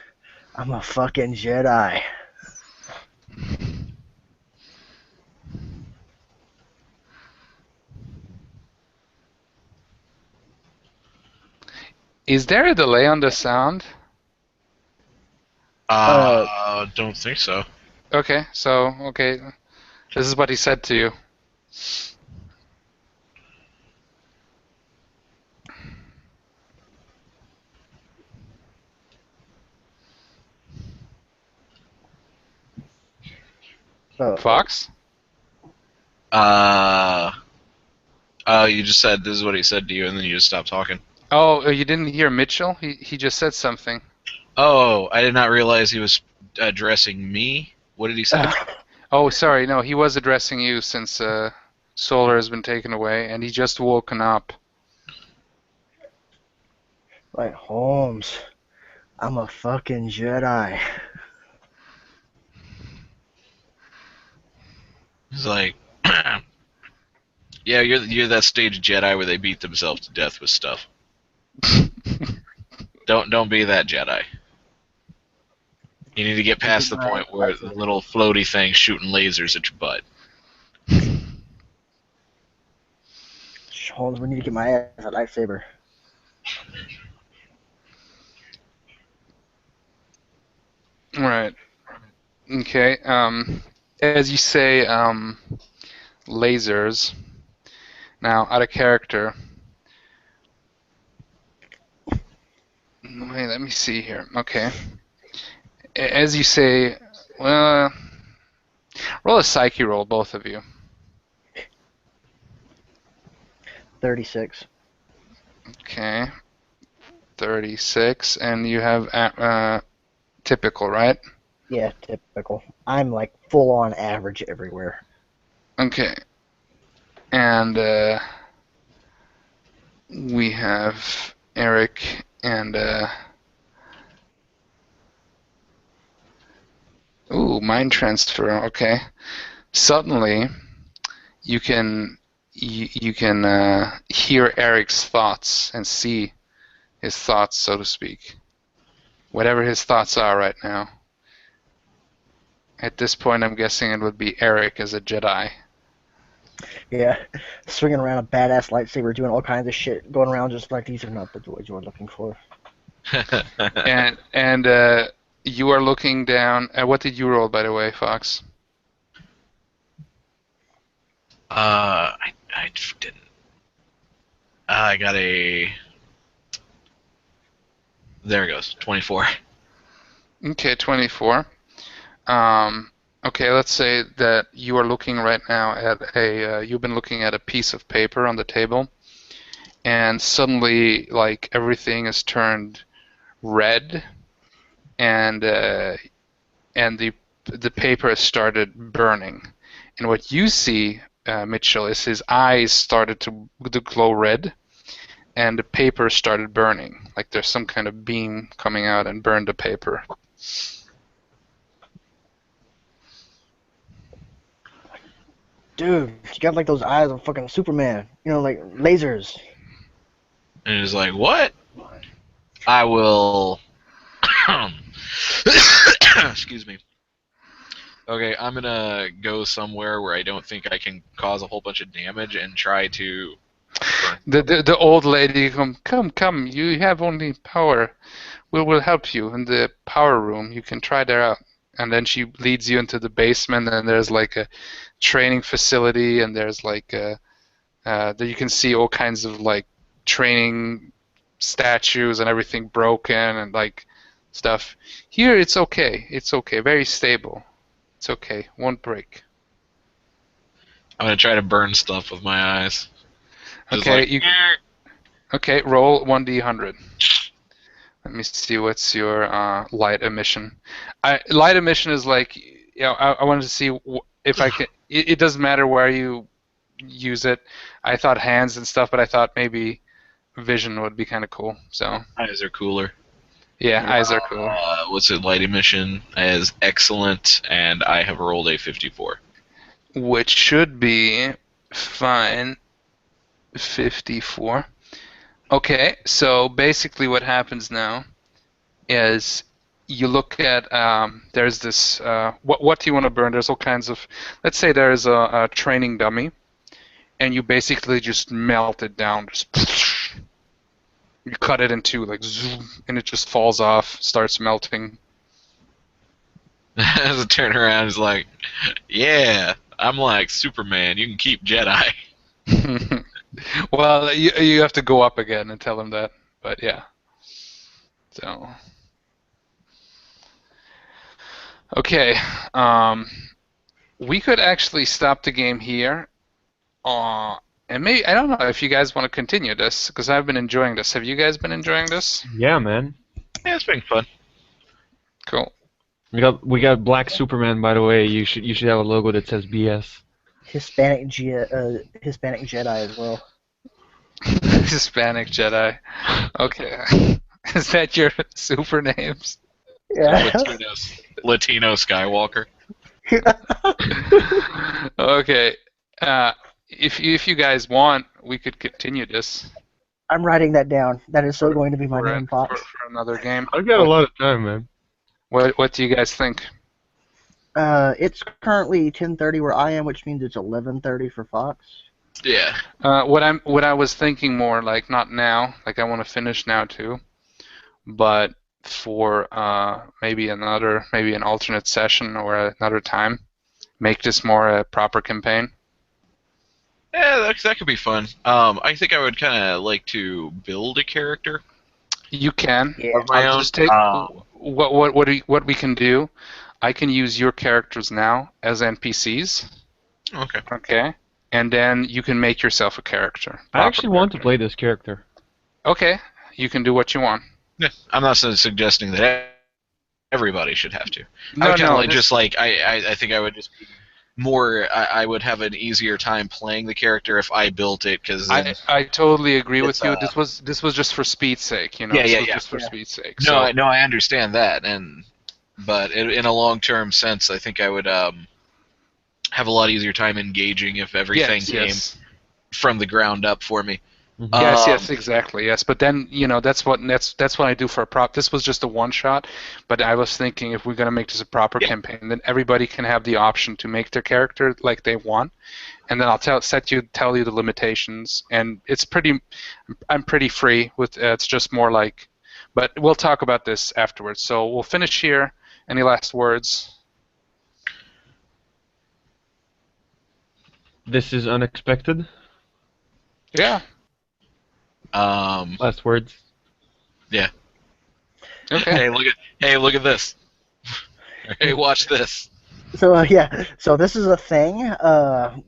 [SPEAKER 3] I'm a fucking Jedi.
[SPEAKER 1] Is there a delay on the sound?
[SPEAKER 2] Don't think so.
[SPEAKER 1] Okay, this is what he said to you. Fox?
[SPEAKER 2] You just said this is what he said to you, and then you just stopped talking.
[SPEAKER 1] Oh, you didn't hear Mitchell? He just said something.
[SPEAKER 2] Oh, I did not realize he was addressing me. What did he say?
[SPEAKER 1] Oh, sorry. No, he was addressing you since Solar has been taken away, and he just woken up.
[SPEAKER 3] Like, Holmes, I'm a fucking Jedi.
[SPEAKER 2] He's like, yeah, you're that stage Jedi where they beat themselves to death with stuff. Don't be that Jedi. You need to get past the point where the little floaty thing's shooting lasers at your butt.
[SPEAKER 3] Holmes, we need to get my ass a lightsaber.
[SPEAKER 1] Right. Okay. As you say, lasers. Now, out of character. Wait, let me see here. Okay. As you say, well, roll a psyche roll, both of you.
[SPEAKER 3] 36.
[SPEAKER 1] Okay. 36, and you have typical, right?
[SPEAKER 3] Yeah, typical. I'm like full on average everywhere.
[SPEAKER 1] Okay. And we have Eric and mind transfer. Okay. Suddenly, you can hear Eric's thoughts and see his thoughts, so to speak. Whatever his thoughts are right now. At this point, I'm guessing it would be Eric as a Jedi.
[SPEAKER 3] Yeah, swinging around a badass lightsaber, doing all kinds of shit, going around just like these are not the droids you're looking for.
[SPEAKER 1] And you are looking down. What did you roll, by the way, Fox?
[SPEAKER 2] I didn't. I got a. There it goes. 24.
[SPEAKER 1] Okay, 24. Okay, let's say that you are looking right now at you've been looking at a piece of paper on the table, and suddenly, like, everything is turned red, and the paper has started burning. And what you see, Mitchell, is his eyes started to glow red, and the paper started burning. Like there's some kind of beam coming out and burned the paper.
[SPEAKER 3] Dude, you got like those eyes of fucking Superman. You know, like lasers.
[SPEAKER 2] And he's like, what? I will... Excuse me. Okay, I'm gonna go somewhere where I don't think I can cause a whole bunch of damage and try to...
[SPEAKER 1] The old lady, come, you have only power. We will help you in the power room. You can try there out. And then she leads you into the basement, and there's like a training facility, and there's like that you can see all kinds of like training statues and everything broken and like stuff. Here it's okay. It's okay. Very stable. It's okay. Won't break.
[SPEAKER 2] I'm gonna try to burn stuff with my eyes. Just
[SPEAKER 1] Okay,
[SPEAKER 2] like,
[SPEAKER 1] okay, roll 1d100. Let me see what's your light emission. Light emission is like, I wanted to see if I can. It doesn't matter where you use it. I thought hands and stuff, but I thought maybe vision would be kind of cool. So
[SPEAKER 2] eyes are cooler.
[SPEAKER 1] yeah, eyes are cool.
[SPEAKER 2] What's it? Light emission is excellent, and I have rolled a 54.
[SPEAKER 1] Which should be fine. 54. Okay, so basically what happens now is you look at, there's this, what do you want to burn? There's all kinds of, let's say there's a training dummy, and you basically just melt it down. Just you cut it in two, like zoom, and it just falls off, starts melting.
[SPEAKER 2] As I turn around, he's like, yeah, I'm like Superman. You can keep Jedi.
[SPEAKER 1] Well, you have to go up again and tell him that, but yeah. So, okay, we could actually stop the game here, and maybe I don't know if you guys want to continue this because I've been enjoying this. Have you guys been enjoying this?
[SPEAKER 4] Yeah, man.
[SPEAKER 2] Yeah, it's been fun.
[SPEAKER 1] Cool.
[SPEAKER 4] We got Black Superman, by the way. You should have a logo that says BS.
[SPEAKER 3] Hispanic Jedi as well.
[SPEAKER 1] Hispanic Jedi. Okay. Is that your super names?
[SPEAKER 3] Yeah.
[SPEAKER 2] Latino Skywalker.
[SPEAKER 1] Okay. If you guys want, we could continue this
[SPEAKER 3] I'm writing that down. That is so going to be my name,
[SPEAKER 1] for
[SPEAKER 3] Fox.
[SPEAKER 1] another game.
[SPEAKER 4] I've got a lot of time, man.
[SPEAKER 1] What do you guys think?
[SPEAKER 3] It's currently 10:30 where I am, which means it's 11:30 for Fox.
[SPEAKER 2] Yeah.
[SPEAKER 1] What I was thinking more like not now, like I want to finish now too, but for maybe an alternate session or another time, make this more a proper campaign.
[SPEAKER 2] Yeah, that could be fun. I think I would kind of like to build a character.
[SPEAKER 1] You can.
[SPEAKER 3] Yeah.
[SPEAKER 2] Of my
[SPEAKER 1] I'll
[SPEAKER 2] own.
[SPEAKER 1] just take what we can do. I can use your characters now as NPCs.
[SPEAKER 2] Okay.
[SPEAKER 1] Okay. And then you can make yourself a character.
[SPEAKER 4] I actually want to play this character.
[SPEAKER 1] Okay. You can do what you want.
[SPEAKER 2] Yeah, I'm not suggesting that everybody should have to.
[SPEAKER 1] No,
[SPEAKER 2] I would kinda
[SPEAKER 1] no,
[SPEAKER 2] like
[SPEAKER 1] this-
[SPEAKER 2] just like I think I would just be more. I would have an easier time playing the character if I built it because.
[SPEAKER 1] I totally agree with
[SPEAKER 2] It's,
[SPEAKER 1] you. This was just for speed's sake, you know.
[SPEAKER 2] Yeah,
[SPEAKER 1] This
[SPEAKER 2] yeah,
[SPEAKER 1] was
[SPEAKER 2] yeah.
[SPEAKER 1] just for speed's sake.
[SPEAKER 2] No,
[SPEAKER 1] So,
[SPEAKER 2] no, I understand that, but in a long-term sense, I think I would have a lot easier time engaging if everything came
[SPEAKER 1] yes.
[SPEAKER 2] from the ground up for me.
[SPEAKER 1] Yes, exactly. Yes, but then that's what I do for a prop. This was just a one shot, but I was thinking if we're gonna make this a proper campaign, then everybody can have the option to make their character like they want, and then I'll tell you the limitations, and I'm pretty free with. It's just more like, but we'll talk about this afterwards. So we'll finish here. Any last words?
[SPEAKER 4] This is unexpected.
[SPEAKER 1] Yeah.
[SPEAKER 4] Last words.
[SPEAKER 2] Yeah.
[SPEAKER 1] Okay.
[SPEAKER 2] Hey, look at this. Hey, watch this.
[SPEAKER 3] So so this is a thing.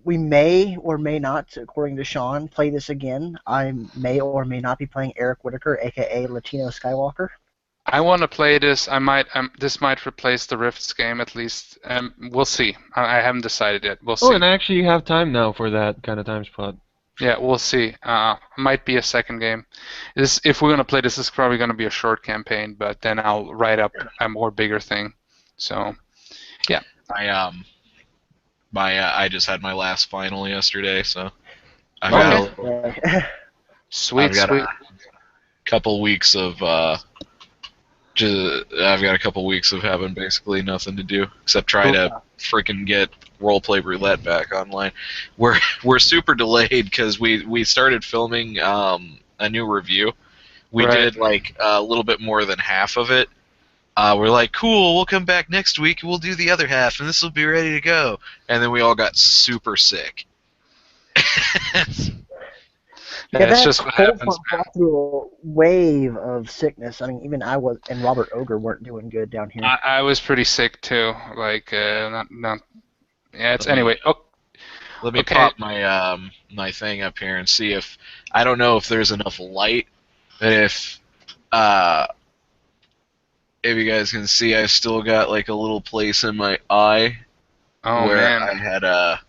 [SPEAKER 3] We may or may not, according to Sean, play this again. I may or may not be playing Eric Whitaker, aka Latino Skywalker.
[SPEAKER 1] I want to play this. I might. This might replace the Rifts game at least. We'll see. I haven't decided yet. We'll see.
[SPEAKER 4] Oh, and I actually have time now for that kind of time spot.
[SPEAKER 1] Yeah, we'll see. Might be a second game. If we're gonna play this, is probably gonna be a short campaign, but then I'll write up a more bigger thing. So, yeah.
[SPEAKER 2] I just had my last final yesterday, so I've
[SPEAKER 1] got sweet.
[SPEAKER 2] a couple weeks of I've got a couple weeks of having basically nothing to do except try to freaking get roleplay roulette back online. We're super delayed because we started filming a new review. We did like a little bit more than half of it. We're like, cool, we'll come back next week and we'll do the other half and this will be ready to go. And then we all got super sick.
[SPEAKER 3] Yeah,
[SPEAKER 1] it's just what happens.
[SPEAKER 3] Through a wave of sickness. I mean, even I was, and Robert Ogre weren't doing good down here.
[SPEAKER 1] I was pretty sick too. Like, not. Yeah. Anyway.
[SPEAKER 2] Let me pop my my thing up here and see if I don't know if there's enough light. If you guys can see, I still got like a little place in my eye where
[SPEAKER 1] man.
[SPEAKER 2] I had a.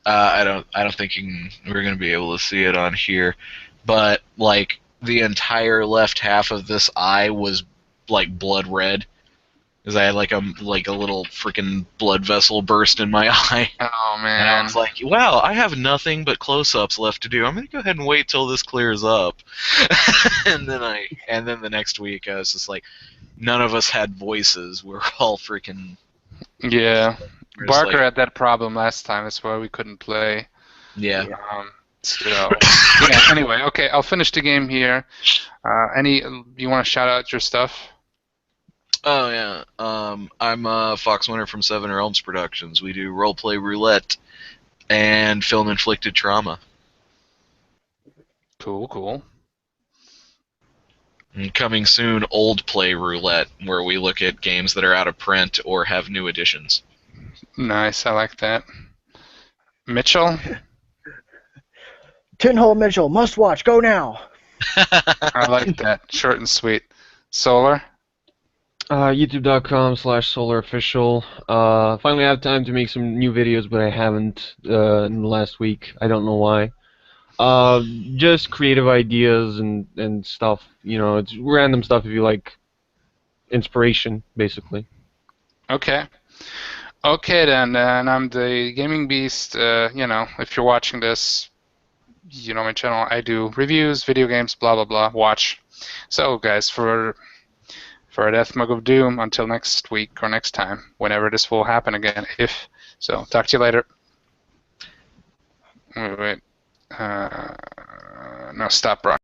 [SPEAKER 2] I don't think we're gonna be able to see it on here, but like the entire left half of this eye was like blood red, because I had like a little freaking blood vessel burst in my eye.
[SPEAKER 1] Oh man!
[SPEAKER 2] And I was like, wow, I have nothing but close-ups left to do. I'm gonna go ahead and wait till this clears up. and then the next week I was just like, none of us had voices. We're all freaking.
[SPEAKER 1] Yeah. Barker had that problem last time. That's why we couldn't play.
[SPEAKER 2] Yeah.
[SPEAKER 1] Anyway, okay. I'll finish the game here. You want to shout out your stuff?
[SPEAKER 2] Oh yeah. I'm Fox Winter from Seven Realms Productions. We do roleplay roulette and film inflicted trauma.
[SPEAKER 1] Cool.
[SPEAKER 2] And coming soon, old play roulette, where we look at games that are out of print or have new editions.
[SPEAKER 1] Nice, I like that. Mitchell?
[SPEAKER 3] Tinhole Mitchell, must watch, go now!
[SPEAKER 1] I like that. Short and sweet. Solar?
[SPEAKER 4] YouTube.com/solarofficial. Finally I have time to make some new videos, but I haven't in the last week. I don't know why. Just creative ideas and stuff. It's random stuff if you like inspiration, basically.
[SPEAKER 1] Okay. Okay then, and I'm the Gaming Beast. If you're watching this, you know my channel. I do reviews, video games, blah blah blah. Watch. So guys, for a Death Mug of Doom, until next week or next time, whenever this will happen again. If so, talk to you later. Wait. No, stop, bro.